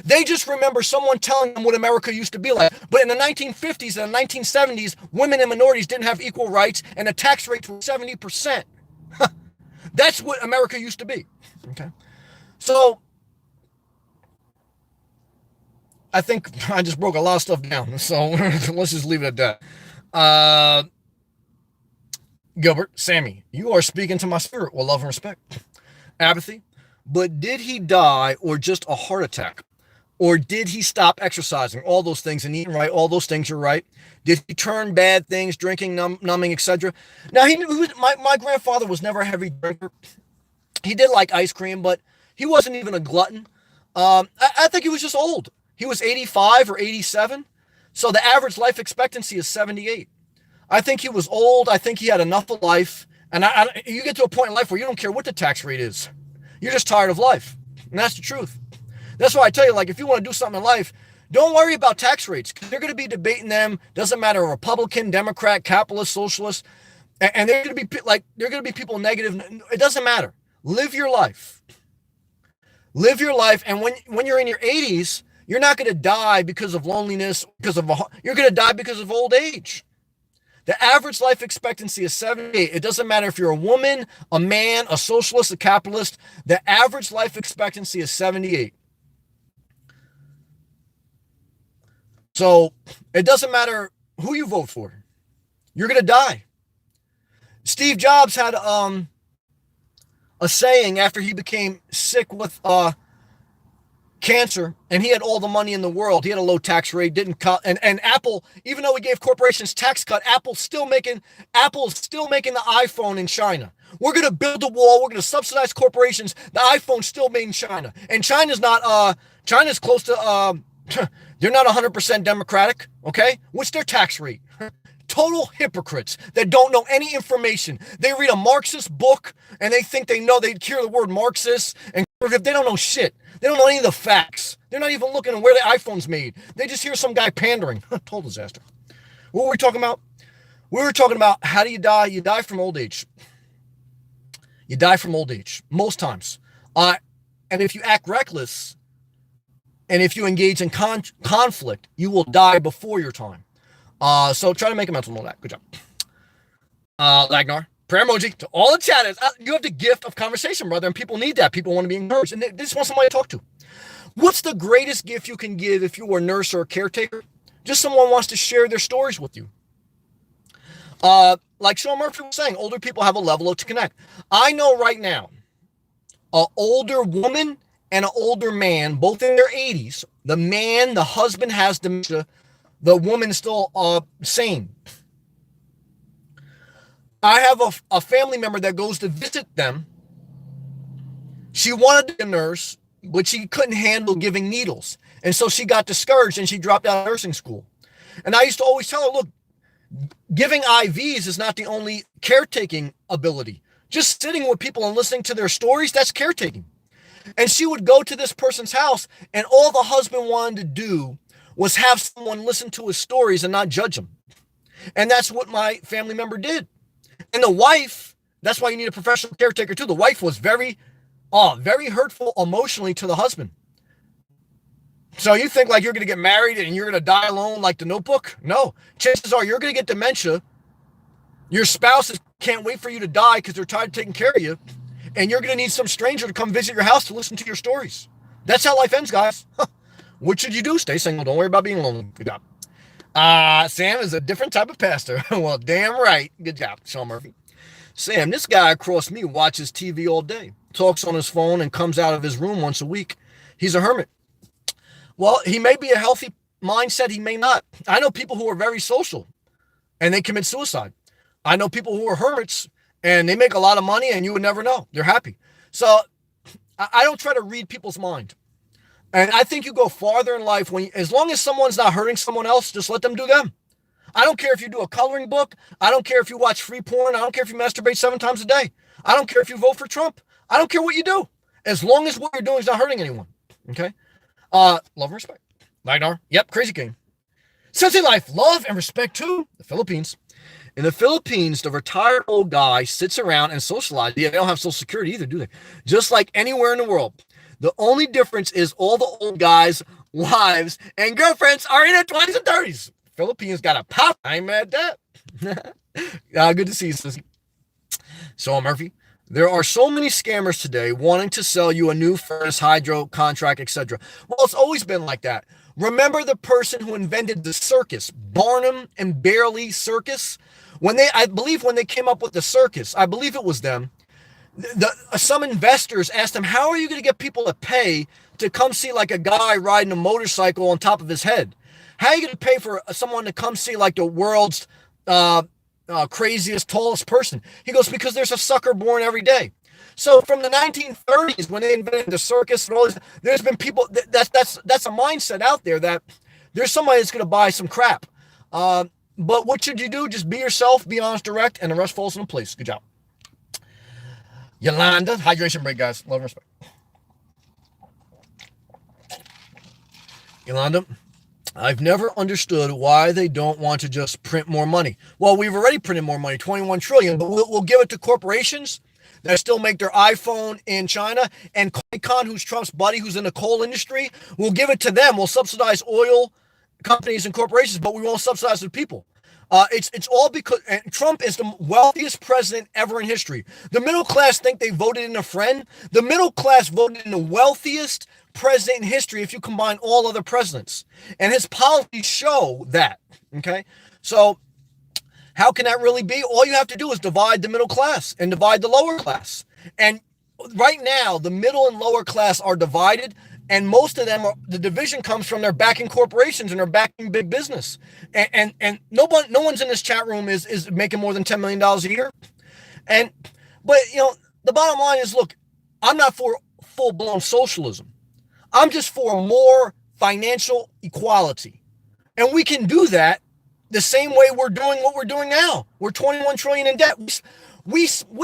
They just remember someone telling them what America used to be like. But in the 1950s and the 1970s, women and minorities didn't have equal rights, and the tax rates were 70%. That's what America used to be. Okay. So I think I just broke a lot of stuff down. So let's just leave it at that. Gilbert, Sammy, you are speaking to my spirit with love and respect. Apathy. But did he die or just a heart attack? Or did he stop exercising? All those things and eating right. All those things are right. Did he turn bad things, drinking, numbing, etc.? Now, my grandfather was never a heavy drinker. He did like ice cream, but he wasn't even a glutton. I think he was just old. He was 85 or 87. So the average life expectancy is 78. I think he was old. I think he had enough of life. And you get to a point in life where you don't care what the tax rate is. You're just tired of life. And that's the truth. That's why I tell you, like, if you want to do something in life, don't worry about tax rates. They're going to be debating them. Doesn't matter, Republican, Democrat, capitalist, socialist. And they're going to be people negative. It doesn't matter. Live your life. Live your life. And when you're in your 80s, you're not going to die because of loneliness, you're going to die because of old age. The average life expectancy is 78. It doesn't matter if you're a woman, a man, a socialist, a capitalist. The average life expectancy is 78. So it doesn't matter who you vote for. You're going to die. Steve Jobs had a saying after he became sick with cancer, and he had all the money in the world. He had a low tax rate, didn't cut, and Apple, even though he gave corporations tax cut, Apple's still making the iPhone in China. We're going to build a wall. We're going to subsidize corporations. The iPhone's still made in China, and China's close to they're not 100% democratic. Okay, what's their tax rate? Total hypocrites that don't know any information. They read a Marxist book and they think they hear the word Marxist, and they don't know shit. They don't know any of the facts. They're not even looking at where the iPhone's made. They just hear some guy pandering. Total disaster. What were we talking about? We were talking about, how do you die? You die from old age. You die from old age, most times. And if you act reckless, and if you engage in conflict, you will die before your time. So try to make a mental note of that. Good job. Lagnar, prayer emoji to all the chatters. You have the gift of conversation, brother, and people need that. People want to be encouraged, and they just want somebody to talk to. What's the greatest gift you can give if you were a nurse or a caretaker? Just someone wants to share their stories with you. Like Sean Murphy was saying, older people have a level to connect. I know right now, an older woman and an older man, both in their 80s. The husband has dementia. The woman is still sane. I have a family member that goes to visit them. She wanted to be a nurse, but she couldn't handle giving needles. And so she got discouraged and she dropped out of nursing school. And I used to always tell her, look, giving IVs is not the only caretaking ability. Just sitting with people and listening to their stories, that's caretaking. And she would go to this person's house, and all the husband wanted to do was have someone listen to his stories and not judge him. And that's what my family member did. And the wife, that's why you need a professional caretaker too. The wife was very hurtful emotionally to the husband. So you think like you're going to get married and you're going to die alone like The Notebook? No. Chances are you're going to get dementia. Your spouses can't wait for you to die because they're tired of taking care of you. And you're going to need some stranger to come visit your house to listen to your stories. That's how life ends, guys. What should you do? Stay single. Don't worry about being lonely. Good job. Sam is a different type of pastor. Well, damn right. Good job, Sean Murphy. Sam, this guy across me watches TV all day, talks on his phone, and comes out of his room once a week. He's a hermit. Well, he may be a healthy mindset. He may not. I know people who are very social and they commit suicide. I know people who are hermits and they make a lot of money and you would never know. They're happy. So I don't try to read people's mind. And I think you go farther in life as long as someone's not hurting someone else, just let them do them. I don't care if you do a coloring book. I don't care if you watch free porn. I don't care if you masturbate 7 times a day. I don't care if you vote for Trump. I don't care what you do. As long as what you're doing is not hurting anyone. Okay? Love and respect. Lightar. Yep, Crazy King. Sensei Life, love and respect to the Philippines. In the Philippines, the retired old guy sits around and socializes. Yeah, they don't have Social Security either, do they? Just like anywhere in the world. The only difference is all the old guys' wives and girlfriends are in their 20s and 30s. Philippines got a pop. I ain't mad at that. Good to see you, Sissy. So, Murphy, there are so many scammers today wanting to sell you a new furnace, hydro, contract, etc. Well, it's always been like that. Remember the person who invented the circus, Barnum and Bailey Circus? I believe when they came up with the circus, I believe it was them, some investors asked them, how are you going to get people to pay to come see like a guy riding a motorcycle on top of his head? How are you going to pay for someone to come see like the world's craziest, tallest person? He goes, because there's a sucker born every day. So from the 1930s, when they invented the circus and all this, there's been people, that's a mindset out there that there's somebody that's going to buy some crap. But what should you do? Just be yourself, be honest, direct, and the rest falls into place. Good job. Yolanda, hydration break, guys. Love and respect. Yolanda, I've never understood why they don't want to just print more money. Well, we've already printed more money, 21 trillion, but we'll give it to corporations that still make their iPhone in China, and Khan, who's Trump's buddy, who's in the coal industry, we'll give it to them. We'll subsidize oil companies and corporations, but we won't subsidize the people. It's all because Trump is the wealthiest president ever in history. The middle class think they voted in a friend. The middle class voted in the wealthiest president in history if you combine all other presidents. And his policies show that. Okay? So how can that really be? All you have to do is divide the middle class and divide the lower class. And right now, the middle and lower class are divided. And most of them, the division comes from their backing corporations and they're backing big business. And no one's in this chat room is making more than $10 million a year. But the bottom line is, look, I'm not for full-blown socialism. I'm just for more financial equality. And we can do that the same way we're doing what we're doing now. We're 21 trillion in debt. We spend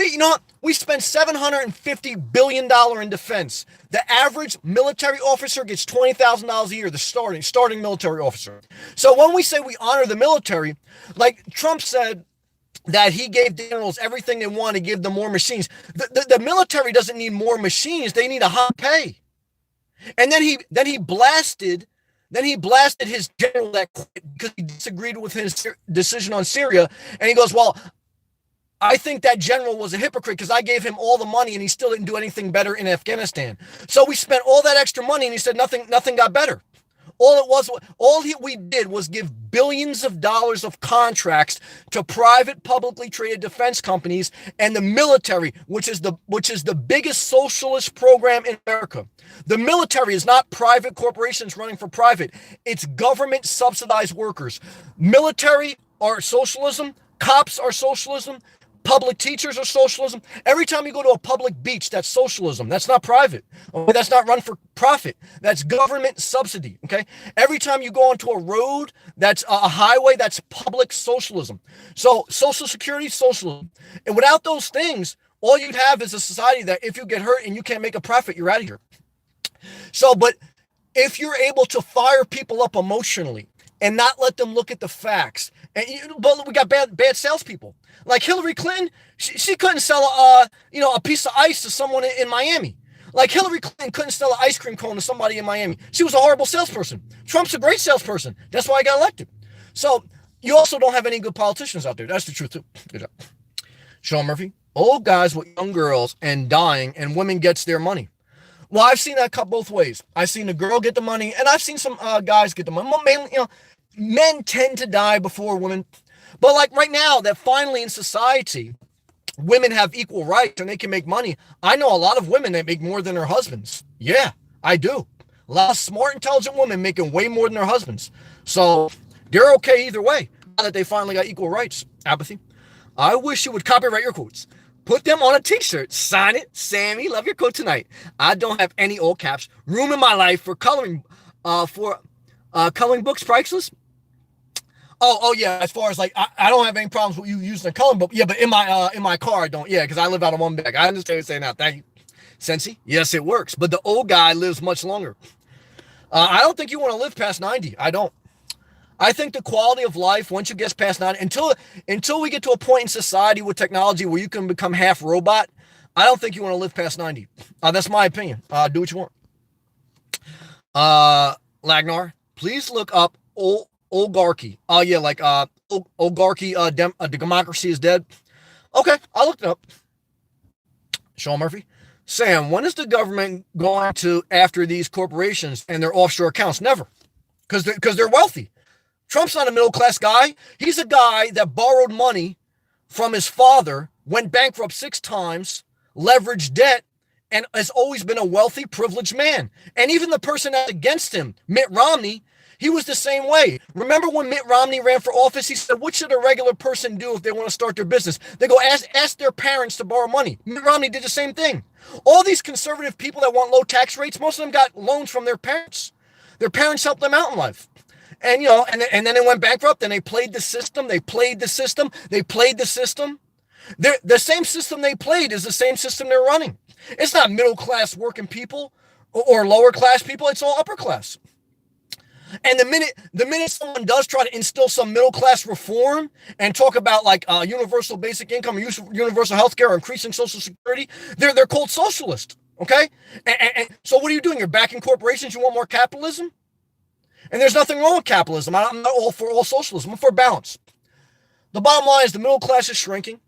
$750 billion in defense. The average military officer gets $20,000 a year, the starting military officer. So when we say we honor the military, like Trump said that he gave generals everything they want to give them more machines. The military doesn't need more machines. They need a high pay. And then he blasted his general that quit because he disagreed with his decision on Syria. And he goes, well, I think that general was a hypocrite because I gave him all the money and he still didn't do anything better in Afghanistan. So we spent all that extra money and he said nothing got better. We did was give billions of dollars of contracts to private publicly traded defense companies and the military, which is the biggest socialist program in America. The military is not private corporations running for profit. It's government subsidized workers. Military are socialism. Cops are socialism. Public teachers are socialism. Every time you go to a public beach, that's socialism. That's not private. Okay? That's not run for profit. That's government subsidy. Okay. Every time you go onto a road, that's a highway, that's public socialism. So Social Security, socialism. And without those things, all you'd have is a society that if you get hurt and you can't make a profit, you're out of here. So, but if you're able to fire people up emotionally and not let them look at the facts, but we got bad salespeople. Like Hillary Clinton, she couldn't sell a piece of ice to someone in Miami. Like Hillary Clinton couldn't sell an ice cream cone to somebody in Miami. She was a horrible salesperson. Trump's a great salesperson. That's why he got elected. So you also don't have any good politicians out there. That's the truth too. Good job. Sean Murphy, old guys with young girls and dying, and women gets their money. Well, I've seen that cut both ways. I've seen the girl get the money, and I've seen some guys get the money. Mainly, men tend to die before women. But like right now, that finally in society, women have equal rights and they can make money. I know a lot of women that make more than their husbands. Yeah, I do. A lot of smart, intelligent women making way more than their husbands. So they're okay either way. Now that they finally got equal rights. Apathy. I wish you would copyright your quotes. Put them on a t-shirt. Sign it. Sammy, love your quote tonight. I don't have any old caps. Room in my life for coloring books priceless. Oh yeah. As far as like, I don't have any problems with you using a coloring book. Yeah, but in my car I don't. Yeah, because I live out of one bag. I understand what you're saying now. Thank you, Sensi. Yes, it works. But the old guy lives much longer. I don't think you want to live past 90. I don't. I think the quality of life once you get past 90, until we get to a point in society with technology where you can become half robot, I don't think you want to live past 90. That's my opinion. Do what you want. Lagnar, please look up oligarchy. Oh yeah, like oligarchy. Democracy is dead. Okay, I looked it up. Sean Murphy, Sam, when is the government going to after these corporations and their offshore accounts? Never, because they're wealthy. Trump's not a middle class guy. He's a guy that borrowed money from his father, went bankrupt 6 times, leveraged debt, and has always been a wealthy, privileged man. And even the person that's against him, Mitt Romney, he was the same way. Remember when Mitt Romney ran for office? He said, what should a regular person do if they want to start their business? They go ask their parents to borrow money. Mitt Romney did the same thing. All these conservative people that want low tax rates, most of them got loans from their parents. Their parents helped them out in life. And, and then they went bankrupt and they played the system. The same system they played is the same system they're running. It's not middle class working people or lower class people. It's all upper class. And the minute someone does try to instill some middle class reform and talk about like universal basic income, universal health care, or increasing Social Security, they're called socialist. Okay. And so what are you doing? You're backing corporations. You want more capitalism? And there's nothing wrong with capitalism. I'm not all for all socialism. I'm for balance. The bottom line is the middle class is shrinking.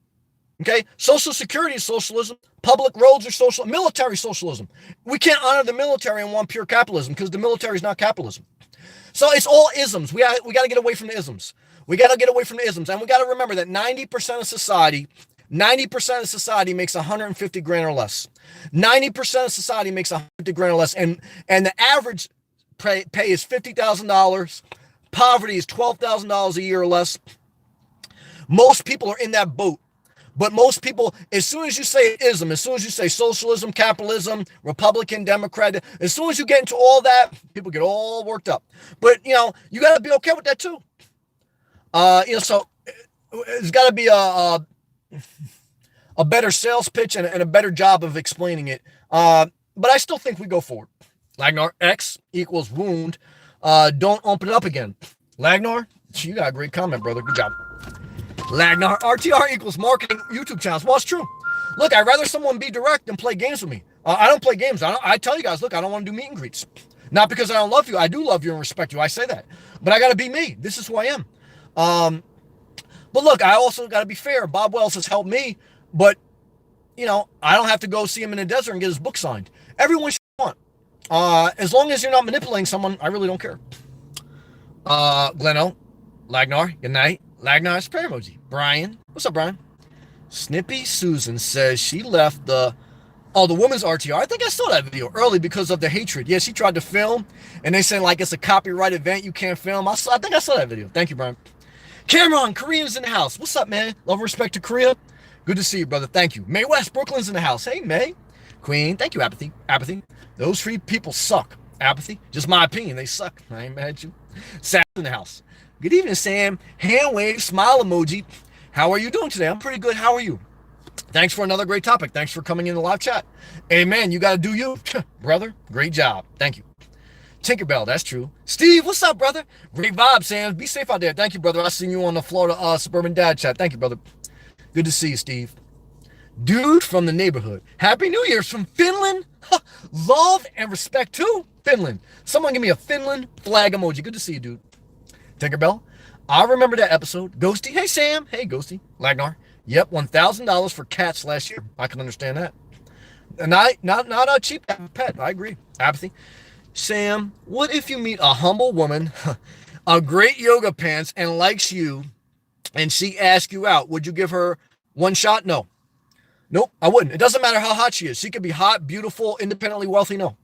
Okay? Social Security is socialism. Public roads are social. Military socialism. We can't honor the military and want pure capitalism because the military is not capitalism. So it's all isms. We got to get away from the isms. And we got to remember that 90% of society makes 150 grand or less. 90% of society makes 150 grand or less. And the average pay is $50,000. Poverty is $12,000 a year or less. Most people are in that boat. But most people, as soon as you say ism, as soon as you say socialism, capitalism, Republican, Democrat, as soon as you get into all that, people get all worked up. But, you got to be okay with that too. So there's got to be a better sales pitch and a better job of explaining it. But I still think we go forward. Lagnar, X equals wound. Don't open it up again. Lagnar, you got a great comment, brother. Good job. Lagnar, RTR equals marketing YouTube channels. Well, it's true. Look, I'd rather someone be direct than play games with me. I don't play games. I tell you guys, look, I don't want to do meet and greets. Not because I don't love you. I do love you and respect you. I say that. But I got to be me. This is who I am. But look, I also got to be fair. Bob Wells has helped me. But, I don't have to go see him in the desert and get his book signed. Everyone should want. As long as you're not manipulating someone, I really don't care. Gleno, Lagnar, good night. Lagnar's prayer emoji. Brian, what's up, Brian? Snippy Susan says she left the women's RTR. I think I saw that video early because of the hatred. Yeah, she tried to film, and they said like it's a copyright event, you can't film. I think I saw that video. Thank you, Brian. Cameron, Koreans in the house. What's up, man? Love and respect to Korea. Good to see you, brother. Thank you. May West, Brooklyn's in the house. Hey, May. Queen, thank you, Apathy. Apathy. Those three people suck. Apathy. Just my opinion. They suck. I ain't mad at you. Sam in the house. Good evening, Sam. Hand wave, smile emoji. How are you doing today? I'm pretty good. How are you? Thanks for another great topic. Thanks for coming in the live chat. Amen. You got to do you, brother. Great job. Thank you. Tinkerbell, that's true. Steve, what's up, brother? Great vibe, Sam. Be safe out there. Thank you, brother. I seen you on the Florida Suburban Dad chat. Thank you, brother. Good to see you, Steve. Dude from the neighborhood. Happy New Year's from Finland. Love and respect to Finland. Someone give me a Finland flag emoji. Good to see you, dude. Tinkerbell. I remember that episode. Ghosty. Hey, Sam. Hey, Ghosty. Lagnar. Yep, $1,000 for cats last year. I can understand that. And not a cheap pet. I agree. Apathy. Sam, what if you meet a humble woman, a great yoga pants, and likes you, and she asks you out? Would you give her one shot? No. Nope, I wouldn't. It doesn't matter how hot she is. She could be hot, beautiful, independently wealthy. No,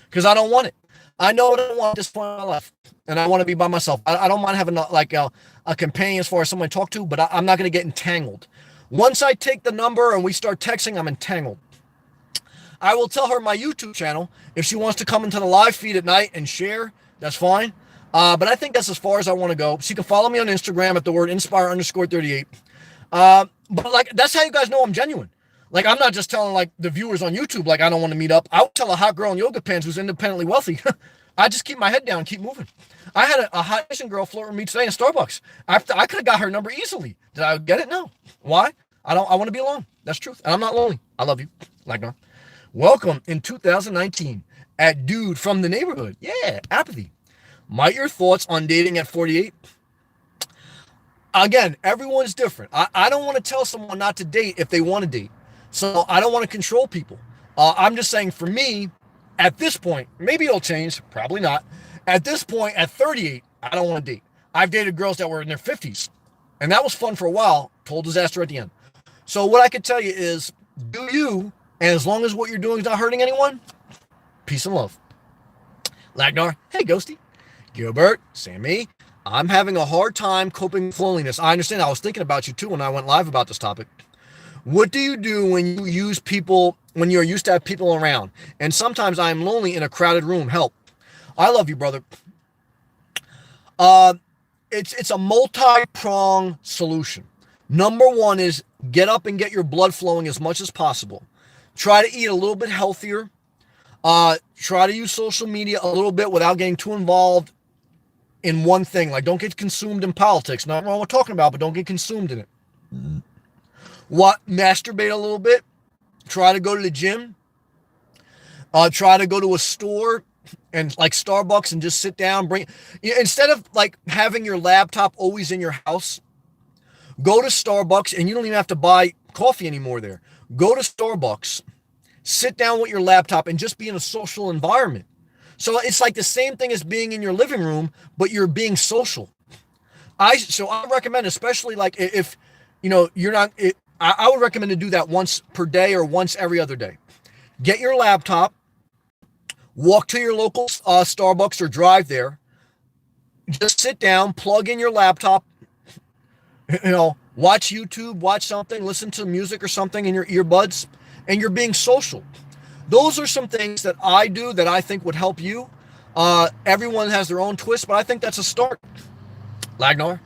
because I don't want it. I know what I want at this point in my life, and I want to be by myself. I don't mind having a companion as far as someone to talk to, but I'm not going to get entangled. Once I take the number and we start texting, I'm entangled. I will tell her my YouTube channel. If she wants to come into the live feed at night and share, that's fine. But I think that's as far as I want to go. She can follow me on Instagram at the word inspire_38. But like, that's how you guys know I'm genuine. Like, I'm not just telling like the viewers on YouTube, like I don't want to meet up. I would tell a hot girl in yoga pants who's independently wealthy. I just keep my head down and keep moving. I had a hot Asian girl flirt with me today in Starbucks. I could have got her number easily. Did I get it? No. Why? I want to be alone. That's truth. And I'm not lonely. I love you. Like, no. Welcome in 2019 at Dude from the Neighborhood. Yeah, Apathy. Might your thoughts on dating at 48? Again, everyone's different. I don't want to tell someone not to date if they want to date. So I don't want to control people. I'm just saying for me, at this point, maybe it'll change. Probably not. At this point, at 38, I don't want to date. I've dated girls that were in their 50s. And that was fun for a while. Total disaster at the end. So what I could tell you is, do you, and as long as what you're doing is not hurting anyone, peace and love. Lagnar, hey, Ghosty. Gilbert, Sammy, I'm having a hard time coping with loneliness. I understand. I was thinking about you too when I went live about this topic. What do you do when you use people, when you're used to have people around? And sometimes I am lonely in a crowded room. Help. I love you, brother. It's a multi-pronged solution. Number one is get up and get your blood flowing as much as possible. Try to eat a little bit healthier. Try to use social media a little bit without getting too involved in one thing. Like, don't get consumed in politics. Not wrong with talking about, but don't get consumed in it. Masturbate a little bit. Try to go to the gym. Try to go to a store and like Starbucks and just sit down. Instead of like having your laptop always in your house, go to Starbucks, and you don't even have to buy coffee anymore there. Go to Starbucks, sit down with your laptop, and just be in a social environment. So it's like the same thing as being in your living room, but you're being social. I recommend, especially like if you're not. I would recommend to do that once per day or once every other day. Get your laptop, walk to your local Starbucks or drive there. Just sit down, plug in your laptop. Watch YouTube, watch something, listen to music or something in your earbuds, and you're being social. Those are some things that I do that I think would help you. Everyone has their own twist, but I think that's a start. Lagnar,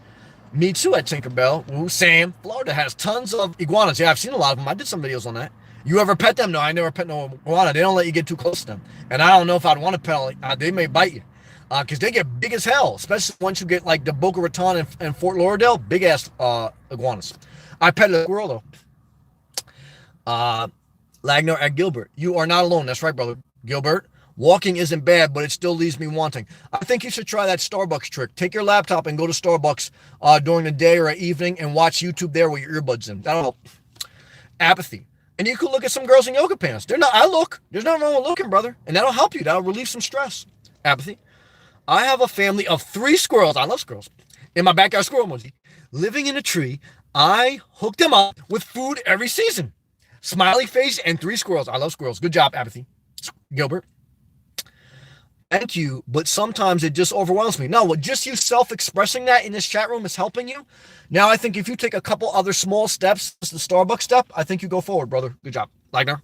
me too at Tinkerbell. Ooh, Sam, Florida has tons of iguanas. Yeah, I've seen a lot of them. I did some videos on that. You ever pet them? No, I never pet no iguana. They don't let you get too close to them. And I don't know if I'd want to pet. They may bite you. Because they get big as hell, especially once you get like the Boca Raton and Fort Lauderdale, big ass iguanas. I pet a squirrel though. Lagnar at Gilbert, you are not alone. That's right, brother. Gilbert, walking isn't bad, but it still leaves me wanting. I think you should try that Starbucks trick. Take your laptop and go to Starbucks during the day or evening and watch YouTube there with your earbuds in. That'll help. Apathy. And you could look at some girls in yoga pants. There's nothing wrong with looking, brother. And that'll help you. That'll relieve some stress. Apathy. I have a family of 3 squirrels. I love squirrels. In my backyard, squirrel emoji. Living in a tree. I hook them up with food every season. Smiley face and 3 squirrels. I love squirrels. Good job, Apathy. Gilbert. thank you, but sometimes it just overwhelms me. No, well, just you self-expressing that in this chat room is helping you. Now, I think if you take a couple other small steps, the Starbucks step, I think you go forward, brother. Good job. Ligner.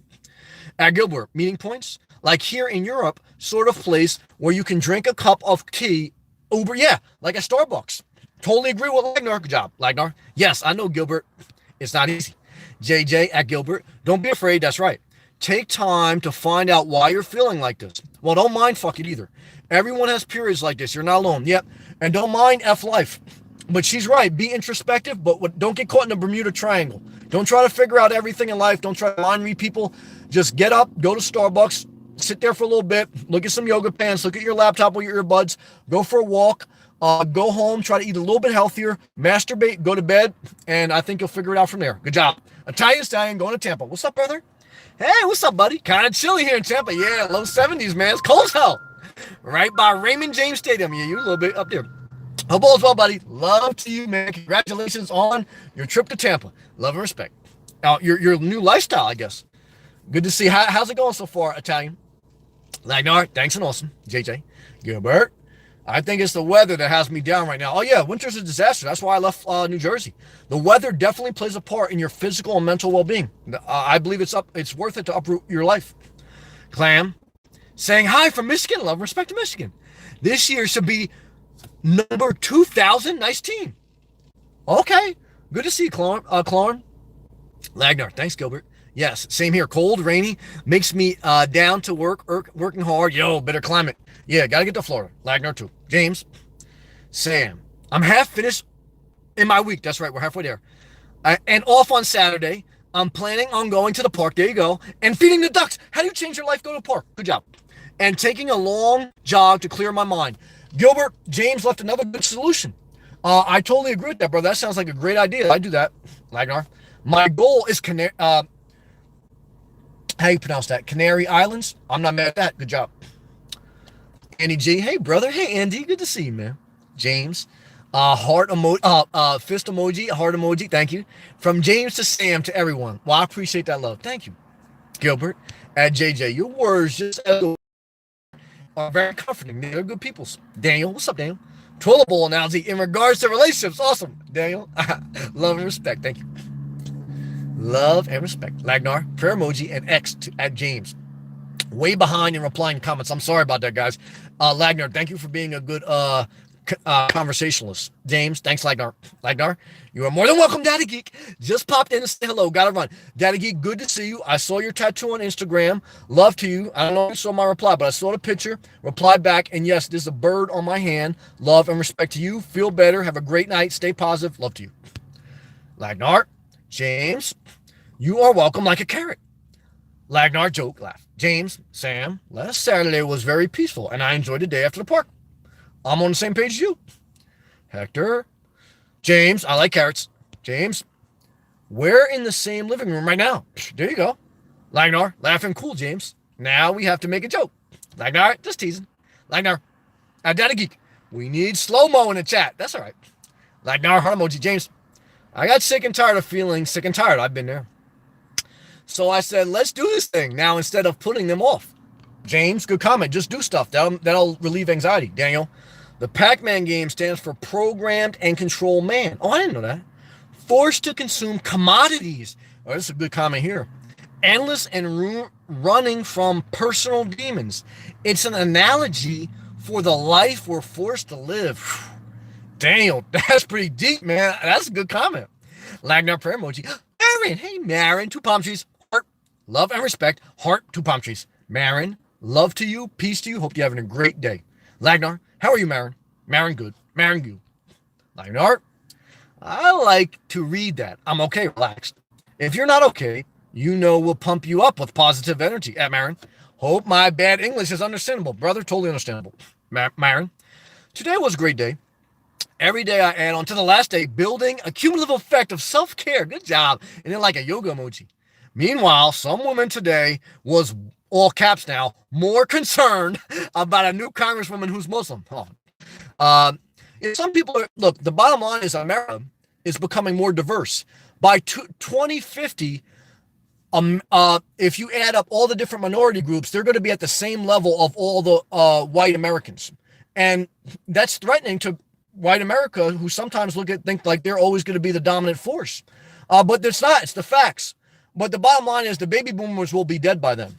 At Gilbert, meeting points, like here in Europe, sort of place where you can drink a cup of tea, Uber, yeah, like a Starbucks. Totally agree with Lagnar. Good job, Lagnar. Yes, I know, Gilbert. It's not easy. JJ at Gilbert, don't be afraid. That's right. Take time to find out why you're feeling like this. Well, don't mind fuck it either. Everyone has periods like this. You're not alone. Yep. And don't mind F life. But she's right. Be introspective, but don't get caught in the Bermuda Triangle. Don't try to figure out everything in life. Don't try to mind read people. Just get up, go to Starbucks, sit there for a little bit, look at some yoga pants, look at your laptop with your earbuds, go for a walk, go home, try to eat a little bit healthier, masturbate, go to bed, and I think you'll figure it out from there. Good job. Italian Stallion going to Tampa. What's up, brother? Hey, what's up, buddy? Kind of chilly here in Tampa. Yeah, low 70s, man. It's cold as hell. Right by Raymond James Stadium. Yeah, you a little bit up there. Hope all is well, buddy. Love to you, man. Congratulations on your trip to Tampa. Love and respect. Your new lifestyle, I guess. Good to see. How's it going so far, Italian? Lagnar, thanks and awesome. JJ. Gilbert. I think it's the weather that has me down right now. Oh, yeah, winter's a disaster. That's why I left New Jersey. The weather definitely plays a part in your physical and mental well-being. I believe it's worth it to uproot your life. Clam, saying hi from Michigan. Love and respect to Michigan. This year should be number 2,000. Nice team. Okay. Good to see you, Clorn. Lagnar, thanks, Gilbert. Yes, same here. Cold, rainy, makes me down to working hard. Yo, better climate. Yeah, gotta get to Florida. Lagnar too. James, Sam, I'm half finished in my week. That's right, we're halfway there. And off on Saturday. I'm planning on going to the park. There you go. And feeding the ducks. How do you change your life? Go to the park. Good job. And taking a long jog to clear my mind. Gilbert, James left another good solution. I totally agree with that, brother. That sounds like a great idea. I do that. Lagnar. My goal is how you pronounce that? Canary Islands? I'm not mad at that. Good job. Andy G. Hey, brother. Hey, Andy. Good to see you, man. James. Heart emoji, fist emoji, heart emoji. Thank you. From James to Sam to everyone. Well, I appreciate that love. Thank you. Gilbert. At JJ. Your words just are very comforting. They're good peoples. Daniel. What's up, Daniel? Toilet bowl analogy in regards to relationships. Awesome. Daniel. Love and respect. Thank you. Love and respect. Lagnar, prayer emoji, and X at James. Way behind in replying comments. I'm sorry about that, guys. Lagnar, thank you for being a good conversationalist. James, thanks, Lagnar. Lagnar, you are more than welcome, Daddy Geek. Just popped in to say hello. Gotta run. Daddy Geek, good to see you. I saw your tattoo on Instagram. Love to you. I don't know if you saw my reply, but I saw the picture. Replied back, and yes, there's a bird on my hand. Love and respect to you. Feel better. Have a great night. Stay positive. Love to you. Lagnar, James, you are welcome like a carrot. Lagnar, joke, laugh. James, Sam, last Saturday was very peaceful, and I enjoyed the day after the park. I'm on the same page as you. Hector, James, I like carrots. James, we're in the same living room right now. There you go. Lagnar, laughing cool, James. Now we have to make a joke. Lagnar, just teasing. Lagnar, Daddy Geek, we need slow-mo in the chat. That's all right. Lagnar, heart emoji. James, I got sick and tired of feeling sick and tired. I've been there. So I said, let's do this thing now instead of putting them off. James, good comment. Just do stuff. That'll relieve anxiety. Daniel, the Pac-Man game stands for Programmed and Controlled Man. Oh, I didn't know that. Forced to consume commodities. Oh, this is a good comment here. Endless and running from personal demons. It's an analogy for the life we're forced to live. Daniel, that's pretty deep, man. That's a good comment. Lagnar prayer emoji. Marin, hey, Marin, 2 palm trees. Heart, love and respect. Heart, 2 palm trees. Marin, love to you, peace to you. Hope you're having a great day. Lagnar, how are you, Marin? Marin, good. Marin, good. Lagnar, I like to read that. I'm okay, relaxed. If you're not okay, you know we'll pump you up with positive energy. At Marin, hope my bad English is understandable. Brother, totally understandable. Marin, today was a great day. Every day I add on to the last day, building a cumulative effect of self-care. Good job. And then like a yoga emoji. Meanwhile, some woman today was, all caps now, more concerned about a new congresswoman who's Muslim. Some people are, look, the bottom line is America is becoming more diverse. By 2050, If you add up all the different minority groups, they're going to be at the same level of all the white Americans. And that's threatening to white America, who sometimes think like they're always going to be the dominant force. But it's not. It's the facts. But the bottom line is the baby boomers will be dead by then.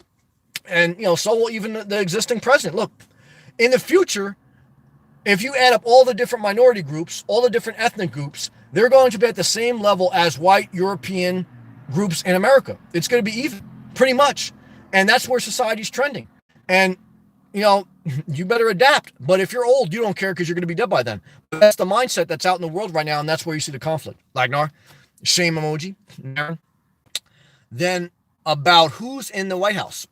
And, so will even the existing president. Look, in the future, if you add up all the different minority groups, all the different ethnic groups, they're going to be at the same level as white European groups in America. It's going to be even, pretty much. And that's where society's trending. And, you better adapt. But if you're old, you don't care because you're going to be dead by then. But that's the mindset that's out in the world right now, and that's where you see the conflict. Lagnar, shame emoji. Then about who's in the White House.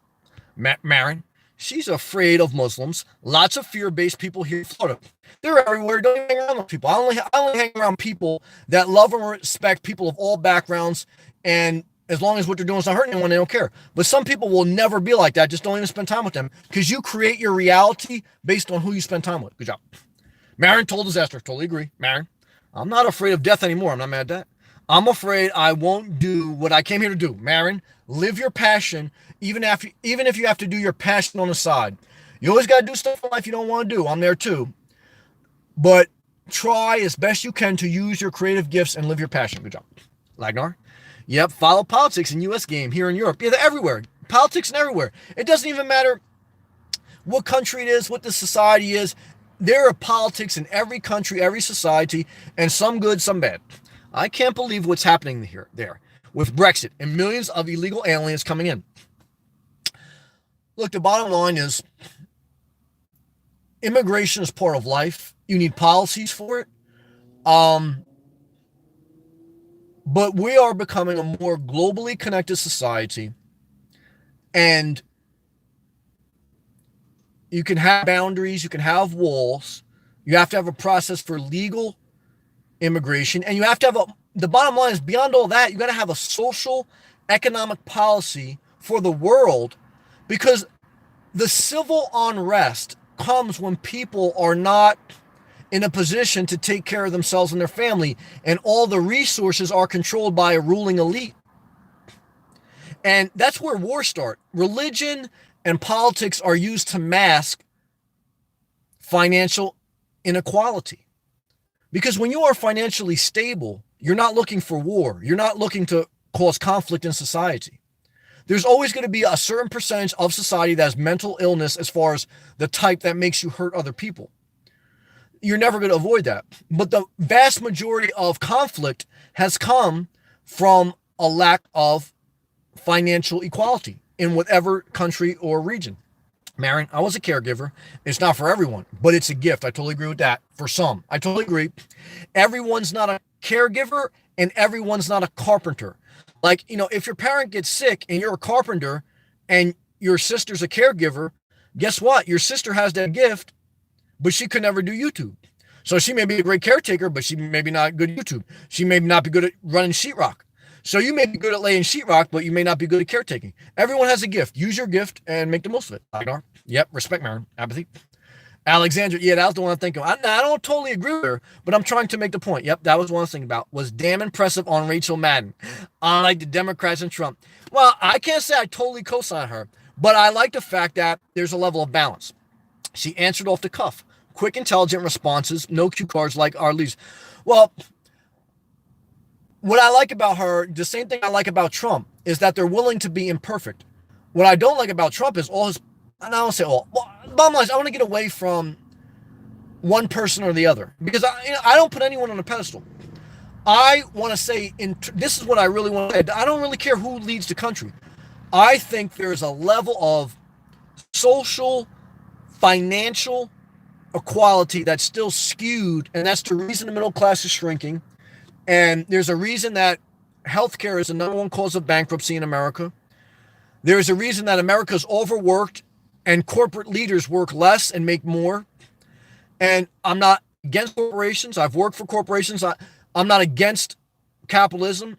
Marin, she's afraid of Muslims. Lots of fear-based people here in Florida. They're everywhere. Don't even hang around with people. I only hang around people that love and respect people of all backgrounds, and as long as what they're doing is not hurting anyone, they don't care. But some people will never be like that. Just don't even spend time with them, because you create your reality based on who you spend time with. Good job. Marin, total disaster. Totally agree. Marin, I'm not afraid of death anymore. I'm not mad at that. I'm afraid I won't do what I came here to do. Marin, live your passion, even if you have to do your passion on the side. You always got to do stuff in life you don't want to do. I'm there too. But try as best you can to use your creative gifts and live your passion. Good job. Lagnar? Yep, follow politics in U.S. game here in Europe. Yeah, they're everywhere. Politics and everywhere. It doesn't even matter what country it is, what the society is. There are politics in every country, every society, and some good, some bad. I can't believe what's happening there with Brexit and millions of illegal aliens coming in. Look, the bottom line is immigration is part of life. You need policies for it. But we are becoming a more globally connected society, and you can have boundaries, you can have walls. You have to have a process for legal immigration, and you have to have the bottom line is, beyond all that, you got to have a social, economic policy for the world, because the civil unrest comes when people are not in a position to take care of themselves and their family, and all the resources are controlled by a ruling elite. And that's where wars start. Religion and politics are used to mask financial inequality. Because when you are financially stable, you're not looking for war. You're not looking to cause conflict in society. There's always going to be a certain percentage of society that has mental illness as far as the type that makes you hurt other people. You're never going to avoid that. But the vast majority of conflict has come from a lack of financial equality in whatever country or region. Marin, I was a caregiver. It's not for everyone, but it's a gift. I totally agree with that. For some, I totally agree. Everyone's not a caregiver and everyone's not a carpenter. Like, if your parent gets sick and you're a carpenter and your sister's a caregiver, guess what? Your sister has that gift, but she could never do YouTube. So she may be a great caretaker, but she may be not good at YouTube. She may not be good at running sheetrock. So you may be good at laying sheetrock, but you may not be good at caretaking. Everyone has a gift. Use your gift and make the most of it. Yep, respect, Marin. Apathy. Alexandra, yeah, that was the one I'm thinking of. I don't totally agree with her, but I'm trying to make the point. Yep, that was one I was thinking about. Was damn impressive on Rachel Madden. Unlike the Democrats and Trump. Well, I can't say I totally co-sign her, but I like the fact that there's a level of balance. She answered off the cuff. Quick, intelligent responses, no cue cards like our leads. Well, what I like about her, the same thing I like about Trump, is that they're willing to be imperfect. What I don't like about Trump is all his, and I don't say all, well, bottom line is I want to get away from one person or the other, because I don't put anyone on a pedestal. I want to say, this is what I really want to say. I don't really care who leads the country. I think there's a level of social, financial equality that's still skewed, and that's the reason the middle class is shrinking. And there's a reason that healthcare is the number one cause of bankruptcy in America. There's a reason that America's overworked and corporate leaders work less and make more. And I'm not against corporations. I've worked for corporations. I'm not against capitalism,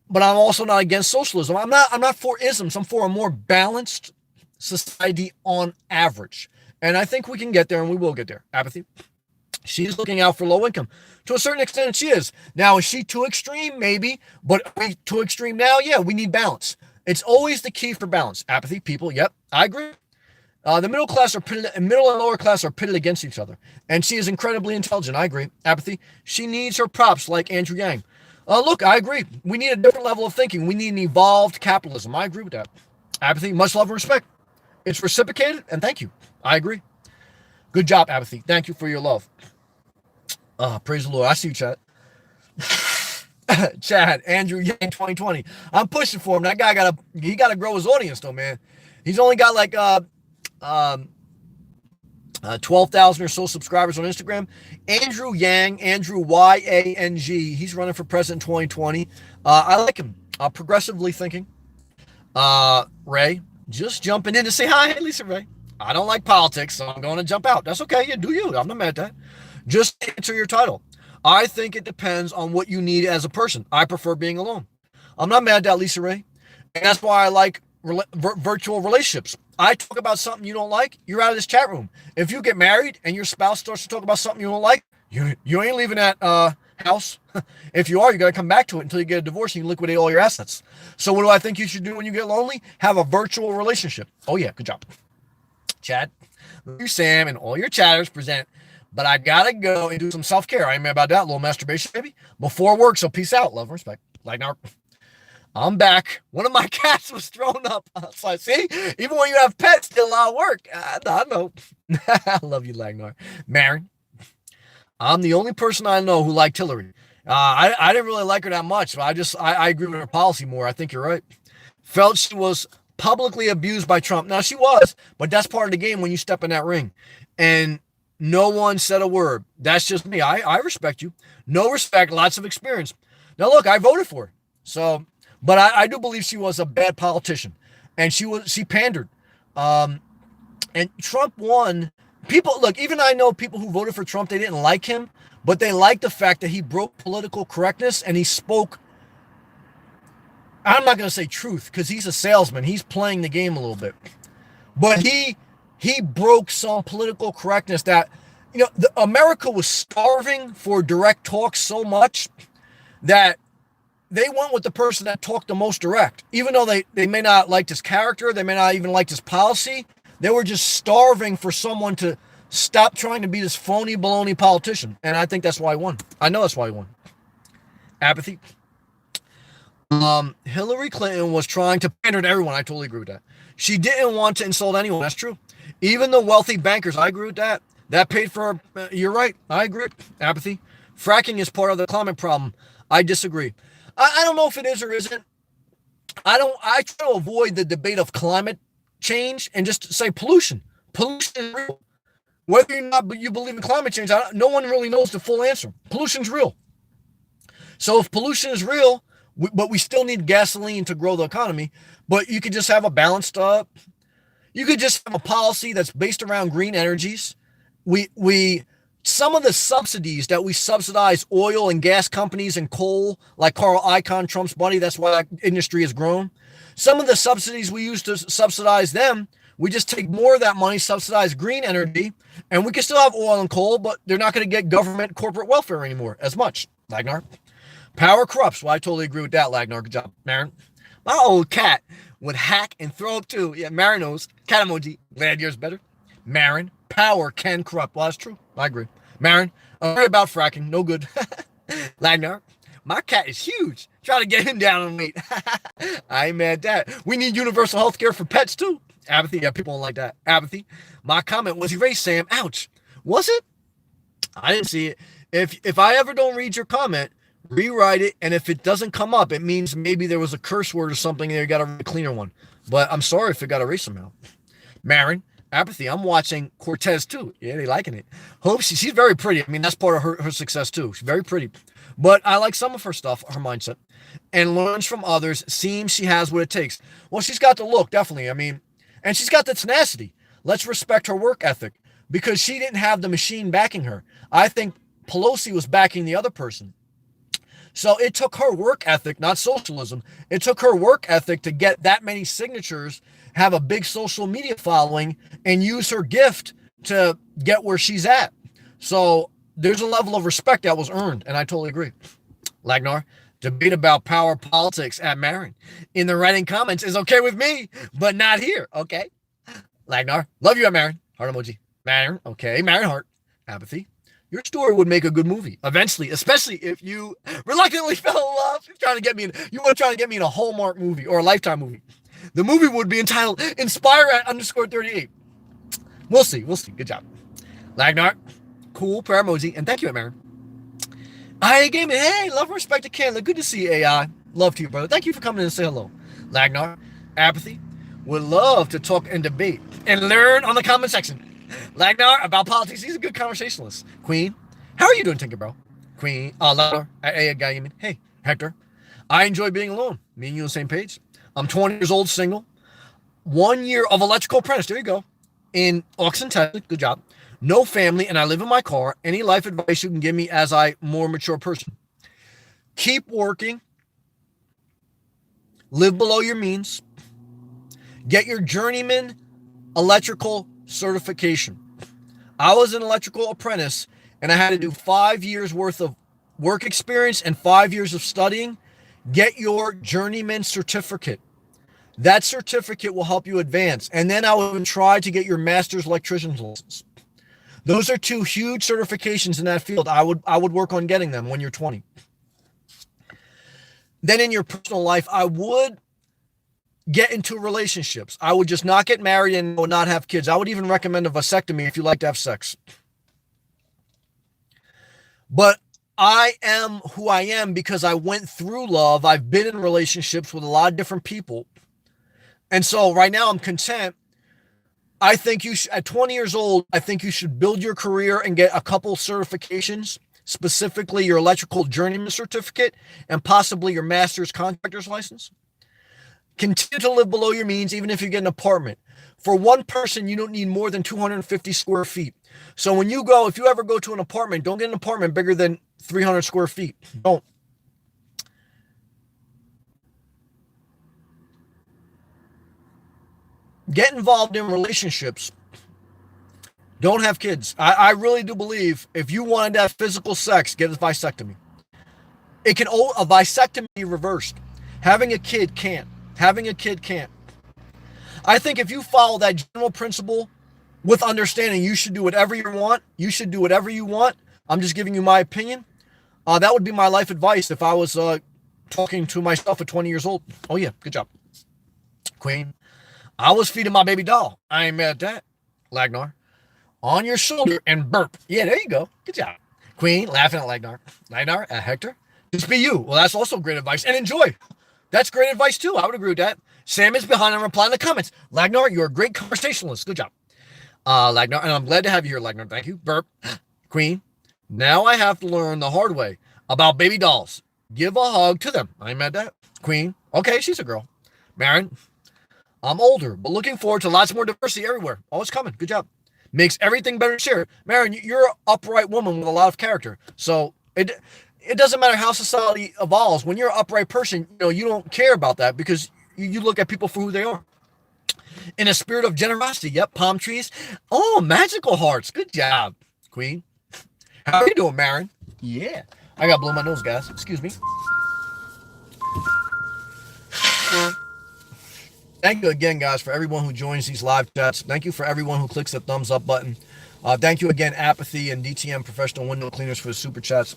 but I'm also not against socialism. I'm not for isms. I'm for a more balanced society on average. And I think we can get there, and we will get there. Apathy. She's looking out for low income. To a certain extent, she is. Now, is she too extreme? Maybe. But are we too extreme now? Yeah, we need balance. It's always the key for balance. Apathy, people, yep, I agree. The middle and lower class are pitted against each other. And she is incredibly intelligent. I agree. Apathy, she needs her props like Andrew Yang. Look, I agree. We need a different level of thinking. We need an evolved capitalism. I agree with that. Apathy, much love and respect. It's reciprocated, and thank you. I agree. Good job, Apathy. Thank you for your love. Praise the Lord. I see you, Chad. Chad, Andrew Yang 2020. I'm pushing for him. That guy gotta grow his audience though, man. He's only got like 12,000 or so subscribers on Instagram. Andrew Yang, Andrew Yang. He's running for president in 2020. I like him. Progressively thinking. Ray, just jumping in to say hi. Hey, Lisa Ray. I don't like politics, so I'm going to jump out. That's okay. Yeah, do you. I'm not mad at that. Just answer your title. I think it depends on what you need as a person. I prefer being alone. I'm not mad at that, Lisa Ray. And that's why I like virtual relationships. I talk about something you don't like, you're out of this chat room. If you get married and your spouse starts to talk about something you don't like, you ain't leaving that house. If you are, you got to come back to it until you get a divorce and you liquidate all your assets. So what do I think you should do when you get lonely? Have a virtual relationship. Oh, yeah, good job. Chad, you, Sam, and all your chatters present. But I gotta go and do some self-care. I ain't mad about that. A little masturbation, baby. Before work, so peace out. Love and respect. Like now, I'm back. One of my cats was thrown up outside. See? Even when you have pets, still a lot of work. I know. I love you, Lagnar. Marin, I'm the only person I know who liked Hillary. I didn't really like her that much, but I agree with her policy more. I think you're right. Felt she was publicly abused by Trump. Now, she was, but that's part of the game when you step in that ring. And no one said a word. That's just me. I respect you. No respect, lots of experience. Now, look, I voted for her. So, but I do believe she was a bad politician. And she pandered. And Trump won. People, look, even I know people who voted for Trump, they didn't like him, but they liked the fact that he broke political correctness and he spoke, I'm not going to say truth because he's a salesman. He's playing the game a little bit. But he broke some political correctness that, America was starving for direct talk so much that they went with the person that talked the most direct. Even though they may not like his character, they may not even like his policy, they were just starving for someone to stop trying to be this phony baloney politician. And I think that's why he won. I know that's why he won. Apathy. Hillary Clinton was trying to pander to everyone. I totally agree with that. She didn't want to insult anyone. That's true. Even the wealthy bankers, I agree with that. That paid for her. You're right. I agree. Apathy. Fracking is part of the climate problem. I disagree. I don't know if it is or isn't. I try to avoid the debate of climate change and just say pollution. Pollution is real. Whether or not you believe in climate change, no one really knows the full answer. Pollution's real. So if pollution is real, but we still need gasoline to grow the economy, but you could just have a balanced you could just have a policy that's based around green energies. Some of the subsidies that we subsidize oil and gas companies and coal, like Carl Icahn, Trump's buddy, that's why that industry has grown. Some of the subsidies we use to subsidize them, we just take more of that money, subsidize green energy, and we can still have oil and coal, but they're not going to get government corporate welfare anymore as much. Lagnar. Power corrupts. Well, I totally agree with that, Lagnar. Good job, Marin. My old cat would hack and throw up too. Yeah, Marin knows. Cat emoji. Glad yours better. Marin. Power can corrupt. Well, that's true. I agree. Marin. I'm worried about fracking. No good. Lagnar. My cat is huge. Try to get him down on weight. I ain't mad at that. We need universal health care for pets too. Apathy. Yeah, people don't like that. Apathy. My comment was erased, Sam. Ouch. Was it? I didn't see it. If I ever don't read your comment, rewrite it, and if it doesn't come up, it means maybe there was a curse word or something there. You got a cleaner one. But I'm sorry if it got erased somehow. Marin, apathy. I'm watching Cortez too. Yeah, they liking it. Hope she's very pretty. I mean, that's part of her success too. She's very pretty. But I like some of her stuff, her mindset, and learns from others. Seems she has what it takes. Well, she's got the look, definitely. I mean, and she's got the tenacity. Let's respect her work ethic because she didn't have the machine backing her. I think Pelosi was backing the other person. So it took her work ethic, not socialism. It took her work ethic to get that many signatures, have a big social media following, and use her gift to get where she's at. So there's a level of respect that was earned, and I totally agree. Lagnar, debate about power politics at Marin in the writing comments is okay with me, but not here. Okay. Lagnar, love you at Marin. Heart emoji. Marin, okay. Marin heart. Apathy. Your story would make a good movie eventually, especially if you reluctantly fell in love. You want to try to get me in a Hallmark movie or a Lifetime movie. The movie would be entitled Inspire at _38. We'll see. Good job. Lagnar, cool, prayer emoji, and thank you, Marin. IA Gaming, hey, love and respect to Canada. Good to see you, AI. Love to you, brother. Thank you for coming in and say hello. Lagnar, apathy, would love to talk and debate and learn on the comment section. Lagnar, about politics, he's a good conversationalist. Queen, how are you doing, Tinkerbell? Queen, Lagnar, IA Gaming, hey, Hector, I enjoy being alone. Me and you on the same page. I'm 20 years old, single. 1 year of electrical apprentice, there you go. In Austin, Texas, good job. No family, and I live in my car. Any life advice you can give me as a more mature person? Keep working. Live below your means. Get your journeyman electrical certification. I was an electrical apprentice, and I had to do 5 years worth of work experience and 5 years of studying. Get your journeyman certificate. That certificate will help you advance. And then I would even try to get your master's electrician's license. Those are two huge certifications in that field. I would work on getting them when you're 20. Then in your personal life, I would get into relationships. I would just not get married and would not have kids. I would even recommend a vasectomy if you like to have sex. But I am who I am because I went through love. I've been in relationships with a lot of different people. And so right now I'm content. I think at 20 years old, I think you should build your career and get a couple certifications, specifically your electrical journeyman certificate and possibly your master's contractor's license. Continue to live below your means, even if you get an apartment. For one person, you don't need more than 250 square feet. So if you ever go to an apartment, don't get an apartment bigger than 300 square feet. Don't. Get involved in relationships. Don't have kids. I really do believe if you wanted to have physical sex, get a vasectomy. A vasectomy be reversed. Having a kid can't. I think if you follow that general principle with understanding you should do whatever you want. I'm just giving you my opinion. That would be my life advice if I was talking to myself at 20 years old. Oh, yeah. Good job. Queen. I was feeding my baby doll. I ain't mad at that. Lagnar. On your shoulder and burp. Yeah, there you go. Good job. Queen, laughing at Lagnar. Lagnar, at Hector. Just be you. Well, that's also great advice. And enjoy. That's great advice, too. I would agree with that. Sam is behind and replying in the comments. Lagnar, you're a great conversationalist. Good job. Lagnar, and I'm glad to have you here, Lagnar. Thank you. Burp. Queen, now I have to learn the hard way about baby dolls. Give a hug to them. I ain't mad at that. Queen, okay, she's a girl. Marin, I'm older, but looking forward to lots more diversity everywhere. Always coming. Good job. Makes everything better to share. Marin, you're an upright woman with a lot of character. So it doesn't matter how society evolves. When you're an upright person, you don't care about that because you look at people for who they are. In a spirit of generosity. Yep, palm trees. Oh, magical hearts. Good job, Queen. How are you doing, Marin? Yeah. I got to blow my nose, guys. Excuse me. Thank you again, guys, for everyone who joins these live chats. Thank you for everyone who clicks the thumbs up button. Thank you again, Apathy and DTM Professional Window Cleaners for the super chats.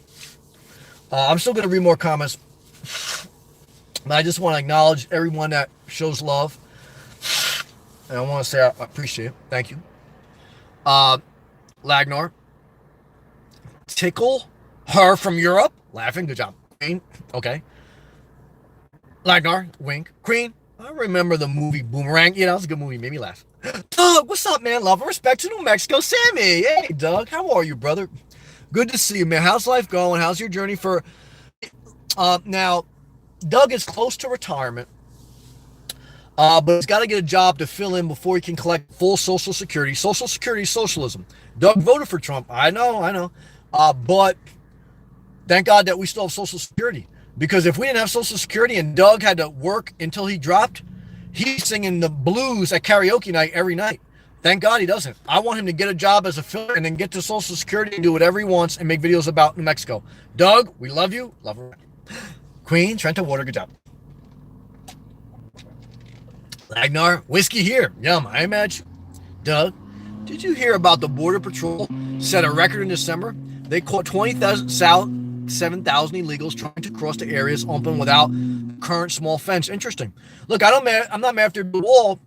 I'm still going to read more comments, but I just want to acknowledge everyone that shows love. And I want to say I appreciate it. Thank you. Lagnar. Tickle her from Europe. Laughing. Good job. Queen. Okay. Lagnar. Wink. Queen. I remember the movie Boomerang. Yeah, that was a good movie. Made me laugh. Doug, what's up, man? Love and respect to New Mexico. Sammy. Hey, Doug. How are you, brother? Good to see you, man. How's life going? How's your journey for... Now, Doug is close to retirement. But he's got to get a job to fill in before he can collect full Social Security. Social Security is socialism. Doug voted for Trump. I know. But thank God that we still have Social Security. Because if we didn't have Social Security and Doug had to work until he dropped, he's singing the blues at karaoke night every night. Thank God he doesn't. I want him to get a job as a filler and then get to Social Security and do whatever he wants and make videos about New Mexico. Doug, we love you. Love her. Queen, Trenta Water, good job. Lagnar, whiskey here. Yum, I imagine. Doug, did you hear about the Border Patrol set a record in December? They caught 7,000 illegals trying to cross the areas open without current small fence. Interesting. Look, I'm not mad after the wall,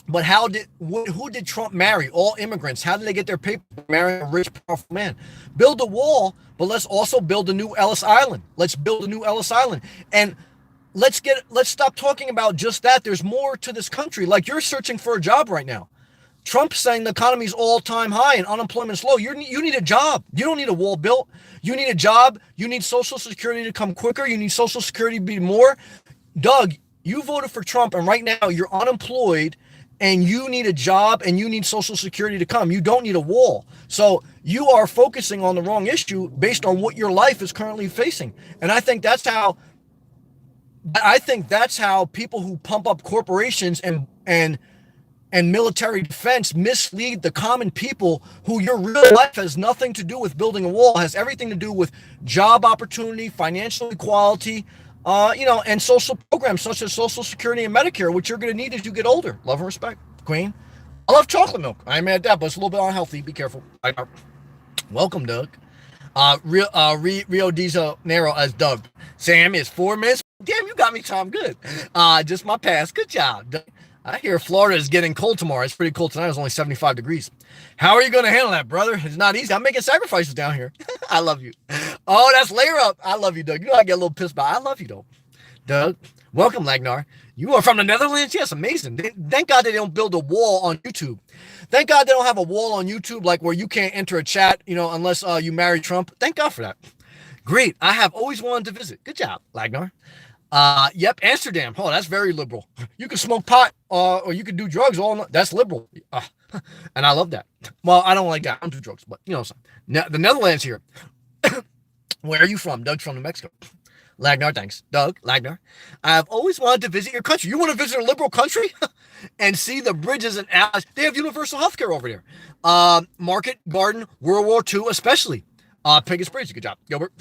but who did Trump marry? All immigrants. How did they get their paper? Marrying a rich, powerful man. Build a wall, but let's also build a new Ellis Island. Let's build a new Ellis Island. And let's stop talking about just that. There's more to this country. Like, you're searching for a job right now. Trump's saying the economy's all-time high and unemployment's low. You need a job. You don't need a wall built. You need a job. You need Social Security to come quicker. You need Social Security to be more. Doug, you voted for Trump, and right now you're unemployed, and you need a job, and you need Social Security to come. You don't need a wall. So you are focusing on the wrong issue based on what your life is currently facing. And I think that's how people who pump up corporations and military defense mislead the common people, who your real life has nothing to do with building a wall, has everything to do with job opportunity, financial equality, and social programs such as Social Security and Medicare, which you're going to need as you get older. Love and respect, Queen. I love chocolate milk. I ain't mad at that, but it's a little bit unhealthy. Be careful. Welcome, Doug. Rio de Janeiro as Doug. Sam is 4 minutes. Damn, you got me timed good. Just my pass. Good job, Doug. I hear Florida is getting cold tomorrow. It's pretty cold tonight. It's only 75 degrees. How are you going to handle that, brother? It's not easy. I'm making sacrifices down here. I love you. Oh, that's layer up. I love you, Doug. You know I get a little pissed by. I love you, though. Doug, welcome, Lagnar. You are from the Netherlands? Yes, amazing. Thank God they don't build a wall on YouTube. Thank God they don't have a wall on YouTube like where you can't enter a chat, unless you marry Trump. Thank God for that. Great. I have always wanted to visit. Good job, Lagnar. Yep, Amsterdam. Oh, that's very liberal. You can smoke pot, or you can do drugs. That's liberal. And I love that. Well, I don't like that. I don't do drugs, but the Netherlands here. Where are you from? Doug's from New Mexico. Lagnar, thanks. Doug, Lagnar. I've always wanted to visit your country. You want to visit a liberal country and see the bridges and alleys? They have universal health care over there. Market Garden, World War II especially. Pegasus Bridge. Good job, Gilbert.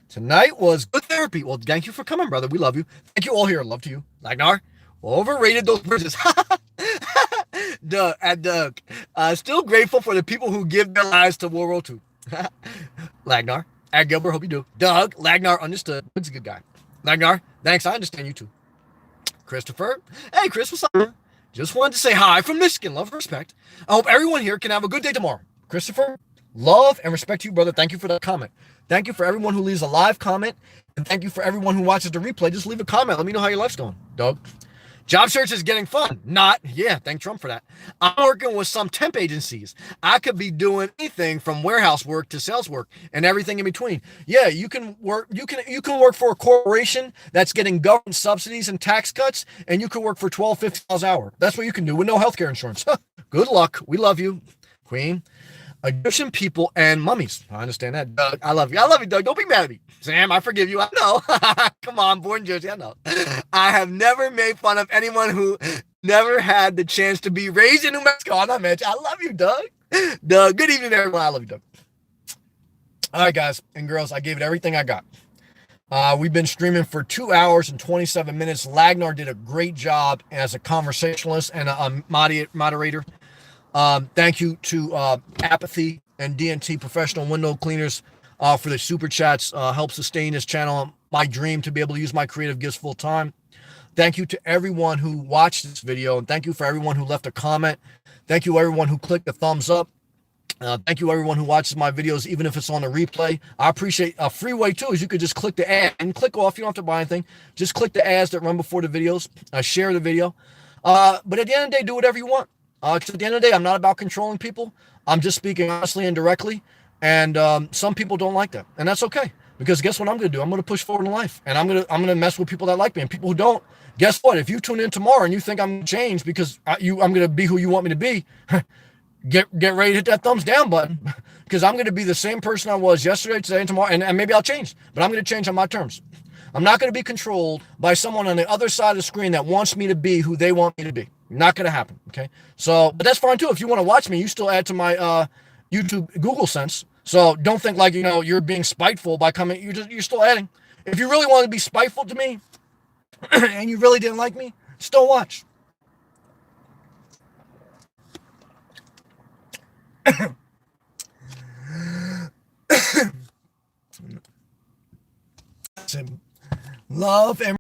Tonight was good therapy. Well, thank you for coming, brother. We love you. Thank you all here. Love to you. Lagnar, overrated those bridges. Doug. Still grateful for the people who give their lives to World War II. Lagnar. At Gilbert, hope you do. Doug, Lagnar understood. He's a good guy. Lagnar, thanks. I understand you too. Christopher. Hey, Chris, what's up? Just wanted to say hi from Michigan. Love and respect. I hope everyone here can have a good day tomorrow. Christopher, love and respect to you, brother. Thank you for that comment. Thank you for everyone who leaves a live comment. And thank you for everyone who watches the replay. Just leave a comment. Let me know how your life's going, Doug. Job search is getting fun. Not. Yeah, thank Trump for that. I'm working with some temp agencies. I could be doing anything from warehouse work to sales work and everything in between. Yeah, you can work for a corporation that's getting government subsidies and tax cuts, and you can work for $12, $15 an hour. That's what you can do with no healthcare insurance. Good luck. We love you, Queen. Egyptian people and mummies. I understand that, Doug. I love you. I love you, Doug. Don't be mad at me. Sam, I forgive you. I know. Come on, born Jersey. I know. I have never made fun of anyone who never had the chance to be raised in New Mexico. I'm not mad. I love you, Doug. Doug, good evening, everyone. I love you, Doug. All right, guys and girls, I gave it everything I got. We've been streaming for 2 hours and 27 minutes. Lagnar did a great job as a conversationalist and a moderator. Thank you to Apathy and DNT Professional Window Cleaners for the super chats. Help sustain this channel. My dream to be able to use my creative gifts full time. Thank you to everyone who watched this video, and thank you for everyone who left a comment. Thank you everyone who clicked the thumbs up. Thank you everyone who watches my videos, even if it's on a replay. I appreciate a free way too is you could just click the ad and click off. You don't have to buy anything. Just click the ads that run before the videos. Share the video. But at the end of the day, do whatever you want. Because at the end of the day, I'm not about controlling people. I'm just speaking honestly and directly. And some people don't like that. And that's okay. Because guess what I'm going to do? I'm going to push forward in life. And I'm going to mess with people that like me. And people who don't, guess what? If you tune in tomorrow and you think I'm going to change because I'm going to be who you want me to be, get ready to hit that thumbs down button. Because I'm going to be the same person I was yesterday, today, and tomorrow. And maybe I'll change. But I'm going to change on my terms. I'm not going to be controlled by someone on the other side of the screen that wants me to be who they want me to be. Not going to happen. Okay. So, but that's fine too. If you want to watch me, you still add to my YouTube Google Sense. So don't think like, you're being spiteful by coming. You're still adding. If you really want to be spiteful to me and you really didn't like me, still watch. Love and